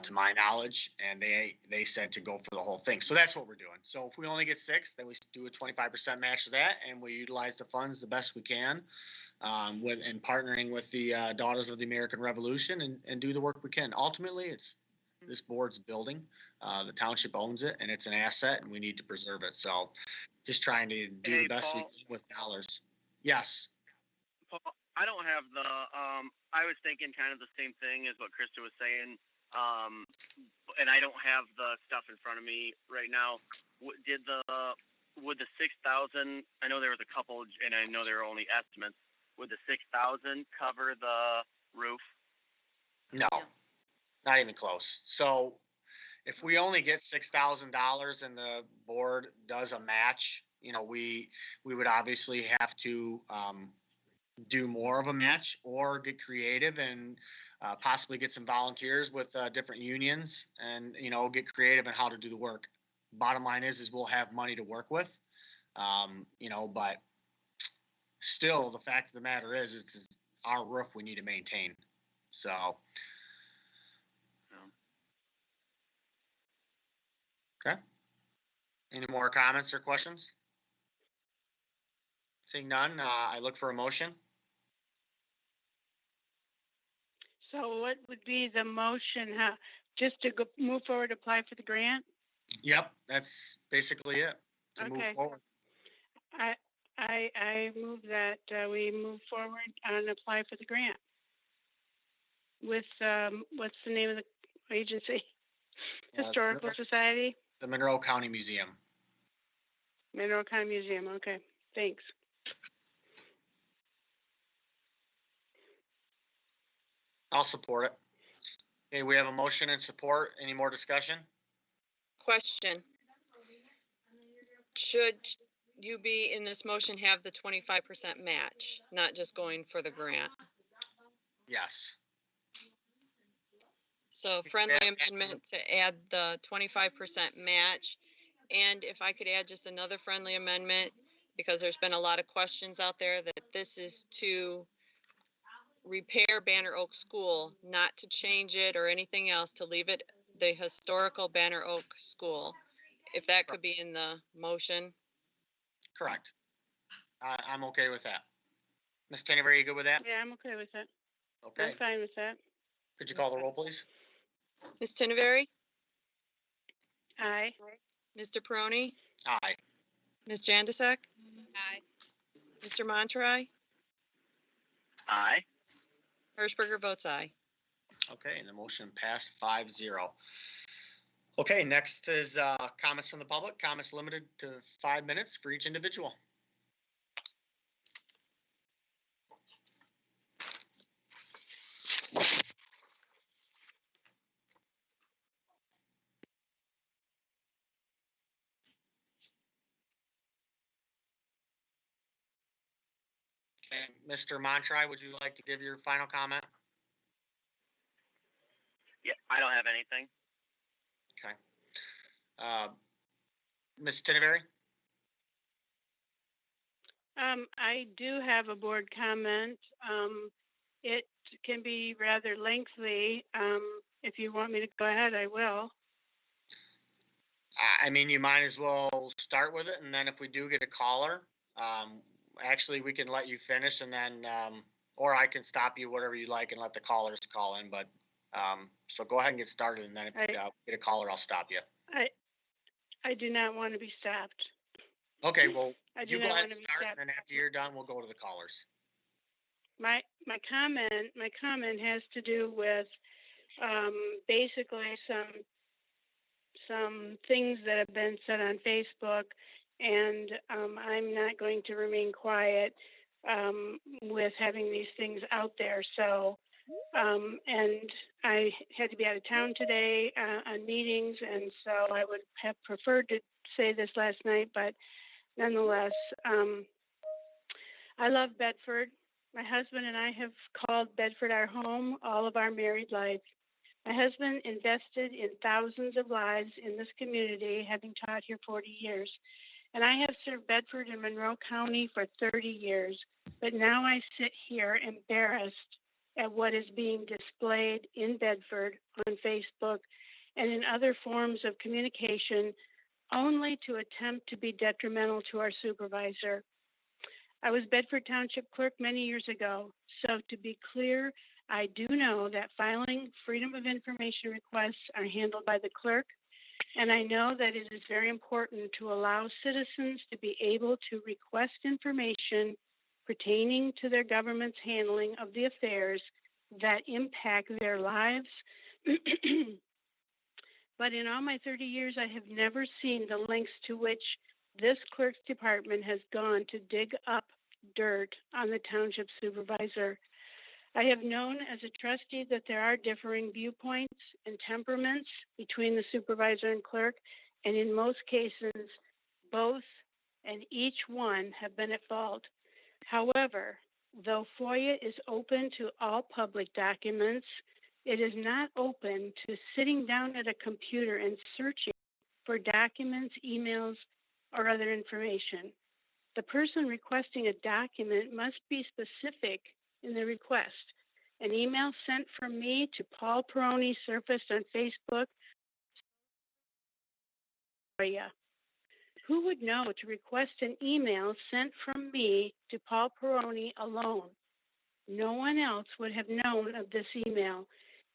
[SPEAKER 1] to my knowledge, and they said to go for the whole thing. So that's what we're doing. So if we only get 6, then we do a 25% match to that, and we utilize the funds the best we can. And partnering with the Daughters of the American Revolution and do the work we can. Ultimately, it's this board's building. The township owns it, and it's an asset, and we need to preserve it. So just trying to do the best we can with dollars. Yes.
[SPEAKER 13] Paul, I don't have the, I was thinking kind of the same thing as what Krista was saying. And I don't have the stuff in front of me right now. Would the 6,000, I know there was a couple, and I know there were only estimates. Would the 6,000 cover the roof?
[SPEAKER 1] No, not even close. So if we only get $6,000 and the board does a match, we would obviously have to do more of a match or get creative and possibly get some volunteers with different unions and, get creative in how to do the work. Bottom line is we'll have money to work with, but still, the fact of the matter is, it's our roof we need to maintain. So. Okay. Any more comments or questions? Seeing none, I look for a motion.
[SPEAKER 12] So what would be the motion? Just to move forward, apply for the grant?
[SPEAKER 1] Yep, that's basically it. To move forward.
[SPEAKER 12] I move that we move forward and apply for the grant with, what's the name of the agency? Historical Society?
[SPEAKER 1] The Monroe County Museum.
[SPEAKER 12] Monroe County Museum, okay, thanks.
[SPEAKER 1] I'll support it. Okay, we have a motion and support. Any more discussion?
[SPEAKER 5] Question. Should you be in this motion have the 25% match, not just going for the grant?
[SPEAKER 1] Yes.
[SPEAKER 5] So friendly amendment to add the 25% match. And if I could add just another friendly amendment because there's been a lot of questions out there that this is to repair Banner Oak School, not to change it or anything else, to leave it the historical Banner Oak School. If that could be in the motion.
[SPEAKER 1] Correct. I'm okay with that. Ms. Tenny, are you good with that?
[SPEAKER 12] Yeah, I'm okay with that.
[SPEAKER 1] Okay.
[SPEAKER 12] I'm fine with that.
[SPEAKER 1] Could you call the roll, please?
[SPEAKER 5] Ms. Tinneberry?
[SPEAKER 12] Aye.
[SPEAKER 5] Mr. Peroni?
[SPEAKER 1] Aye.
[SPEAKER 5] Ms. Jandasek?
[SPEAKER 7] Aye.
[SPEAKER 5] Mr. Monterey?
[SPEAKER 13] Aye.
[SPEAKER 5] Hirschberger votes aye.
[SPEAKER 1] Okay, and the motion passed 5-0. Okay, next is comments from the public. Comments limited to 5 minutes for each individual. Okay, Mr. Monterey, would you like to give your final comment?
[SPEAKER 13] Yeah, I don't have anything.
[SPEAKER 1] Okay. Ms. Tinneberry?
[SPEAKER 12] I do have a board comment. It can be rather lengthy. If you want me to go ahead, I will.
[SPEAKER 1] I mean, you might as well start with it, and then if we do get a caller, actually, we can let you finish, and then, or I can stop you, whatever you like, and let the callers call in, but, so go ahead and get started, and then if we get a caller, I'll stop you.
[SPEAKER 12] I do not want to be stopped.
[SPEAKER 1] Okay, well,
[SPEAKER 12] I do
[SPEAKER 1] you go
[SPEAKER 12] not
[SPEAKER 1] ahead
[SPEAKER 12] want
[SPEAKER 1] and
[SPEAKER 12] to be
[SPEAKER 1] start,
[SPEAKER 12] stopped.
[SPEAKER 1] and then after you're done, we'll go to the callers.
[SPEAKER 12] My comment has to do with basically some things that have been said on Facebook, and I'm not going to remain quiet with having these things out there. So, and I had to be out of town today on meetings, and so I would have preferred to say this last night, but nonetheless, I love Bedford. My husband and I have called Bedford our home all of our married life. My husband invested in thousands of lives in this community, having taught here 40 years. And I have served Bedford and Monroe County for 30 years. But now I sit here embarrassed at what is being displayed in Bedford on Facebook and in other forms of communication, only to attempt to be detrimental to our supervisor. I was Bedford Township clerk many years ago. So to be clear, I do know that filing Freedom of Information requests are handled by the clerk, and I know that it is very important to allow citizens to be able to request information pertaining to their government's handling of the affairs that impact their lives. But in all my 30 years, I have never seen the lengths to which this clerk's department has gone to dig up dirt on the township supervisor. I have known as a trustee that there are differing viewpoints and temperaments between the supervisor and clerk, and in most cases, both and each one have been at fault. However, though FOIA is open to all public documents, it is not open to sitting down at a computer and searching for documents, emails, or other information. The person requesting a document must be specific in the request. An email sent from me to Paul Peroni surfaced on Facebook. Who would know to request an email sent from me to Paul Peroni alone? No one else would have known of this email.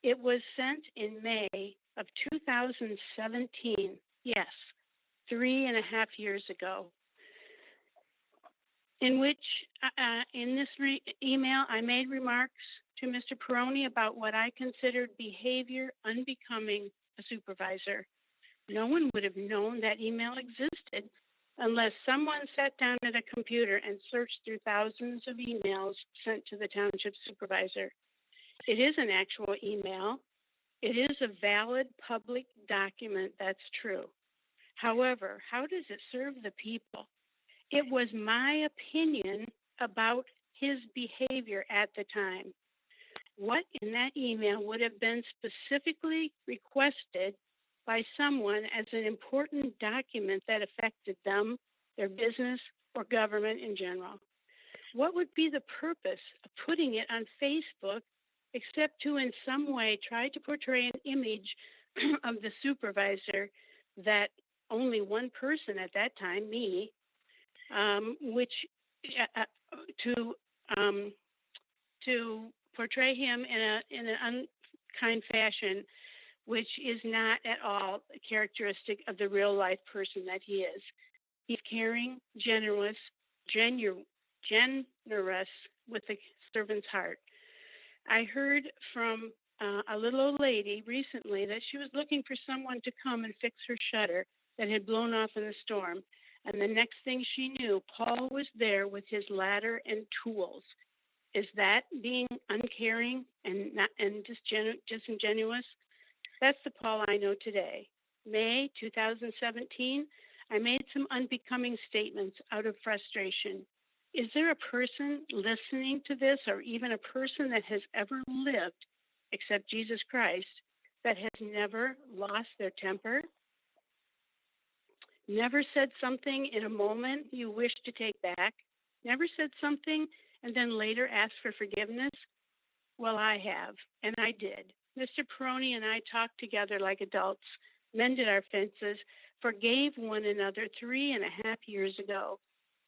[SPEAKER 12] It was sent in May of 2017. Yes, 3.5 years ago. In which, in this email, I made remarks to Mr. Peroni about what I considered behavior unbecoming a supervisor. No one would have known that email existed unless someone sat down at a computer and searched through thousands of emails sent to the township supervisor. It is an actual email. It is a valid public document, that's true. However, how does it serve the people? It was my opinion about his behavior at the time. What in that email would have been specifically requested by someone as an important document that affected them, their business, or government in general. What would be the purpose of putting it on Facebook except to in some way try to portray an image of the supervisor that only one person at that time, me, which to portray him in an unkind fashion, which is not at all characteristic of the real life person that he is. He's caring, generous with a servant's heart. I heard from a little old lady recently that she was looking for someone to come and fix her shutter that had blown off in the storm. And the next thing she knew, Paul was there with his ladder and tools. Is that being uncaring and disingenuous? That's the Paul I know today. May 2017, I made some unbecoming statements out of frustration. Is there a person listening to this, or even a person that has ever lived, except Jesus Christ, that has never lost their temper? Never said something in a moment you wish to take back? Never said something and then later asked for forgiveness? Well, I have, and I did. Mr. Peroni and I talked together like adults, mended our fences, forgave one another 3.5 years ago.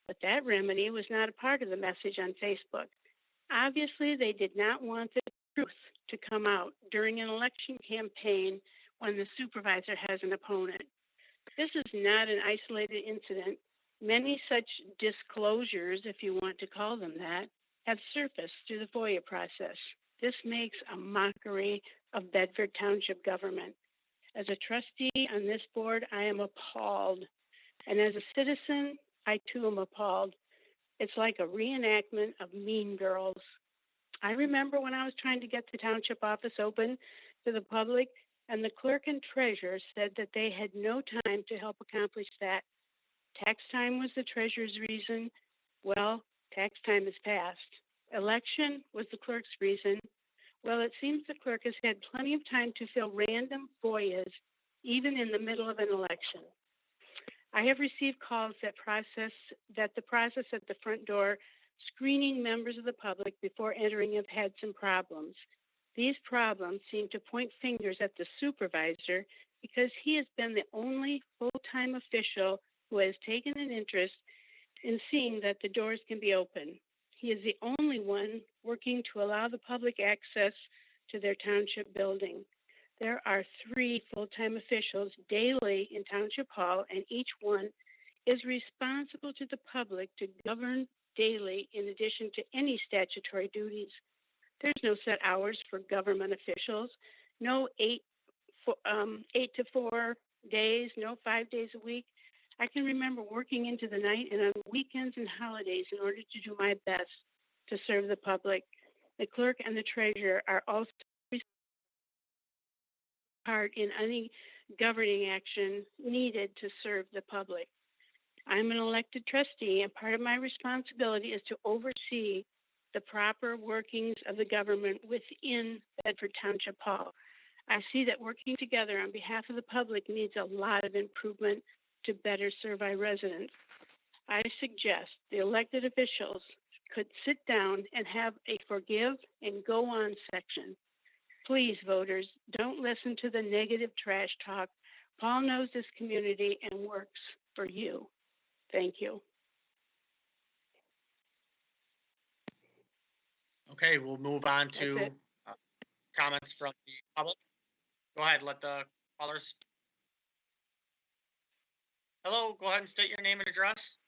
[SPEAKER 12] But that remedy was not a part of the message on Facebook. Obviously, they did not want the truth to come out during an election campaign when the supervisor has an opponent. This is not an isolated incident. Many such disclosures, if you want to call them that, have surfaced through the FOIA process. This makes a mockery of Bedford Township government. As a trustee on this board, I am appalled. And as a citizen, I too am appalled. It's like a reenactment of Mean Girls. I remember when I was trying to get the township office open to the public, and the clerk and treasurer said that they had no time to help accomplish that. Tax time was the treasurer's reason. Well, tax time has passed. Election was the clerk's reason. Well, it seems the clerk has had plenty of time to fill random FOIAs, even in the middle of an election. I have received calls that the process at the front door, screening members of the public before entering, have had some problems. These problems seem to point fingers at the supervisor because he has been the only full-time official who has taken an interest in seeing that the doors can be open. He is the only one working to allow the public access to their township building. There are 3 full-time officials daily in Township Hall, and each one is responsible to the public to govern daily in addition to any statutory duties. There's no set hours for government officials, no 8 to 4 days, no 5 days a week. I can remember working into the night and on weekends and holidays in order to do my best to serve the public. The clerk and the treasurer are also part in any governing action needed to serve the public. I'm an elected trustee, and part of my responsibility is to oversee the proper workings of the government within Bedford Township Hall. I see that working together on behalf of the public needs a lot of improvement to better serve our residents. I suggest the elected officials could sit down and have a forgive and go on section. Please, voters, don't listen to the negative trash talk. Paul knows this community and works for you. Thank you.
[SPEAKER 1] Okay, we'll move on to comments from the public. Go ahead, let the callers. Hello, go ahead and state your name and address.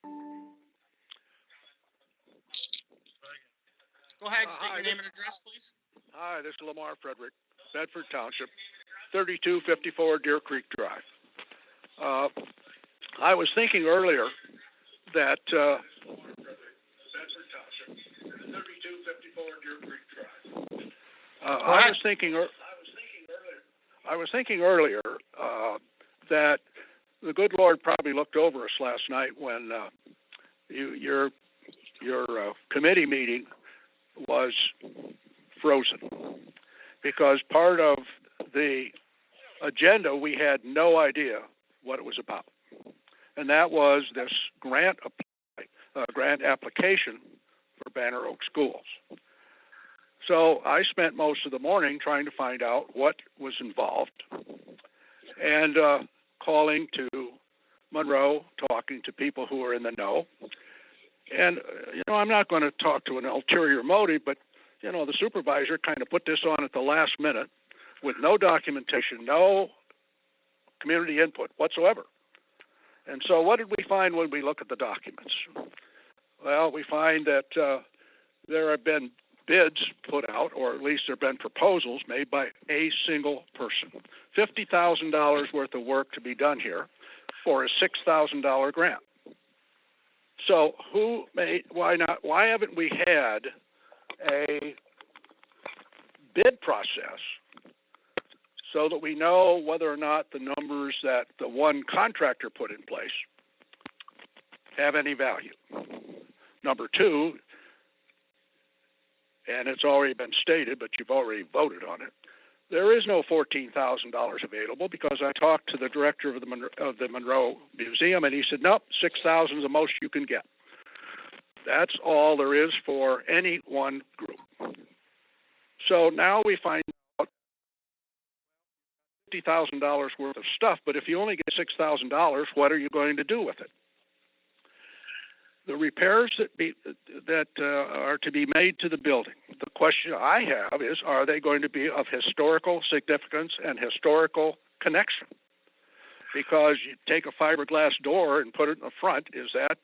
[SPEAKER 1] Go ahead, state your name and address, please.
[SPEAKER 14] Hi, this is Lamar Frederick, Bedford Township, 3254 Deer Creek Drive. I was thinking earlier that I was thinking earlier that the good Lord probably looked over us last night when your committee meeting was frozen, because part of the agenda we had no idea what it was about, and that was this grant apply grant application for Banner Oak Schools. So I spent most of the morning trying to find out what was involved and calling to Monroe, talking to people who are in the know. And, I'm not going to talk to an ulterior motive, but, the supervisor kind of put this on at the last minute with no documentation, no community input whatsoever. And so what did we find when we look at the documents? Well, we find that there have been bids put out, or at least there have been proposals made by a single person. $50,000 worth of work to be done here for a $6,000 grant. So why haven't we had a bid process so that we know whether or not the numbers that the one contractor put in place have any value? Number two, and it's already been stated, but you've already voted on it, there is no $14,000 available because I talked to the director of the Monroe Museum, and he said, nope, $6,000 is the most you can get. That's all there is for any one group. So now we find out $50,000 worth of stuff, but if you only get $6,000, what are you going to do with it? The repairs that are to be made to the building, the question I have is, are they going to be of historical significance and historical connection? Because you take a fiberglass door and put it in the front, is that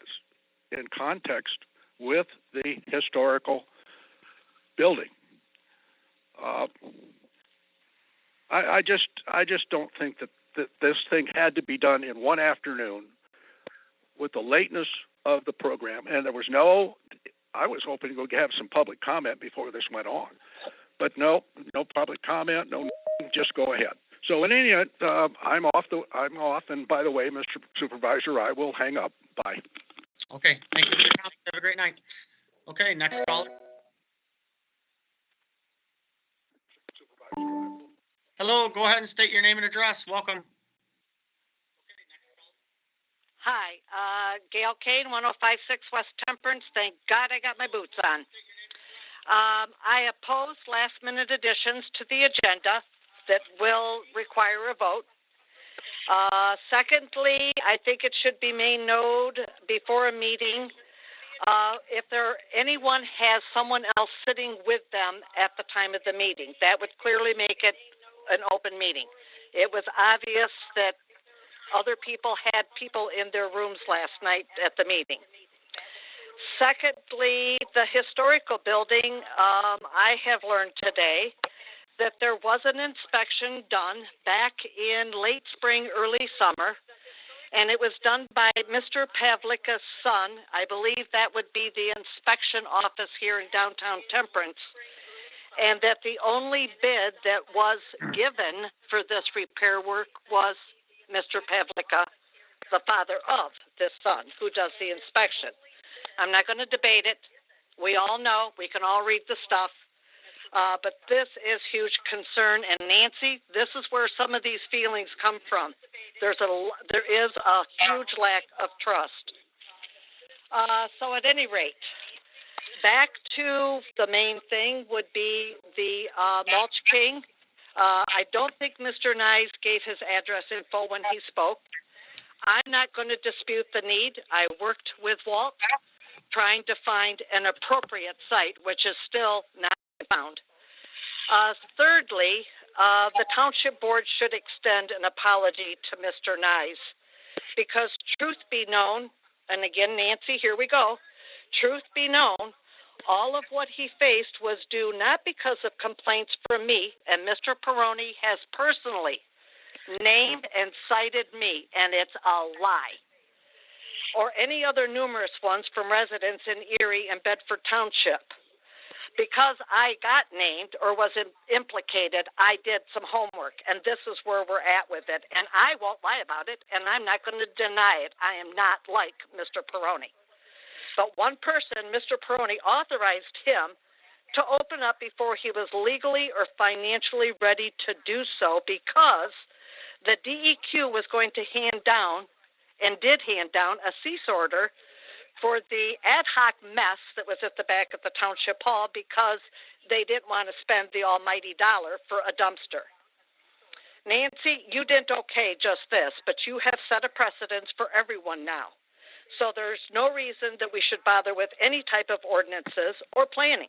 [SPEAKER 14] in context with the historical building? I just don't think that this thing had to be done in one afternoon with the lateness of the program, and there was I was hoping to have some public comment before this went on, but no public comment, just go ahead. So in any event, I'm off, and by the way, Mr. Supervisor, I will hang up. Bye.
[SPEAKER 1] Okay, thank you for your comments. Have a great night. Okay, next caller. Hello, go ahead and state your name and address. Welcome.
[SPEAKER 15] Hi, Gail Kane, 1056 West Temperance. Thank God I got my boots on. I oppose last-minute additions to the agenda that will require a vote. Secondly, I think it should be made known before a meeting if anyone has someone else sitting with them at the time of the meeting. That would clearly make it an open meeting. It was obvious that other people had people in their rooms last night at the meeting. Secondly, the historical building, I have learned today that there was an inspection done back in late spring, early summer, and it was done by Mr. Pavlika's son. I believe that would be the inspection office here in downtown Temperance, and that the only bid that was given for this repair work was Mr. Pavlika, the father of this son, who does the inspection. I'm not going to debate it. We all know. We can all read the stuff. But this is huge concern. And Nancy, this is where some of these feelings come from. There is a huge lack of trust. So at any rate, back to the main thing would be the mulch king. I don't think Mr. Nyes gave his address info when he spoke. I'm not going to dispute the need. I worked with Walt trying to find an appropriate site, which is still not found. Thirdly, the township board should extend an apology to Mr. Nyes, because truth be known, and again, Nancy, here we go, truth be known, all of what he faced was due not because of complaints from me, and Mr. Peroni has personally named and cited me, and it's a lie, or any other numerous ones from residents in Erie and Bedford Township. Because I got named or was implicated, I did some homework, and this is where we're at with it, and I won't lie about it, and I'm not going to deny it. I am not like Mr. Peroni. But one person, Mr. Peroni, authorized him to open up before he was legally or financially ready to do so, because the DEQ was going to hand down, and did hand down, a cease order for the ad hoc mess that was at the back of the township hall because they didn't want to spend the almighty dollar for a dumpster. Nancy, you didn't okay just this, but you have set a precedence for everyone now. So there's no reason that we should bother with any type of ordinances or planning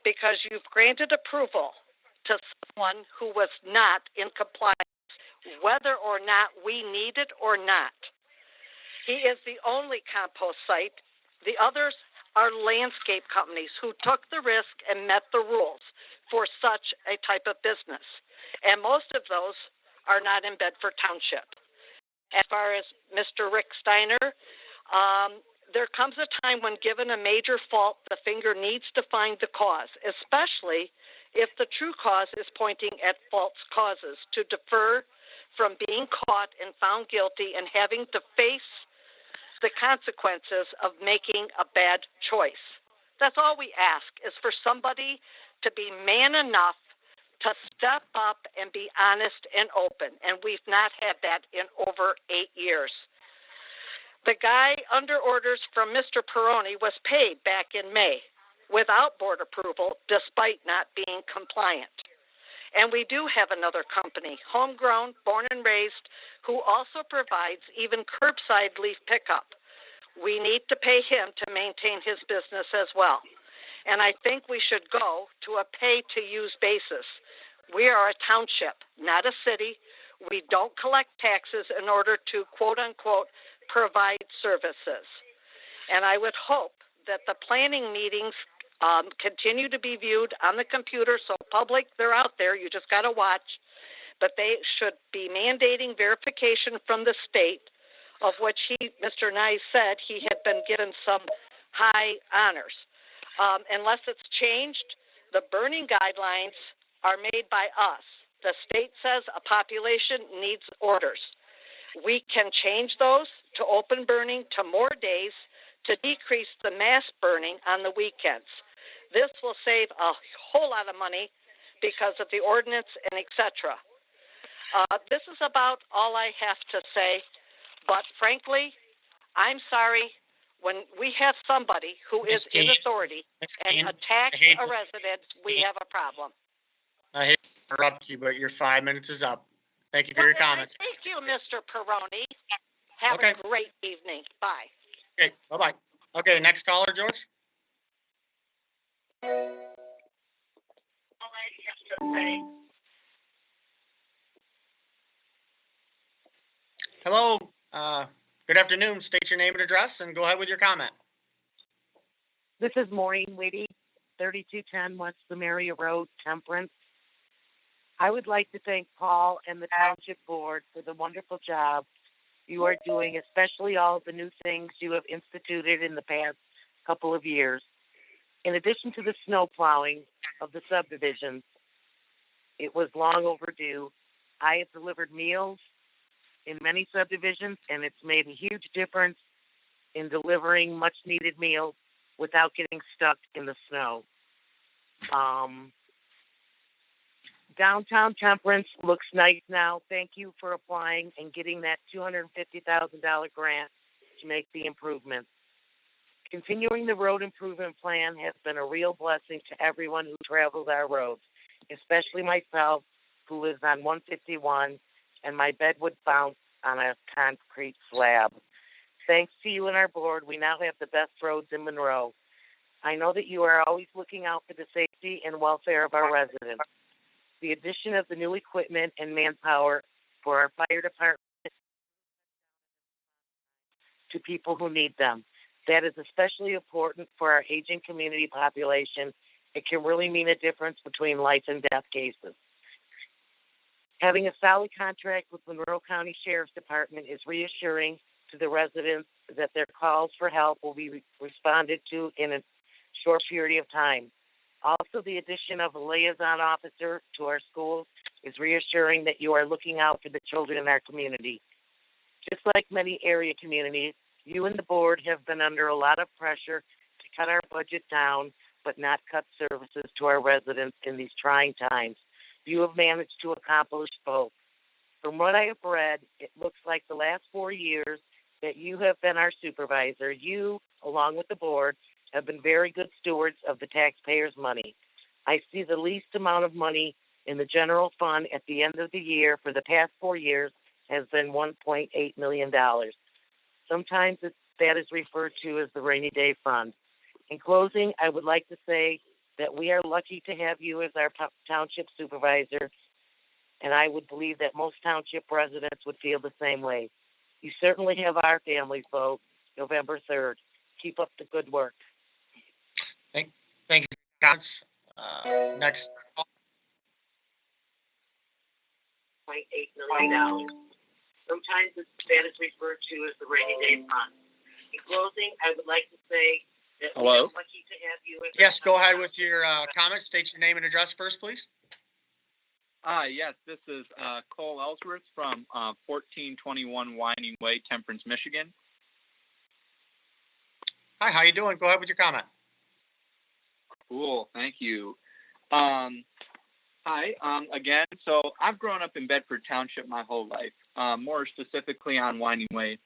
[SPEAKER 15] because you've granted approval to someone who was not in compliance, whether or not we need it or not. He is the only compost site. The others are landscape companies who took the risk and met the rules for such a type of business. And most of those are not in Bedford Township. As far as Mr. Rick Steiner, there comes a time when given a major fault, the finger needs to find the cause, especially if the true cause is pointing at false causes, to defer from being caught and found guilty and having to face the consequences of making a bad choice. That's all we ask, is for somebody to be man enough to step up and be honest and open, and we've not had that in over 8 years. The guy under orders from Mr. Peroni was paid back in May without board approval, despite not being compliant. And we do have another company, homegrown, born and raised, who also provides even curbside leaf pickup. We need to pay him to maintain his business as well. And I think we should go to a pay-to-use basis. We are a township, not a city. We don't collect taxes in order to, quote-unquote, provide services. And I would hope that the planning meetings continue to be viewed on the computer, so public, they're out there, you just got to watch. But they should be mandating verification from the state, of which Mr. Nye said he had been given some high honors. Unless it's changed, the burning guidelines are made by us. The state says a population needs orders. We can change those to open burning to more days to decrease the mass burning on the weekends. This will save a whole lot of money because of the ordinance and etc. This is about all I have to say, but frankly, I'm sorry, when we have somebody who is in authority and attacks a resident, we have a problem.
[SPEAKER 1] I hate to interrupt you, but your 5 minutes is up. Thank you for your comments.
[SPEAKER 15] Thank you, Mr. Peroni. Have a great evening. Bye.
[SPEAKER 1] Okay, bye-bye. Okay, next caller, George. Hello, good afternoon. State your name and address and go ahead with your comment.
[SPEAKER 16] This is Maureen Whitty, 3210 West Samaria Road, Temperance. I would like to thank Paul and the Township Board for the wonderful job you are doing, especially all the new things you have instituted in the past couple of years. In addition to the snow plowing of the subdivisions, it was long overdue. I have delivered meals in many subdivisions, and it's made a huge difference in delivering much needed meals without getting stuck in the snow. Downtown Temperance looks nice now. Thank you for applying and getting that $250,000 grant to make the improvements. Continuing the road improvement plan has been a real blessing to everyone who travels our roads, especially myself, who lives on 151, and my bed would bounce on a concrete slab. Thanks to you and our board, we now have the best roads in Monroe. I know that you are always looking out for the safety and welfare of our residents. The addition of the new equipment and manpower for our fire department to people who need them. That is especially important for our aging community population. It can really mean a difference between life and death cases. Having a solid contract with Monroe County Sheriff's Department is reassuring to the residents that their calls for help will be responded to in a short period of time. Also, the addition of a liaison officer to our schools is reassuring that you are looking out for the children in our community. Just like many area communities, you and the board have been under a lot of pressure to cut our budget down, but not cut services to our residents in these trying times. You have managed to accomplish both. From what I have read, it looks like the last 4 years that you have been our supervisor, you, along with the board, have been very good stewards of the taxpayers' money. I see the least amount of money in the general fund at the end of the year for the past 4 years has been $1.8 million. Sometimes that is referred to as the rainy day fund. In closing, I would like to say that we are lucky to have you as our township supervisor, and I would believe that most township residents would feel the same way. You certainly have our family's vote November 3rd. Keep up the good work.
[SPEAKER 1] Thank you for your comments. Next.
[SPEAKER 16] $1.8 million. Sometimes that is referred to as the rainy day fund. In closing, I would like to say that we are lucky to have you.
[SPEAKER 1] Yes, go ahead with your comments. State your name and address first, please.
[SPEAKER 17] Yes, this is Cole Ellsworth from 1421 Winding Way, Temperance, Michigan.
[SPEAKER 1] Hi, how you doing? Go ahead with your comment.
[SPEAKER 17] Cool, thank you. Hi, again, so I've grown up in Bedford Township my whole life, more specifically on Winding Way.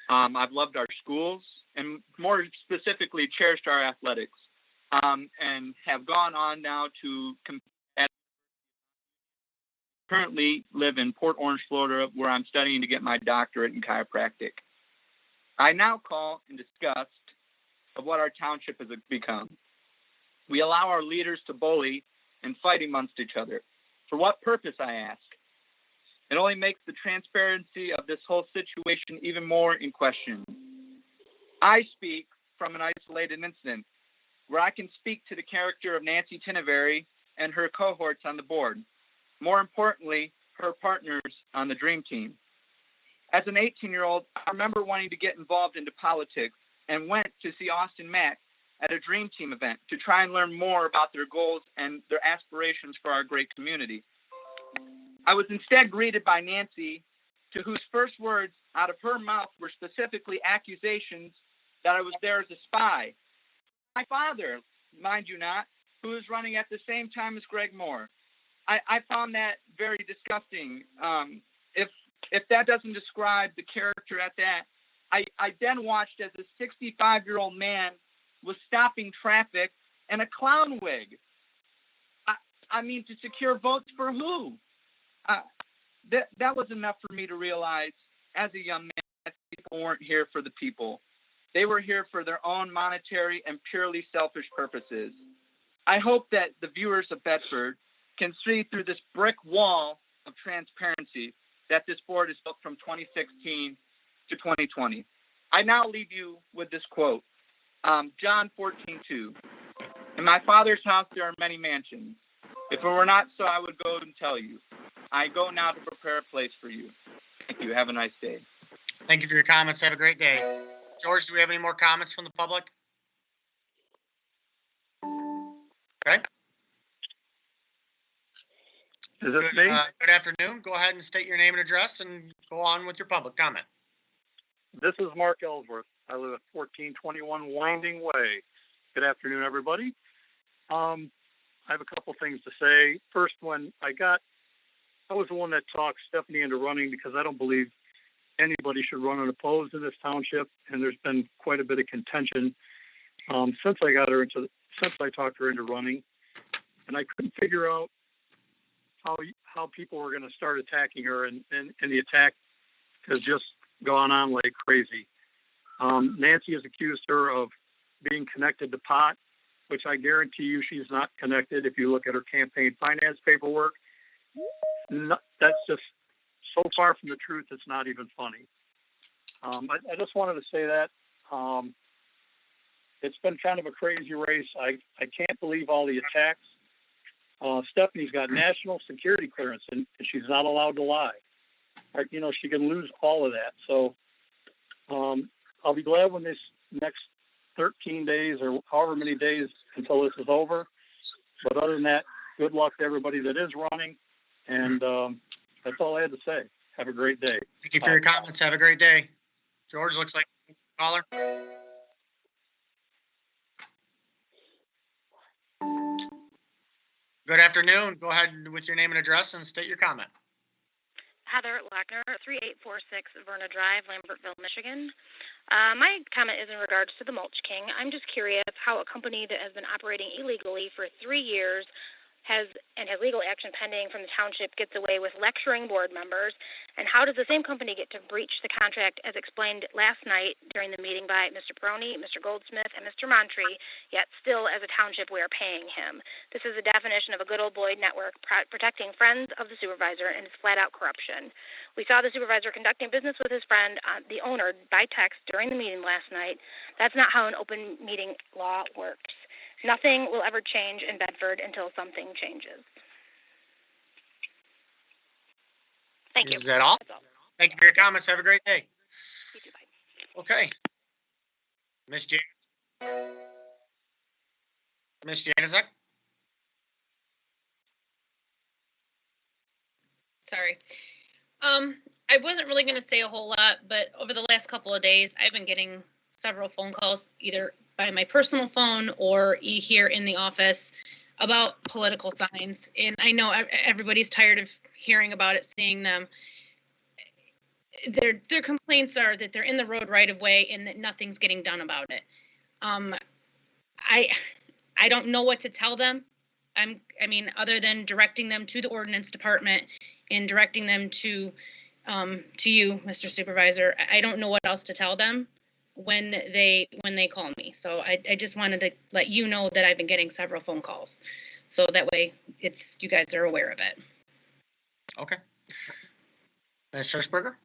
[SPEAKER 17] I've loved our schools and more specifically cherished our athletics, and have gone on now to currently live in Port Orange, Florida, where I'm studying to get my doctorate in chiropractic. I now call in disgust of what our township has become. We allow our leaders to bully and fight amongst each other. For what purpose, I ask? It only makes the transparency of this whole situation even more in question. I speak from an isolated incident where I can speak to the character of Nancy Tinneberry and her cohorts on the board. More importantly, her partners on the Dream Team. As an 18-year-old, I remember wanting to get involved into politics and went to see Austin Mack at a Dream Team event to try and learn more about their goals and their aspirations for our great community. I was instead greeted by Nancy, to whose first words out of her mouth were specifically accusations that I was there as a spy. My father, mind you not, who was running at the same time as Greg Moore. I found that very disgusting. If that doesn't describe the character at that, I then watched as a 65-year-old man was stopping traffic in a clown wig. I mean, to secure votes for who? That was enough for me to realize as a young man that people weren't here for the people. They were here for their own monetary and purely selfish purposes. I hope that the viewers of Bedford can see through this brick wall of transparency that this board is built from 2016 to 2020. I now leave you with this quote, John 14:2. In my Father's house there are many mansions. If it were not so, I would go and tell you. I go now to prepare a place for you. Thank you. Have a nice day.
[SPEAKER 1] Thank you for your comments. Have a great day. George, do we have any more comments from the public? Okay.
[SPEAKER 18] Is this me?
[SPEAKER 1] Good afternoon. Go ahead and state your name and address and go on with your public comment.
[SPEAKER 18] This is Mark Ellsworth. I live at 1421 Winding Way. Good afternoon, everybody. I have a couple things to say. First, when I was the one that talked Stephanie into running because I don't believe anybody should run unopposed in this township, and there's been quite a bit of contention since I talked her into running, and I couldn't figure out how people were going to start attacking her, and the attack has just gone on like crazy. Nancy has accused her of being connected to pot, which I guarantee you she's not connected. If you look at her campaign finance paperwork, that's just so far from the truth, it's not even funny. I just wanted to say that it's been kind of a crazy race. I can't believe all the attacks. Stephanie's got national security clearance, and she's not allowed to lie. She can lose all of that. So I'll be glad when this next 13 days or however many days until this is over. But other than that, good luck to everybody that is running. And that's all I had to say. Have a great day.
[SPEAKER 1] Thank you for your comments. Have a great day. George, looks like a caller. Good afternoon. Go ahead with your name and address and state your comment.
[SPEAKER 19] Heather Lackner, 3846 Verna Drive, Lambertville, Michigan. My comment is in regards to the Mulch King. I'm just curious how a company that has been operating illegally for 3 years has legal action pending from the township gets away with lecturing board members, and how does the same company get to breach the contract as explained last night during the meeting by Mr. Peroni, Mr. Goldsmith, and Mr. Montree, yet still as a township we are paying him? This is a definition of a good old boy network protecting friends of the supervisor, and it's flat out corruption. We saw the supervisor conducting business with his friend, the owner, by text during the meeting last night. That's not how an open meeting law works. Nothing will ever change in Bedford until something changes. Thank you.
[SPEAKER 1] Is that all? Thank you for your comments. Have a great day.
[SPEAKER 19] You too, bye.
[SPEAKER 1] Okay. Ms. Janizek?
[SPEAKER 20] Sorry. I wasn't really going to say a whole lot, but over the last couple of days, I've been getting several phone calls, either by my personal phone or here in the office, about political signs. And I know everybody's tired of hearing about it, seeing them. Their complaints are that they're in the road right of way and that nothing's getting done about it. I don't know what to tell them. I mean, other than directing them to the ordinance department and directing them to you, Mr. Supervisor. I don't know what else to tell them when they call me. So I just wanted to let you know that I've been getting several phone calls. So that way you guys are aware of it.
[SPEAKER 1] Okay. Ms. Hirschberger?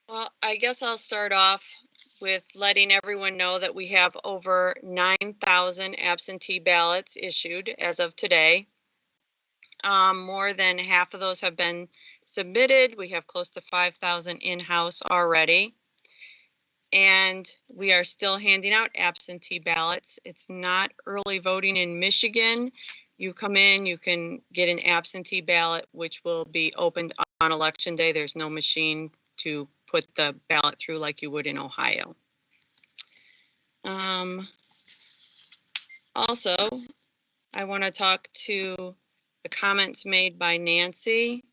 [SPEAKER 5] Well, I guess I'll start off with letting everyone know that we have over 9,000 absentee ballots issued as of today. More than half of those have been submitted. We have close to 5,000 in-house already. And we are still handing out absentee ballots. It's not early voting in Michigan. You come in, you can get an absentee ballot, which will be opened on election day. There's no machine to put the ballot through like you would in Ohio. Also, I want to talk to the comments made by Nancy.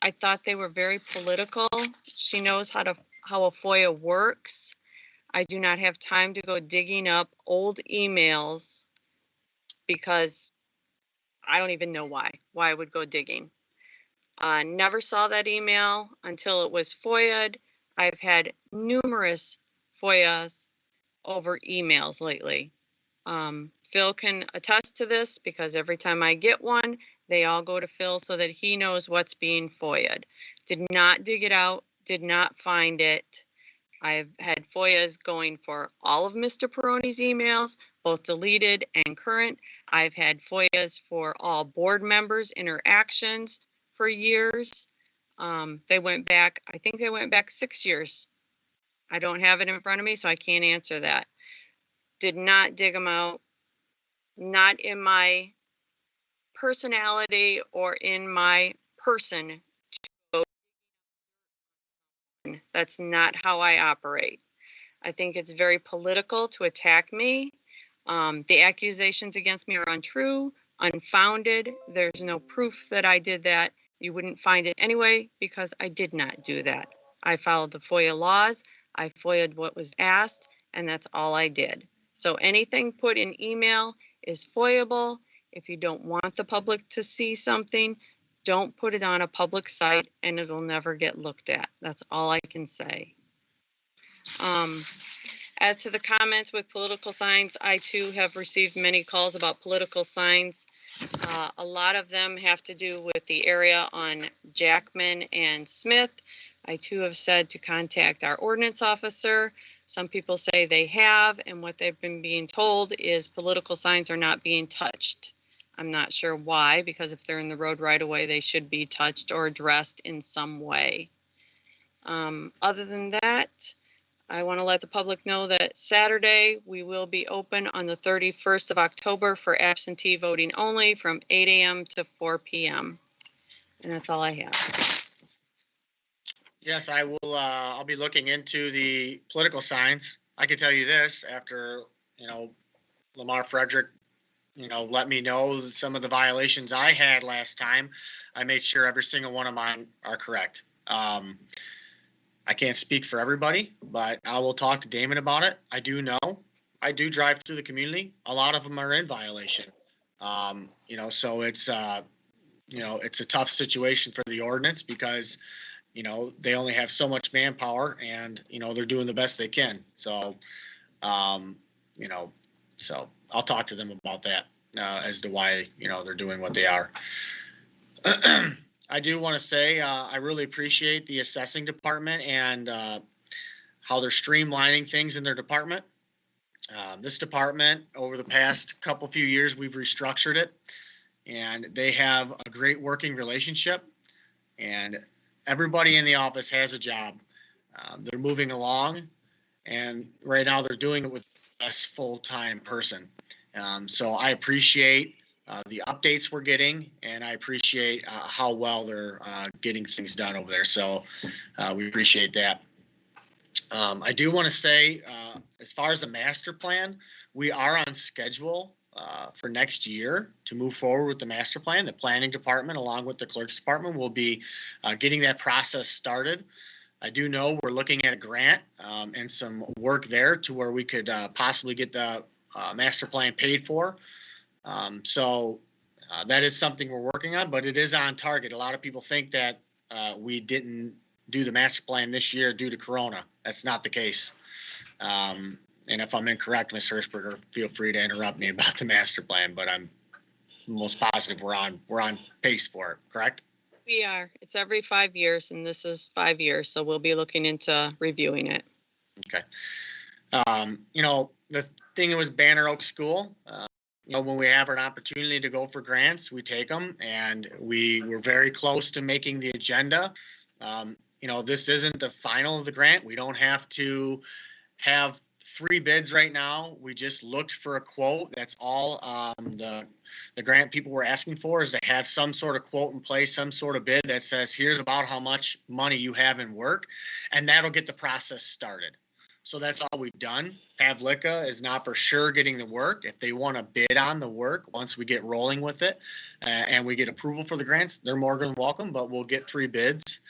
[SPEAKER 5] I thought they were very political. She knows how a FOIA works. I do not have time to go digging up old emails because I don't even know why I would go digging. Never saw that email until it was FOIA'd. I've had numerous FOIAs over emails lately. Phil can attest to this because every time I get one, they all go to Phil so that he knows what's being FOIA'd. Did not dig it out, did not find it. I've had FOIAs going for all of Mr. Peroni's emails, both deleted and current. I've had FOIAs for all board members' interactions for years. They went back, I think they went back 6 years. I don't have it in front of me, so I can't answer that. Did not dig them out. Not in my personality or in my person. That's not how I operate. I think it's very political to attack me. The accusations against me are untrue, unfounded. There's no proof that I did that. You wouldn't find it anyway because I did not do that. I followed the FOIA laws. I FOIA'd what was asked, and that's all I did. So anything put in email is FOIAble. If you don't want the public to see something, don't put it on a public site and it'll never get looked at. That's all I can say. As to the comments with political signs, I too have received many calls about political signs. A lot of them have to do with the area on Jackman and Smith. I too have said to contact our ordinance officer. Some people say they have, and what they've been being told is political signs are not being touched. I'm not sure why, because if they're in the road right away, they should be touched or addressed in some way. Other than that, I want to let the public know that Saturday we will be open on the 31st of October for absentee voting only from 8 a.m. to 4 p.m. And that's all I have.
[SPEAKER 1] Yes, I will. I'll be looking into the political signs. I can tell you this after, Lamar Frederick, let me know some of the violations I had last time. I made sure every single one of mine are correct. I can't speak for everybody, but I will talk to Damon about it. I do drive through the community. A lot of them are in violation. So it's a tough situation for the ordinance because, they only have so much manpower and, they're doing the best they can. So, so I'll talk to them about that as to why, they're doing what they are. I do want to say I really appreciate the assessing department and how they're streamlining things in their department. This department, over the past few years, we've restructured it, and they have a great working relationship, and everybody in the office has a job. They're moving along, and right now they're doing it with a full-time person. So I appreciate the updates we're getting, and I appreciate how well they're getting things done over there. So we appreciate that. I do want to say, as far as the master plan, we are on schedule for next year to move forward with the master plan. The planning department, along with the clerk's department, will be getting that process started. I do know we're looking at a grant and some work there to where we could possibly get the master plan paid for. So that is something we're working on, but it is on target. A lot of people think that we didn't do the master plan this year due to Corona. That's not the case. And if I'm incorrect, Ms. Hirschberger, feel free to interrupt me about the master plan, but I'm most positive we're on pace for it, correct?
[SPEAKER 5] We are. It's every 5 years, and this is 5 years, so we'll be looking into reviewing it.
[SPEAKER 1] Okay. The thing with Banner Oak School, when we have an opportunity to go for grants, we take them, and we were very close to making the agenda. This isn't the final of the grant. We don't have to have 3 bids right now. We just looked for a quote. That's all the grant people were asking for, is to have some sort of quote in place, some sort of bid that says, here's about how much money you have in work, and that'll get the process started. So that's all we've done. Pavlica is not for sure getting the work. If they want to bid on the work, once we get rolling with it and we get approval for the grants, they're more than welcome, but we'll get 3 bids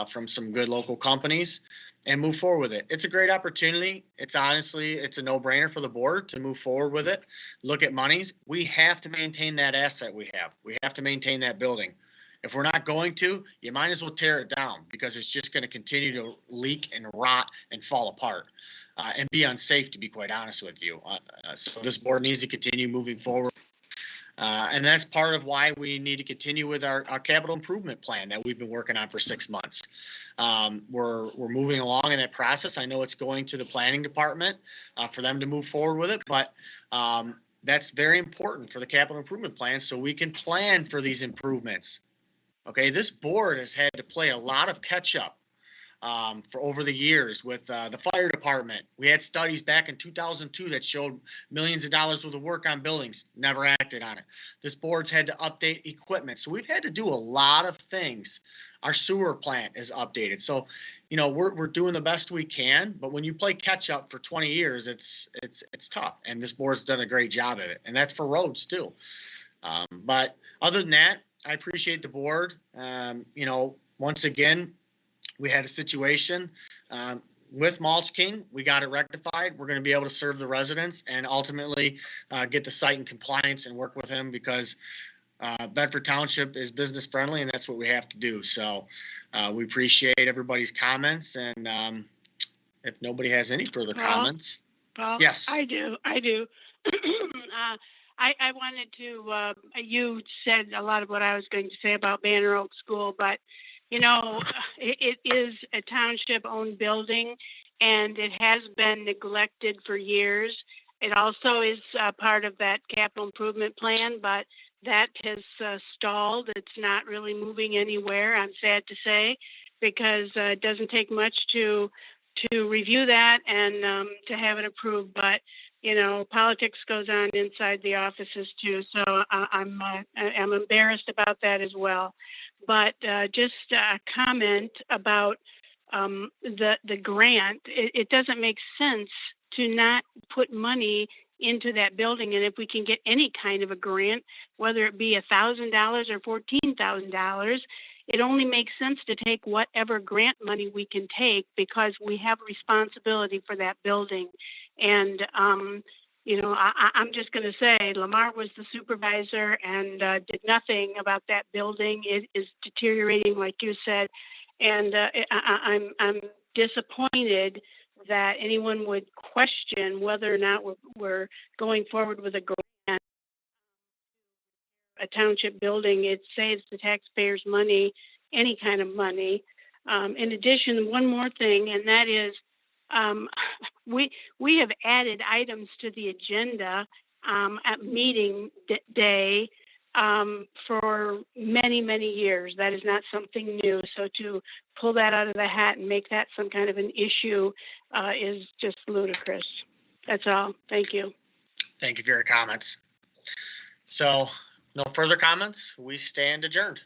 [SPEAKER 1] from some good local companies and move forward with it. It's a great opportunity. It's a no-brainer for the board to move forward with it. Look at monies. We have to maintain that asset we have. We have to maintain that building. If we're not going to, you might as well tear it down because it's just going to continue to leak and rot and fall apart and be unsafe, to be quite honest with you. So this board needs to continue moving forward. And that's part of why we need to continue with our capital improvement plan that we've been working on for 6 months. We're moving along in that process. I know it's going to the planning department for them to move forward with it, but that's very important for the capital improvement plan so we can plan for these improvements. Okay, this board has had to play a lot of catch up for over the years with the fire department. We had studies back in 2002 that showed millions of dollars worth of work on buildings, never acted on it. This board's had to update equipment. So we've had to do a lot of things. Our sewer plant is updated. So, we're doing the best we can, but when you play catch up for 20 years, it's tough. And this board's done a great job of it. And that's for roads too. But other than that, I appreciate the board. Once again, we had a situation with Mulch King. We got it rectified. We're going to be able to serve the residents and ultimately get the site in compliance and work with him because Bedford Township is business friendly and that's what we have to do. So we appreciate everybody's comments. And if nobody has any further comments.
[SPEAKER 12] Paul,
[SPEAKER 1] yes,
[SPEAKER 12] I do. I wanted to, you said a lot of what I was going to say about Banner Oak School, but, it is a township-owned building, and it has been neglected for years. It also is part of that capital improvement plan, but that has stalled. It's not really moving anywhere, I'm sad to say, because it doesn't take much to review that and to have it approved. But politics goes on inside the offices too, so I'm embarrassed about that as well. But just a comment about the grant. It doesn't make sense to not put money into that building. And if we can get any kind of a grant, whether it be $1,000 or $14,000, it only makes sense to take whatever grant money we can take because we have responsibility for that building. And, I'm just going to say Lamar was the supervisor and did nothing about that building. It is deteriorating, like you said. And I'm disappointed that anyone would question whether or not we're going forward with a grant. A township building, it saves the taxpayers money, any kind of money. In addition, one more thing, and that is we have added items to the agenda at meeting day for many, many years. That is not something new. So to pull that out of the hat and make that some kind of an issue is just ludicrous. That's all. Thank you.
[SPEAKER 1] Thank you for your comments. So, no further comments. We stand adjourned.